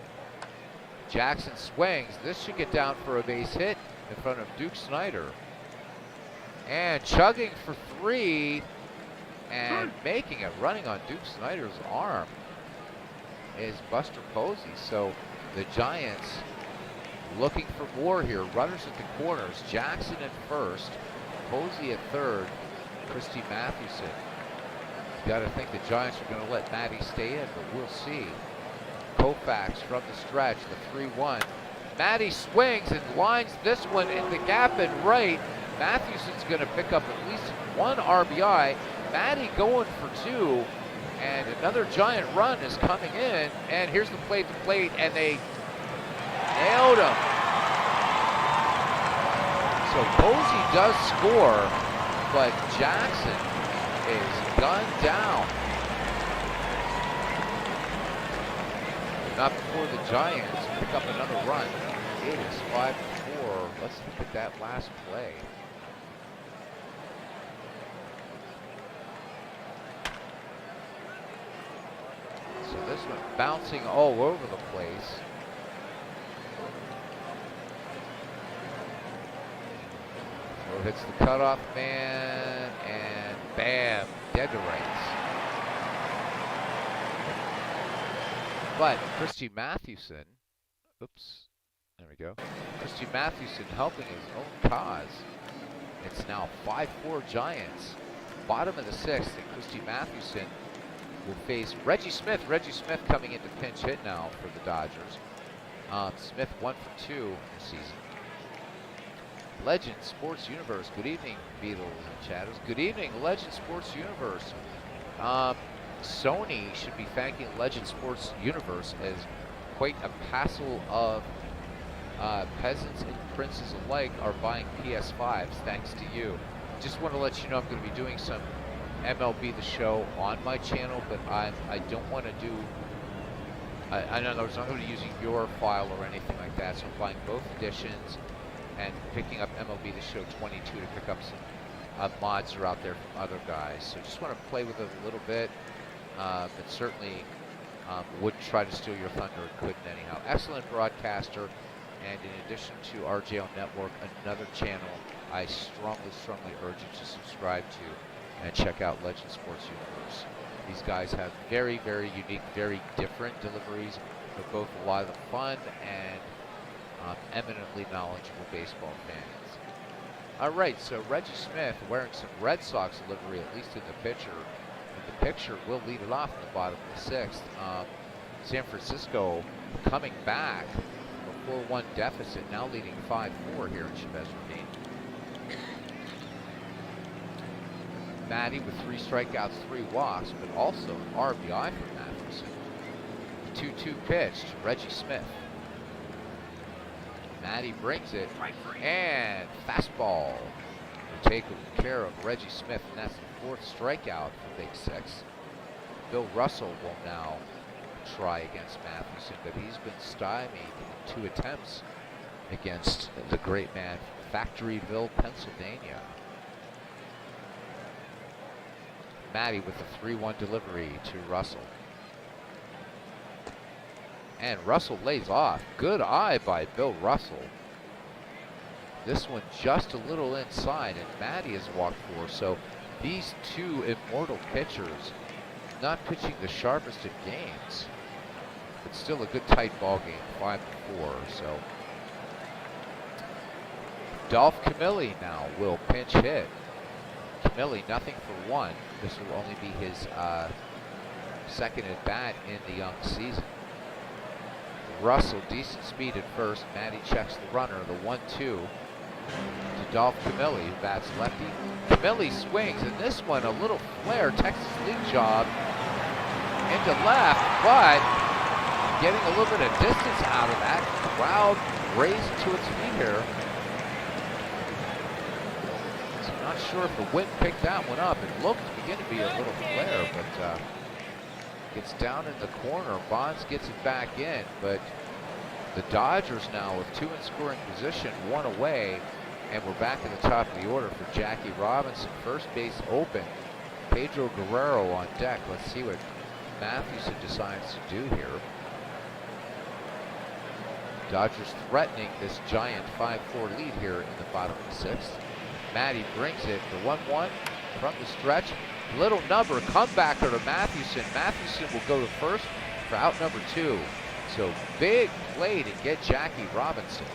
Jackson swings. This should get down for a base hit in front of Duke Snider. And chugging for 3 and making it, running on Duke Snider's arm, is Buster Posey. So the Giants looking for more here. Runners at the corners. Jackson at first. Posey at third. Christy Mathewson. Got to think the Giants are going to let Matty stay in, but we'll see. Koufax from the stretch, the 3-1. Matty swings and lines this one in the gap and right. Mathewson's going to pick up at least 1 RBI. Matty going for 2, and another giant run is coming in. And here's the plate to plate, and they nailed him. So Posey does score, but Jackson is gunned down. Not before the Giants pick up another run. It is 5-4. Let's look at that last play. So this one bouncing all over the place. Throw hits the cutoff man, and bam, dead to rights. But Christy Mathewson, oops, there we go. Christy Mathewson helping his own cause. It's now 5-4 Giants. Bottom of the 6th, and Christy Mathewson will face Reggie Smith. Reggie Smith coming into pinch hit now for the Dodgers. Smith 1 for 2 this season. Legend Sports Universe. Good evening, Beatles and Chatters. Good evening, Legend Sports Universe. Sony should be thanking Legend Sports Universe as quite a passel of peasants and princes alike are buying PS5s thanks to you. Just want to let you know I'm going to be doing some MLB The Show on my channel, but I don't want to do, in other words, I'm not going to be using your file or anything like that, so I'm buying both editions and picking up MLB The Show 22 to pick up some mods that are out there from other guys. So just want to play with it a little bit, but certainly wouldn't try to steal your thunder, couldn't anyhow. Excellent broadcaster, and in addition to RJO Network, another channel I strongly urge you to subscribe to and check out Legend Sports Universe. These guys have very, very unique, very different deliveries, but both a lot of fun and eminently knowledgeable baseball fans. All right, so Reggie Smith wearing some Red Sox livery, at least in the picture. And the picture will lead it off in the bottom of the 6th. San Francisco coming back from a 4-1 deficit, now leading 5-4 here in Chavez Ravine. Matty with 3 strikeouts, 3 walks, but also an RBI for Mathewson. 2-2 pitch to Reggie Smith. Matty brings it, and fastball will take care of Reggie Smith, and that's the 4th strikeout for Big 6. Bill Russell will now try against Mathewson, but he's been stymied in 2 attempts against the great man from Factoryville, Pennsylvania. Matty with a 3-1 delivery to Russell. And Russell lays off. Good eye by Bill Russell. This one just a little inside, and Matty has walked 4. So these 2 immortal pitchers not pitching the sharpest of games, but still a good tight ball game, 5-4. So Dolph Camilli now will pinch hit. Camilli, nothing for 1. This will only be his second at bat in the young season. Russell, decent speed at first. Matty checks the runner. The 1-2 to Dolph Camilli, who bats lefty. Camilli swings, and this one a little flare Texas League job into left, but getting a little bit of distance out of that. Crowd raised to its feet here. So I'm not sure if the wind picked that one up. It looked to begin to be a little flare, but gets down in the corner. Bonds gets it back in, but the Dodgers now with 2 in scoring position, 1 away, and we're back at the top of the order for Jackie Robinson. First base open. Pedro Guerrero on deck. Let's see what Mathewson decides to do here. Dodgers threatening this giant 5-4 lead here in the bottom of the 6th. Matty brings it. The 1-1 from the stretch. Little number, comebacker to Mathewson. Mathewson will go to first for out number 2. So big play to get Jackie Robinson.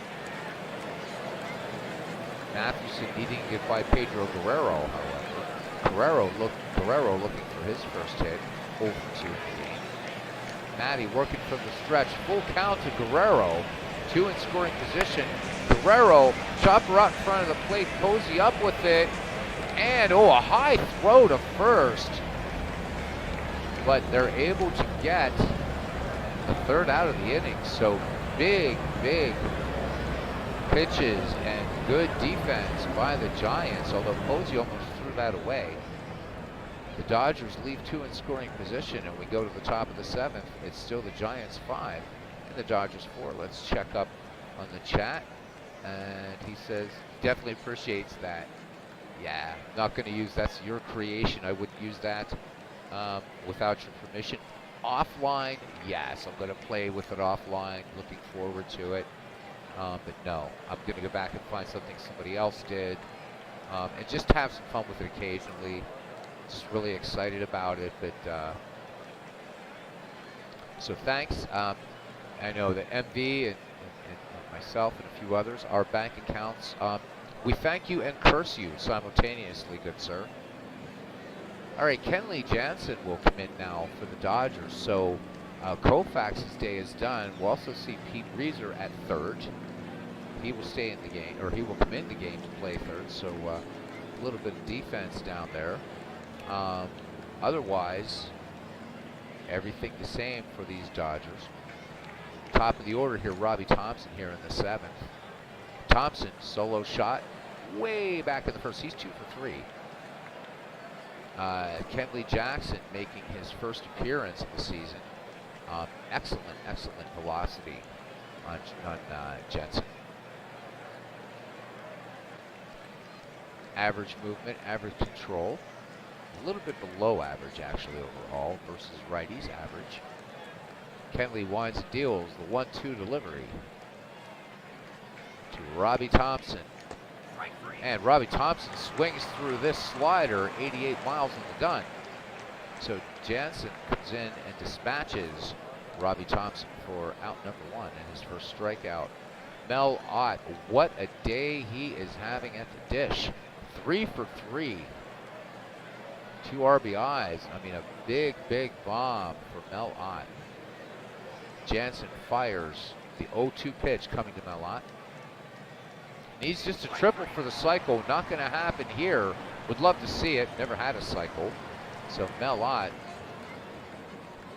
Mathewson needing to get by Pedro Guerrero, however. Guerrero looking for his first hit. 0 for 2 in the game. Matty working from the stretch. Full count to Guerrero. 2 in scoring position. Guerrero, chopper out in front of the plate, Posey up with it. And, a high throw to first. But they're able to get the 3rd out of the inning. So big pitches and good defense by the Giants, although Posey almost threw that away. The Dodgers leave 2 in scoring position, and we go to the top of the 7th. It's still the Giants 5 and the Dodgers 4. Let's check up on the chat. And he says, definitely appreciates that. Yeah, not going to use, that's your creation. I wouldn't use that without your permission. Offline, yes, I'm going to play with it offline. Looking forward to it. But no, I'm going to go back and find something somebody else did. And just have some fun with it occasionally. Just really excited about it. But so thanks. I know that MV and myself and a few others, our bank accounts, we thank you and curse you simultaneously, good sir. All right, Kenley Jansen will come in now for the Dodgers. So Koufax's day is done. We'll also see Pete Reeser at 3rd. He will stay in the game, or he will come in the game to play 3rd. So a little bit of defense down there. Otherwise, everything the same for these Dodgers. Top of the order here, Robbie Thompson here in the 7th. Thompson, solo shot, way back in the first. He's 2 for 3. Kenley Jackson making his first appearance of the season. Excellent velocity on Jensen. Average movement, average control. A little bit below average, actually, overall, versus righties average. Kenley winds and deals the 1-2 delivery to Robbie Thompson. And Robbie Thompson swings through this slider, 88 miles in the gun. So Jansen comes in and dispatches Robbie Thompson for out number 1 and his first strikeout. Mel Ott, what a day he is having at the dish. 3 for 3. 2 RBIs. I mean, a big bomb for Mel Ott. Jansen fires the 0-2 pitch coming to Mel Ott. Needs just a triple for the cycle. Not going to happen here. Would love to see it. Never had a cycle. So Mel Ott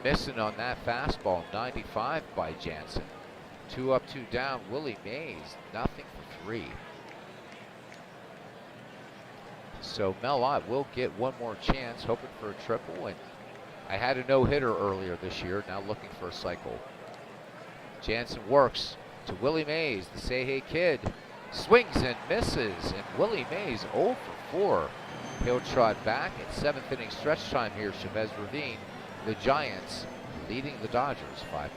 missing on that fastball. 95 by Jansen. 2 up, 2 down. Willie Mays, nothing for 3. So Mel Ott will get one more chance, hoping for a triple. And I had a no-hitter earlier this year. Now looking for a cycle. Jansen works to Willie Mays, the Say Hey Kid. Swings and misses, and Willie Mays 0 for 4. He'll trot back at 7th inning stretch time here, Chavez Ravine. The Giants leading the Dodgers 5-4.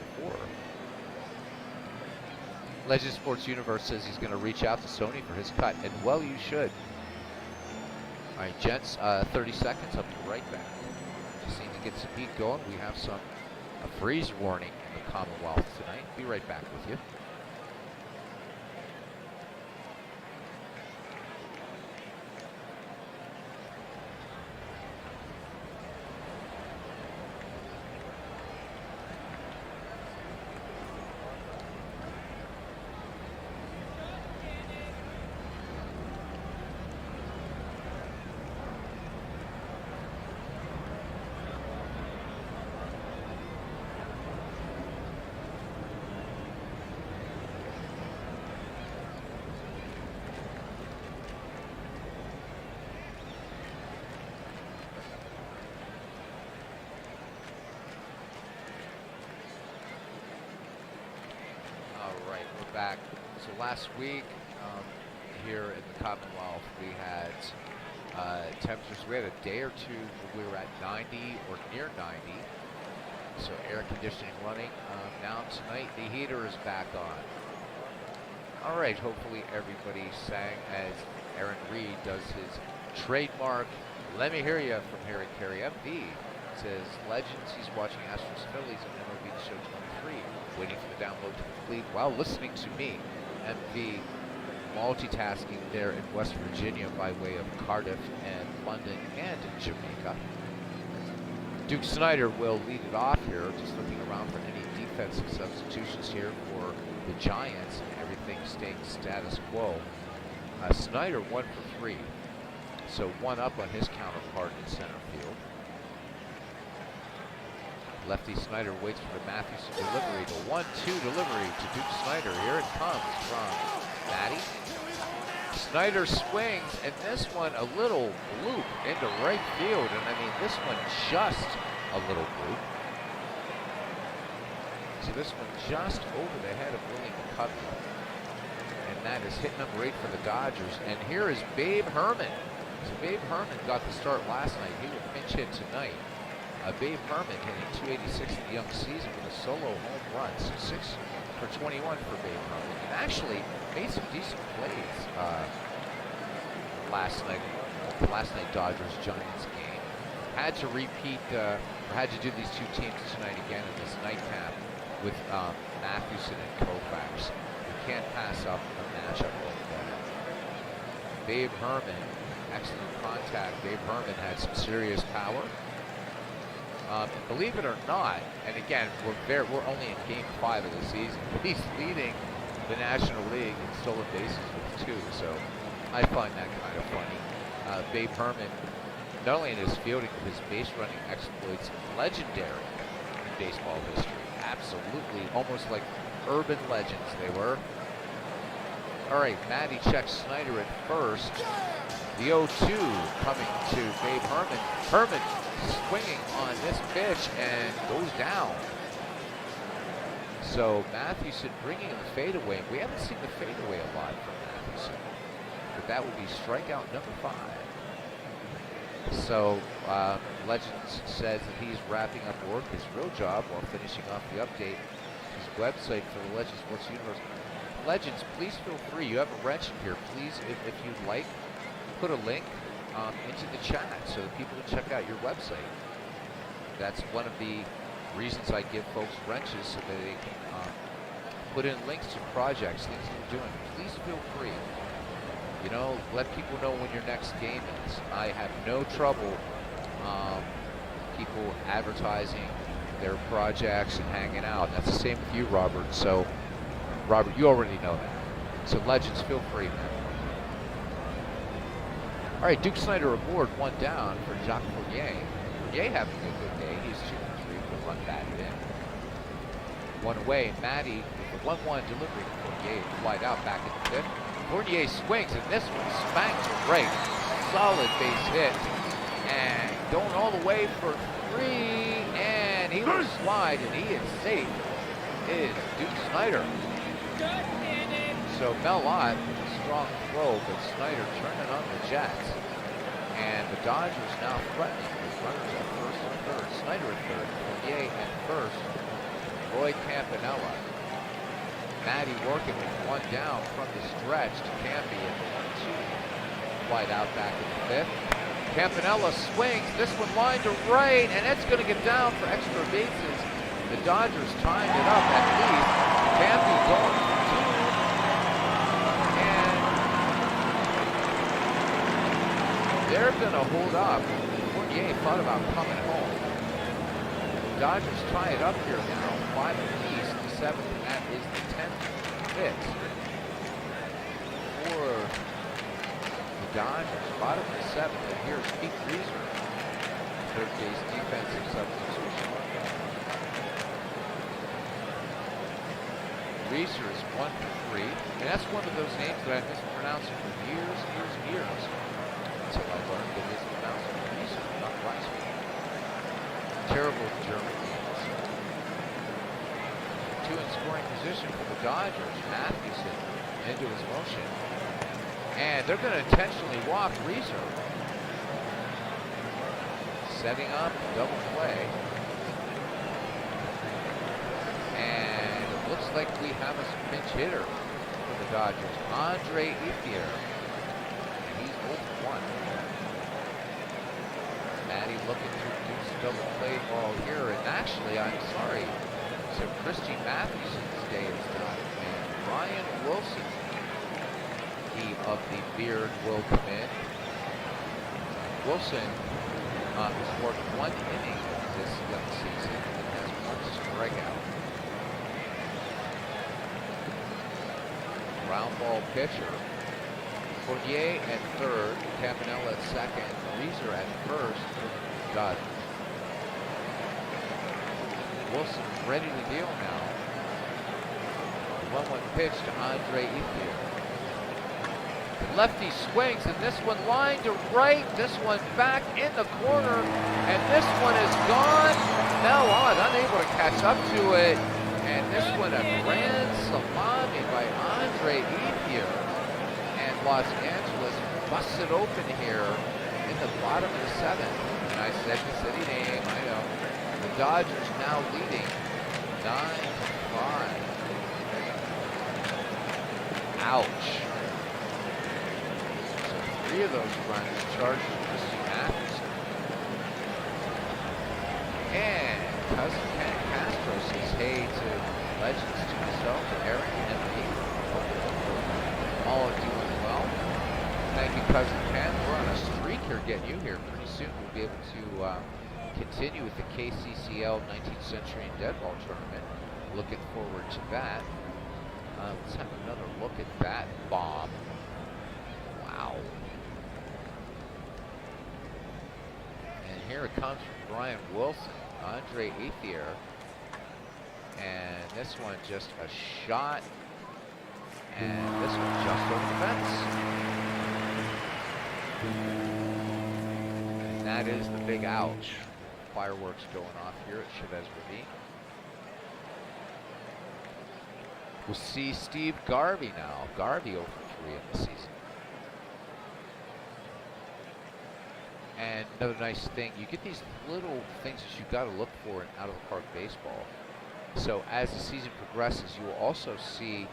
Legend Sports Universe says he's going to reach out to Sony for his cut, and well, you should. All right, gents, 30 seconds. I'll be right back. Just get some heat going. We have a freeze warning in the Commonwealth tonight. Be right back with you. Back. So last week here in the Commonwealth, we had temperatures. We had a day or two where we were at 90 or near 90. So air conditioning running. Now tonight the heater is back on. All right. Hopefully everybody sang as Aaron Reed does his trademark. Let me hear you from Harry Carey. MV says Legends. He's watching Astros Phillies on MLB Show 23. Waiting for the download to complete while listening to me. MV multitasking there in West Virginia by way of Cardiff and London and Jamaica. Duke Snider will lead it off here, just looking around for any defensive substitutions here for the Giants, and everything staying status quo. Snider 1 for 3, so 1 up on his counterpart in center field. Lefty Snider waits for the Matthews delivery. The 1-2 delivery to Duke Snider. Here it comes from Matty. Snider swings, and this one a little bloop into right field. And I mean, this one just a little bloop. So this one just over the head of Willie McCovey. And that is hit number 8 for the Dodgers. And here is Babe Herman. So Babe Herman got the start last night. He will pinch hit tonight. Babe Herman hitting .286 in the young season with a solo home run. So 6 for 21 for Babe Herman. And actually made some decent plays last night. The last night Dodgers-Giants game. Had to repeat, or had to do these two teams tonight again in this nightcap with Mathewson and Koufax. You can't pass up a matchup like that. Babe Herman, excellent contact. Babe Herman had some serious power. Believe it or not, and again, we're only in Game 5 of the season. He's leading the National League in stolen bases with 2, so I find that kind of funny. Babe Herman, not only in his fielding, but his base running exploits, legendary in baseball history. Absolutely, almost like urban legends they were. All right, Matty checks Snider at first. The 0-2 coming to Babe Herman. Herman swinging on this pitch and goes down. So Mathewson bringing in the fadeaway. We haven't seen the fadeaway a lot from Mathewson, but that would be strikeout number 5. So Legends says that he's wrapping up work, his real job, while finishing off the update. His website for the Legends Sports Universe. Legends, please feel free. You have a wrench in here. Please, if you'd like, put a link into the chat so that people can check out your website. That's one of the reasons I give folks wrenches, so that they can put in links to projects, things that you're doing. Please feel free. You know, let people know when your next game is. I have no trouble people advertising their projects and hanging out. That's the same with you, Robert. So, Robert, you already know that. So, Legends, feel free, man. All right, Duke Snider aboard, 1 down for Jacques Fournier. Fournier having a good day. He's 2 for 3 with a run batted in. 1 away. Matty with the 1-1 delivery. Fournier flied out back in the 5th. Fournier swings, and this one spanks it right. Solid base hit. And going all the way for 3. And he will slide, and he is safe. Is Duke Snider. So Mellott with a strong throw, but Snider turning on the Jets. And the Dodgers now threatening with runners at first and third. Snider at third, Fournier at first, Roy Campanella. Matty working with 1 down from the stretch to Campy at the 1-2. Flight out back in the 5th. Campanella swings. This one line to right, and it's going to get down for extra bases. The Dodgers timed it up at least. Campy going for two. And they're going to hold up. Fournier thought about coming home. The Dodgers tie it up here now. 5 apiece, the 7th, and that is the 10th hit for the Dodgers. Bottom of the 7th, and here's Pete Reiser, third base defensive substitution. Reiser is 1 for 3, and that's one of those names that I've been mispronouncing for years and years and years, until I learned that it's pronounced Reiser, not Reiser. Terrible German names. 2 in scoring position for the Dodgers. Mathewson into his motion. And they're going to intentionally walk Reiser. Setting up double play. And it looks like we have a pinch hitter for the Dodgers. Andre Ethier. And he's 0 for 1. Matty looking to induce a double play ball here. And actually, I'm sorry. So Christy Mathewson's day is done, and Ryan Wilson, he of the beard, will come in. Wilson has worked 1 inning this young season and has 1 strikeout. Ground ball pitcher. Fournier at third, Campanella at second, Reiser at first for the Dodgers. Wilson ready to deal now. 1-1 pitch to Andre Ethier. The lefty swings, and this one line to right. This one back in the corner, and this one is gone. Mel Ott unable to catch up to it, and this one a grand salami by Andre Ethier. And Los Angeles busts it open here in the bottom of the 7th. And I said the city name, I know. The Dodgers now leading 9-5. Ouch. So 3 of those runs charged with Christy Mathewson. And Cousin Ken Castro says hey to legends to himself, Eric and me. All are doing well. Thank you, Cousin Ken. We're on a streak here, getting you here. Pretty soon we'll be able to continue with the KCCL 19th Century and Dead Ball Tournament. Looking forward to that. Let's have another look at that bomb. Wow. And here it comes from Brian Wilson, Andre Ethier. And this one just a shot. And this one just over the fence. And that is the big ouch. Fireworks going off here at Chavez Ravine. We'll see Steve Garvey now. Garvey 0 for 3 in the season. And another nice thing, you get these little things that you got to look for in out-of-the-park baseball. So as the season progresses, you will also see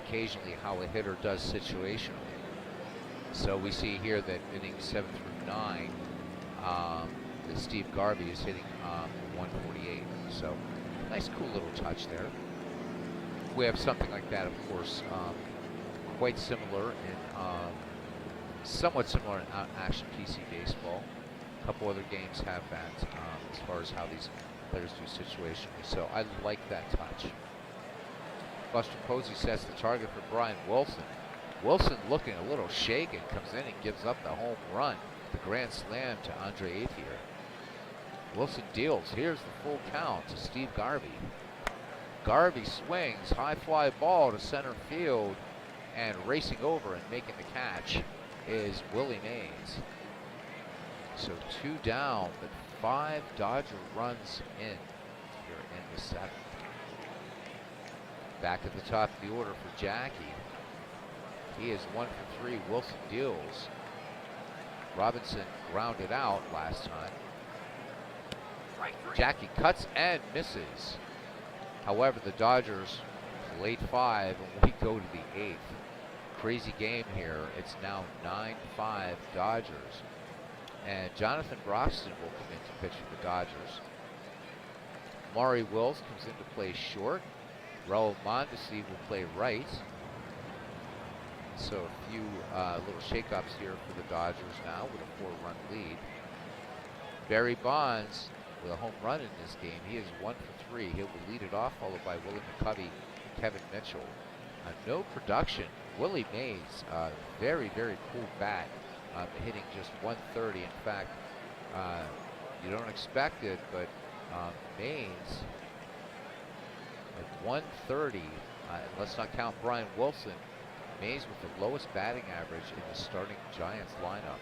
occasionally how a hitter does situationally. So we see here that innings 7 through 9, that Steve Garvey is hitting 148. So nice, cool little touch there. We have something like that, of course, quite similar in, somewhat similar in action PC baseball. A couple other games have that as far as how these players do situationally. So I like that touch. Buster Posey sets the target for Brian Wilson. Wilson looking a little shaken, comes in and gives up the home run. The grand slam to Andre Ethier. Wilson deals. Here's the full count to Steve Garvey. Garvey swings, high fly ball to center field, and racing over and making the catch is Willie Mays. So 2 down, but 5 Dodger runs in here in the 7th. Back at the top of the order for Jackie. He is 1 for 3. Wilson deals. Robinson grounded out last time. Jackie cuts and misses. However, the Dodgers played 5 and we go to the 8th. Crazy game here. It's now 9-5 Dodgers. And Jonathan Broxton will come in to pitch for the Dodgers. Maury Wills comes in to play short. Raul Mondesi will play right. So a few little shakeups here for the Dodgers now with a 4-run lead. Barry Bonds with a home run in this game. He is 1 for 3. He will lead it off, followed by Willie McCovey and Kevin Mitchell. No production. Willie Mays, very, very cool bat, hitting just 130. In fact, you don't expect it, but Mays at 130, and let's not count Brian Wilson, Mays with the lowest batting average in the starting Giants lineup.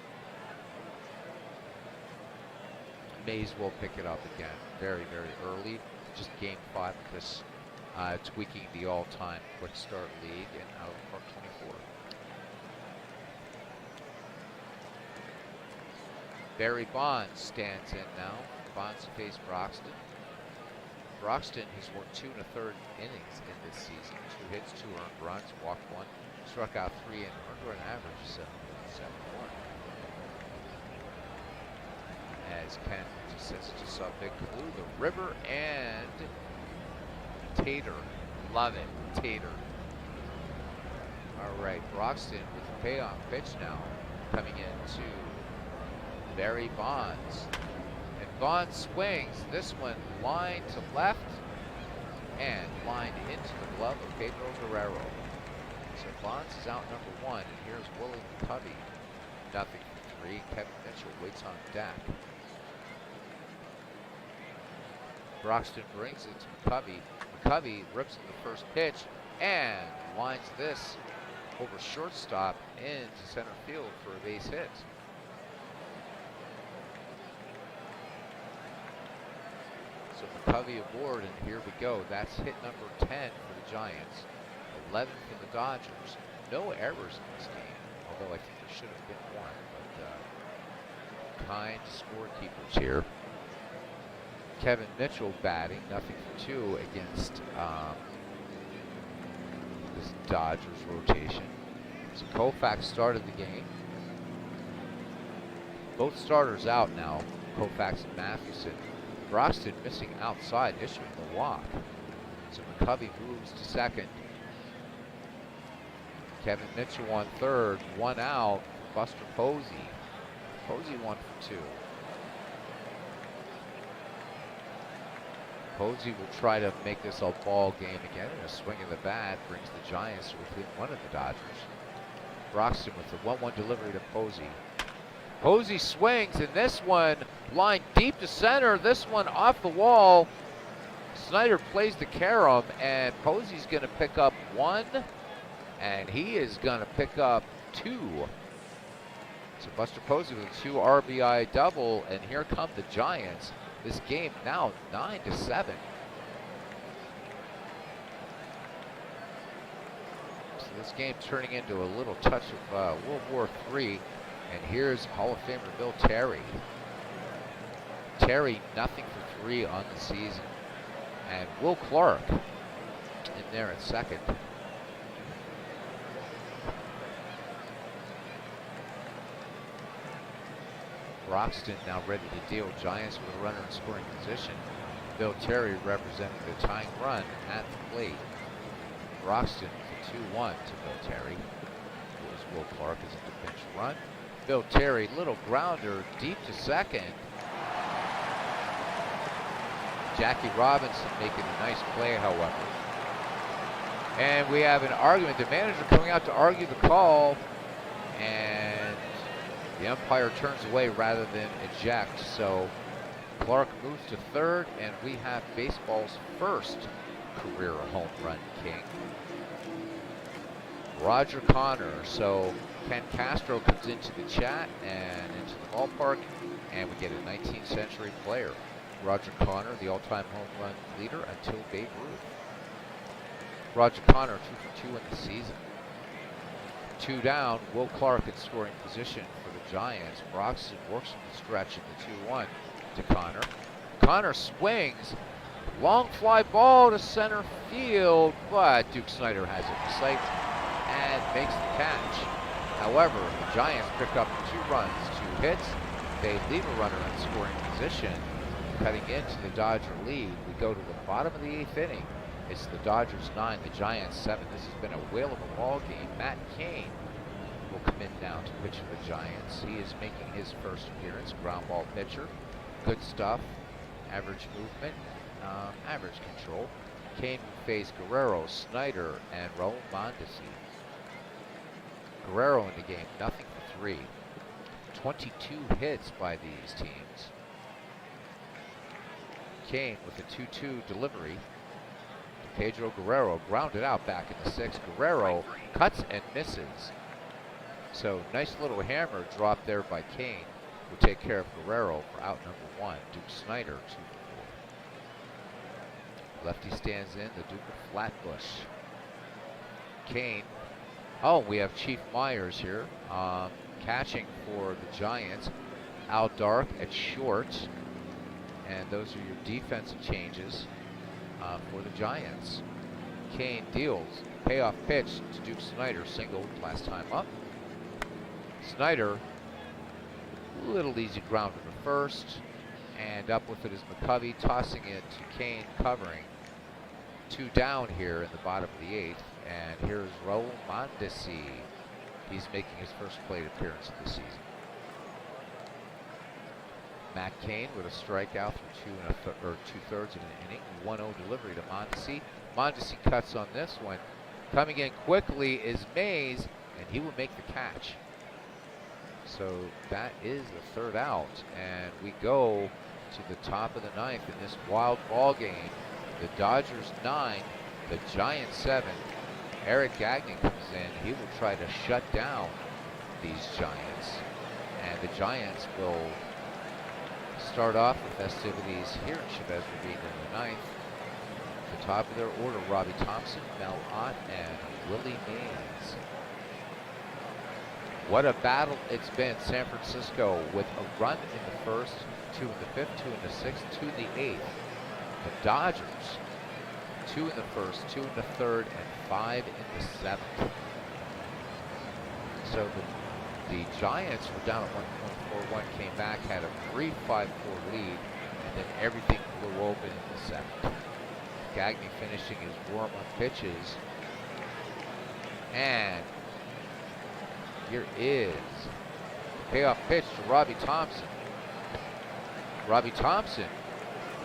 Mays will pick it up again very, very early. Just game 5 of this, tweaking the all-time quick start league in out of Park 24. Barry Bonds stands in now. Bonds face Broxton. Broxton has worked 2 1/3 innings in this season. 2 hits, 2 earned runs, walked 1, struck out 3, and earned an average of 7.71. As Ken just says to sub Big Blue, the river and Tater. Love it, Tater. All right, Broxton with the payoff pitch now, coming into Barry Bonds. And Bonds swings. This one lined to left and lined into the glove of Pedro Guerrero. So Bonds is out number 1, and here's Willie McCovey. Nothing for 3. Kevin Mitchell waits on deck. Broxton brings it to McCovey. McCovey rips in the first pitch and lines this over shortstop into center field for a base hit. So McCovey aboard, and here we go. That's hit number 10 for the Giants, 11 for the Dodgers. No errors in this game, although I think there should have been one, but kind scorekeepers here. Kevin Mitchell batting, nothing for 2 against this Dodgers rotation. So Koufax started the game. Both starters out now, Koufax and Mathewson. Broxton missing outside, issuing the walk. So McCovey moves to second. Kevin Mitchell on third, 1 out. Buster Posey. Posey 1 for 2. Posey will try to make this a ball game again, and a swing of the bat brings the Giants within 1 of the Dodgers. Broxton with the 1-1 delivery to Posey. Posey swings, and this one lined deep to center. This one off the wall. Snyder plays the carom, and Posey's going to pick up 1, and he is going to pick up 2. So Buster Posey with a 2 RBI double, and here come the Giants. This game now 9-7. So this game turning into a little touch of World War III. And here's Hall of Famer Bill Terry. Terry, nothing for 3 on the season. And Will Clark in there at second. Broxton now ready to deal. Giants with a runner in scoring position. Bill Terry representing the tying run at the plate. Broxton with a 2-1 to Bill Terry. Here's Will Clark as a pinch run. Bill Terry, little grounder deep to second. Jackie Robinson making a nice play, however. And we have an argument. The manager coming out to argue the call, and the umpire turns away rather than eject. So Clark moves to third, and we have baseball's first career home run king, Roger Connor. So Ken Castro comes into the chat and into the ballpark, and we get a 19th century player. Roger Connor, the all-time home run leader until Babe Ruth. Roger Connor, 2 for 2 in the season. 2 down, Will Clark in scoring position for the Giants. Broxton works from the stretch in the 2-1 to Connor. Connor swings, long fly ball to center field, but Duke Snyder has it in sight and makes the catch. However, the Giants pick up 2 runs, 2 hits, They leave a runner in scoring position, cutting into the Dodger lead. We go to the bottom of the 8th inning. It's the Dodgers 9, the Giants 7. This has been a whale of a ball game. Matt Cain will come in now to pitch for the Giants. He is making his first appearance. Ground ball pitcher. Good stuff. Average movement. Average control. Cain will face Guerrero, Snyder, and Raul Mondesi. Guerrero in the game, nothing for 3. 22 hits by these teams. Cain with a 2-2 delivery. Pedro Guerrero grounded out back in the 6th. Guerrero cuts and misses. So nice little hammer drop there by Cain. Will take care of Guerrero for out number 1. Duke Snyder 2 for 4. Lefty stands in, the Duke of Flatbush. Cain. Oh, we have Chief Myers here, catching for the Giants. Al Dark at short. And those are your defensive changes for the Giants. Cain deals. Payoff pitch to Duke Snyder. Single last time up. Snyder, a little easy ground to the first. And up with it is McCovey, tossing it to Cain, covering. 2 down here in the bottom of the 8th. And here's Raul Mondesi. He's making his first plate appearance of the season. Matt Cain with a strikeout through 2/3 of an inning. 1-0 delivery to Mondesi. Mondesi cuts on this one. Coming in quickly is Mays, and he will make the catch. So that is the 3rd out, and we go to the top of the 9th in this wild ball game. The Dodgers 9, the Giants 7. Eric Gagnon comes in. He will try to shut down these Giants, and the Giants will start off the festivities here in Chavez Ravine in the 9th. At the top of their order, Robbie Thompson, Mel Ott, and Willie Mays. What a battle it's been. San Francisco with a run in the 1st, 2 in the 5th, 2 in the 6th, 2 in the 8th. The Dodgers, 2 in the 1st, 2 in the 3rd, and 5 in the 7th. So the Giants were down at 1.41, came back, had a 3-5-4 lead, and then everything blew open in the 7th. Gagne finishing his warm-up pitches. And here is the payoff pitch to Robbie Thompson. Robbie Thompson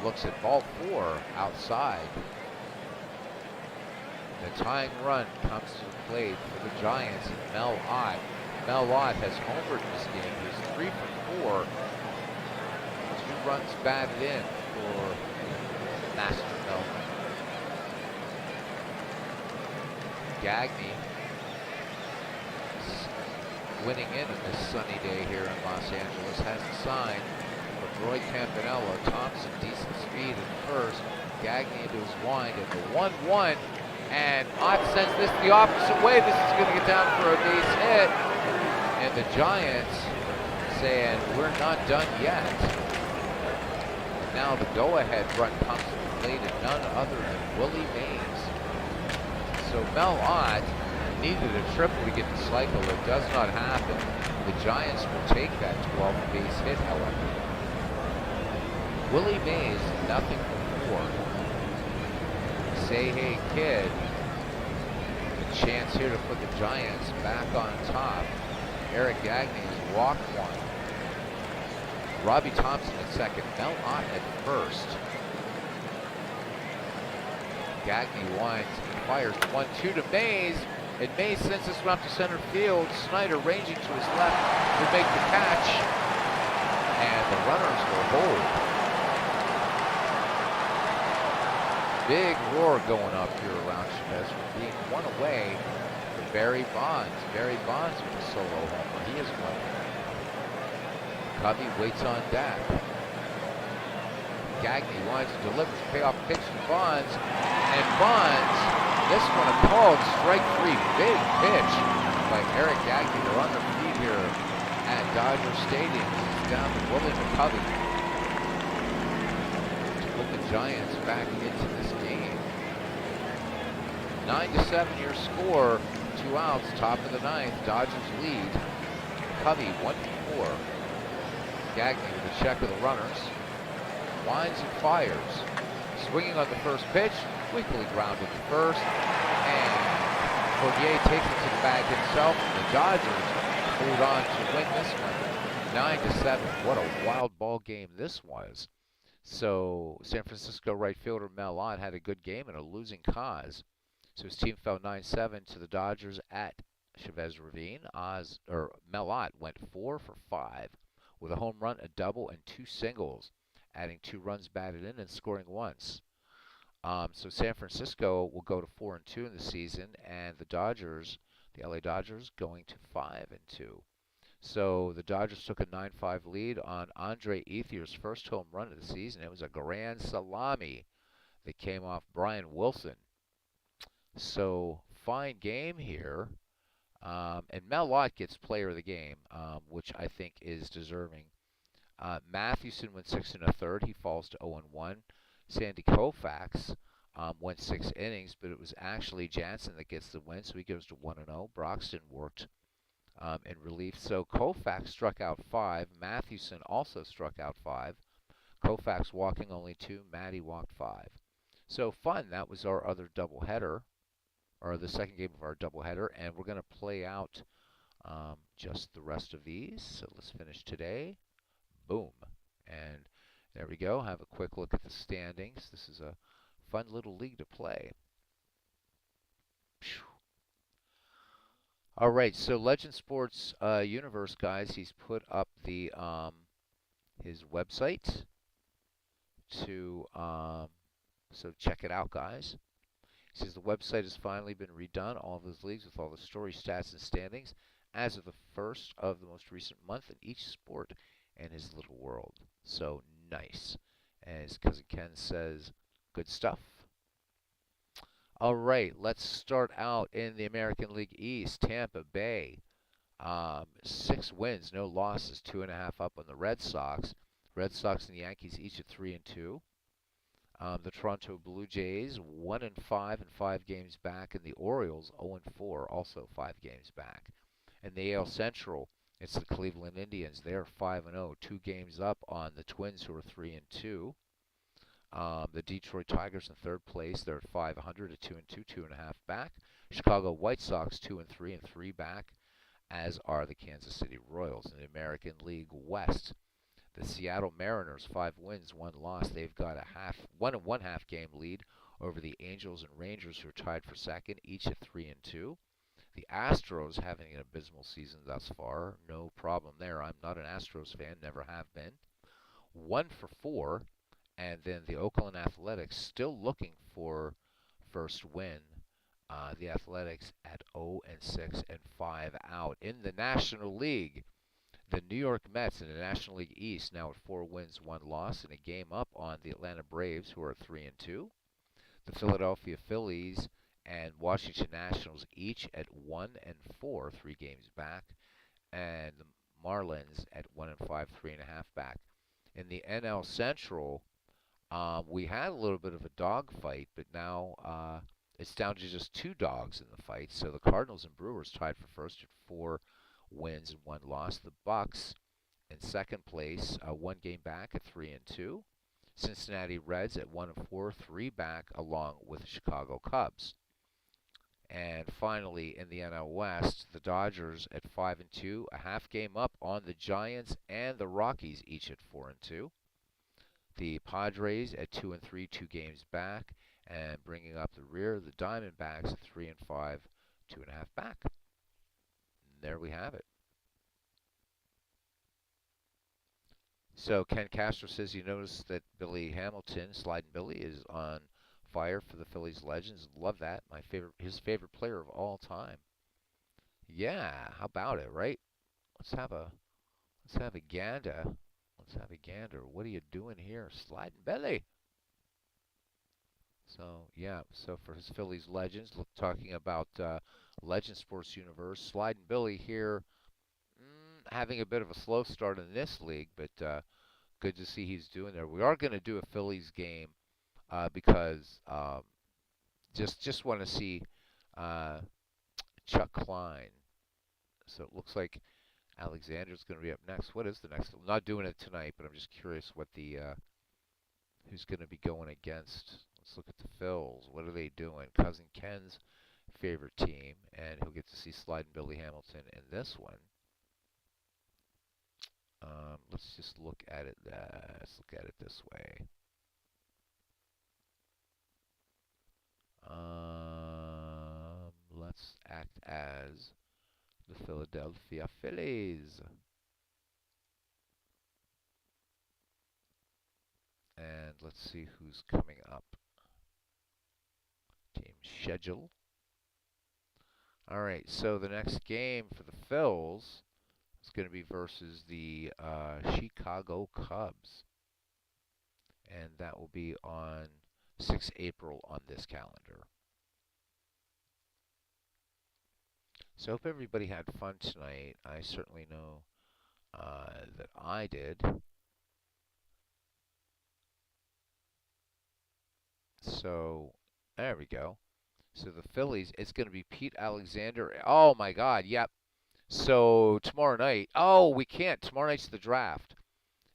looks at ball 4 outside. The tying run comes to the plate for the Giants and Mel Ott. Mel Ott has homered in this game. He's 3 for 4. 2 runs batted in for Master Melvin. Gagne winning in on this sunny day here in Los Angeles has a sign from Roy Campanella. Thompson, decent speed at first. Gagne into his wind at the 1-1. And Ott sends this the opposite way. This is going to get down for a base hit. And the Giants saying, we're not done yet. And now the go-ahead run comes to the plate and none other than Willie Mays. So Mel Ott needed a triple to get the cycle. It does not happen. The Giants will take that 12th base hit, however. Willie Mays, nothing for 4. Say hey kid. A chance here to put the Giants back on top. Eric Gagne has walked 1. Robbie Thompson at second. Mel Ott at first. Gagne winds and fires 1-2 to Mays. And Mays sends this one up to center field. Snyder ranging to his left to make the catch. And the runners will hold. Big roar going up here around Chavez. We're being 1 away for Barry Bonds. Barry Bonds with a solo homer. He is 1. Covey waits on deck. Gagne winds and delivers. Payoff pitch to Bonds. And Bonds, this one a called strike 3. Big pitch by Eric Gagne. They're on their feet here at Dodger Stadium. It's down to Willie McCovey to put the Giants back into this game. 9-7 your score. 2 outs, top of the 9th. Dodgers lead. McCovey 1 for 4. Gagne with a check of the runners. Winds and fires. Swinging on the first pitch. Weakly grounded to first. And Cordier takes it to the bag himself. The Dodgers hold on to win this one 9-7. What a wild ball game this was. So San Francisco right fielder Mel Ott had a good game in a losing cause. So his team fell 9-7 to the Dodgers at Chavez Ravine. Mel Ott went 4 for 5 with a home run, a double, and 2 singles, adding 2 runs batted in and scoring once. So San Francisco will go to 4-2 in the season, and the Dodgers, the LA Dodgers, going to 5-2. So the Dodgers took a 9-5 lead on Andre Ethier's first home run of the season. It was a grand salami that came off Brian Wilson. So fine game here. And Mel Ott gets player of the game, which I think is deserving. Mathewson went 6 1/3. He falls to 0-1. Sandy Koufax went 6 innings, but it was actually Jansen that gets the win, so he goes to 1-0. Broxton worked in relief. So Koufax struck out 5. Mathewson also struck out 5. Koufax walking only 2. Matty walked 5. So fun. That was our other doubleheader, or the second game of our doubleheader, and we're going to play out just the rest of these. So let's finish today. Boom. And there we go. Have a quick look at the standings. This is a fun little league to play. All right, so Legend Sports Universe, guys, he's put up the his website to so check it out, guys. He says the website has finally been redone, all of his leagues with all the story, stats, and standings as of the first of the most recent month in each sport and his little world. So nice. And his cousin Ken says, good stuff. All right, let's start out in the American League East. Tampa Bay, 6 wins, no losses, 2.5 up on the Red Sox. Red Sox and the Yankees each at 3-2. The Toronto Blue Jays 1-5 and 5 games back, and the Orioles 0-4, also 5 games back. And the AL Central, it's the Cleveland Indians. They're 5-0, 2 games up on the Twins, who are 3-2. The Detroit Tigers in third place. They're at 500 at 2-2, 2.5 back. Chicago White Sox 2-3 and 3 back, as are the Kansas City Royals. In the American League West, the Seattle Mariners 5 wins, 1 loss. They've got a 1.5 game lead over the Angels and Rangers, who are tied for second, each at 3-2. The Astros having an abysmal season thus far. No problem there. I'm not an Astros fan, never have been. 1 for 4. And then the Oakland Athletics still looking for first win. The Athletics at 0-6 and 5 out. In the National League, the New York Mets in the National League East now at 4 wins, 1 loss, and a game up on the Atlanta Braves, who are at 3-2. The Philadelphia Phillies and Washington Nationals each at 1-4, 3 games back, and the Marlins at 1-5, 3.5 back. In the NL Central, we had a little bit of a dog fight, but now it's down to just 2 dogs in the fight. So the Cardinals and Brewers tied for first at 4 wins and 1 loss. The Bucks in second place, 1 game back at 3-2. Cincinnati Reds at 1-4, 3 back, along with the Chicago Cubs. And finally, in the NL West, the Dodgers at 5-2, a half game up on the Giants and the Rockies, each at 4-2. The Padres at 2-3, 2 games back, and bringing up the rear, the Diamondbacks at 3-5, 2.5 back. And there we have it. So Ken Castro says he noticed that Billy Hamilton, Sliding Billy, is on fire for the Phillies Legends. Love that. His favorite player of all time. Yeah, how about it, right? Let's have a gander. Let's have a gander. What are you doing here, Sliding Billy? So yeah, so for his Phillies Legends, talking about Legend Sports Universe, Sliding Billy here, having a bit of a slow start in this league, but good to see he's doing there. We are going to do a Phillies game because just want to see Chuck Klein. So it looks like Alexander's going to be up next. What is the next? I'm not doing it tonight, but I'm just curious what the who's going to be going against. Let's look at the Phils. What are they doing? Cousin Ken's favorite team, and he'll get to see Slide and Billy Hamilton in this one. Let's just look at it. Let's look at it this way. Let's act as the Philadelphia Phillies. And let's see who's coming up. Team schedule. All right, so the next game for the Phils is going to be versus the Chicago Cubs. And that will be on 6 April on this calendar. So I hope everybody had fun tonight. I certainly know that I did. So there we go. So the Phillies, it's going to be Pete Alexander. Oh my God, yep. So tomorrow night, oh, we can't. Tomorrow night's the draft.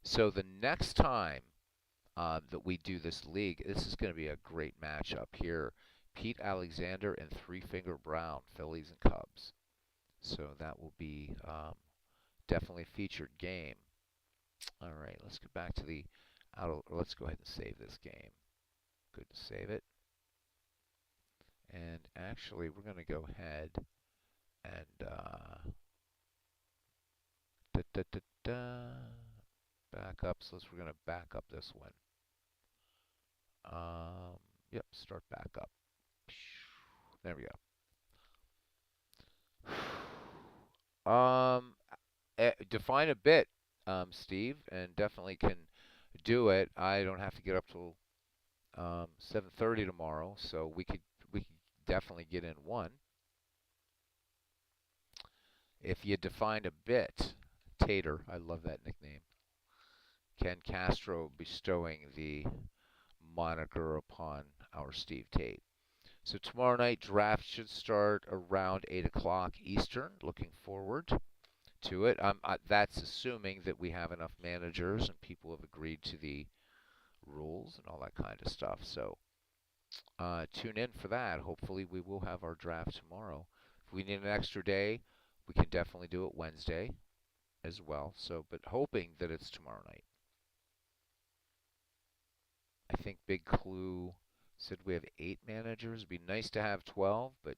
So the next time that we do this league, this is going to be a great matchup here. Pete Alexander and Three Finger Brown, Phillies and Cubs. So that will be definitely a featured game. All right, let's get back to the let's go ahead and save this game. Good to save it. And actually, we're going to go ahead and back up. So we're going to back up this one. Yep, start back up. There we go. Define a bit, Steve, and definitely can do it. I don't have to get up till 7:30 tomorrow, so we could definitely get in one. If you defined a bit, Tater, I love that nickname. Ken Castro bestowing the moniker upon our Steve Tate. So tomorrow night, draft should start around 8 o'clock Eastern. Looking forward to it. That's assuming that we have enough managers and people have agreed to the rules and all that kind of stuff. So tune in for that. Hopefully we will have our draft tomorrow. If we need an extra day, we can definitely do it Wednesday as well. So, but hoping that it's tomorrow night. I think Big Clue said we have 8 managers. It'd be nice to have 12, but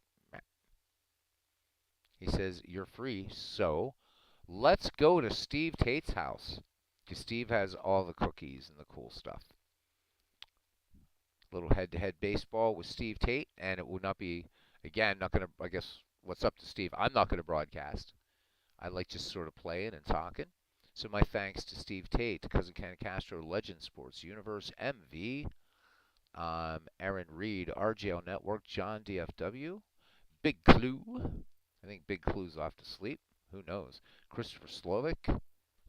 he says you're free. So let's go to Steve Tate's house, because Steve has all the cookies and the cool stuff. Little head-to-head baseball with Steve Tate, and it would not be, again, not going to, I guess, what's up to Steve? I'm not going to broadcast. I like just sort of playing and talking. So my thanks to Steve Tate, to Cousin Ken Castro, Legend Sports Universe, MV, Aaron Reed, RJL Network, John DFW, Big Clue. I think Big Clue's off to sleep. Who knows? Christopher Slovic.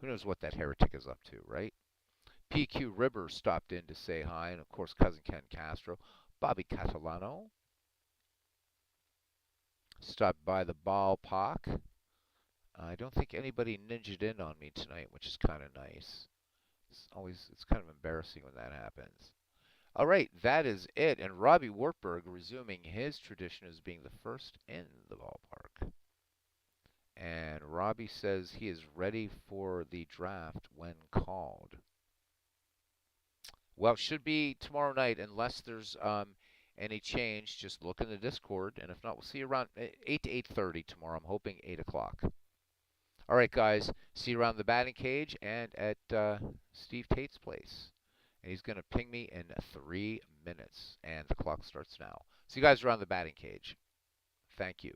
Who knows what that heretic is up to, right? PQ Ribber stopped in to say hi, and of course, Cousin Ken Castro. Bobby Catalano stopped by the ballpark. I don't think anybody ninja'd in on me tonight, which is kind of nice. It's kind of embarrassing when that happens. All right, that is it. And Robbie Wartburg resuming his tradition as being the first in the ballpark. And Robbie says he is ready for the draft when called. Well, it should be tomorrow night unless there's any change. Just look in the Discord, and if not, we'll see you around 8 to 8:30 tomorrow. I'm hoping 8 o'clock. All right, guys. See you around the batting cage and at Steve Tate's place. And he's going to ping me in 3 minutes, and the clock starts now. See you guys around the batting cage. Thank you.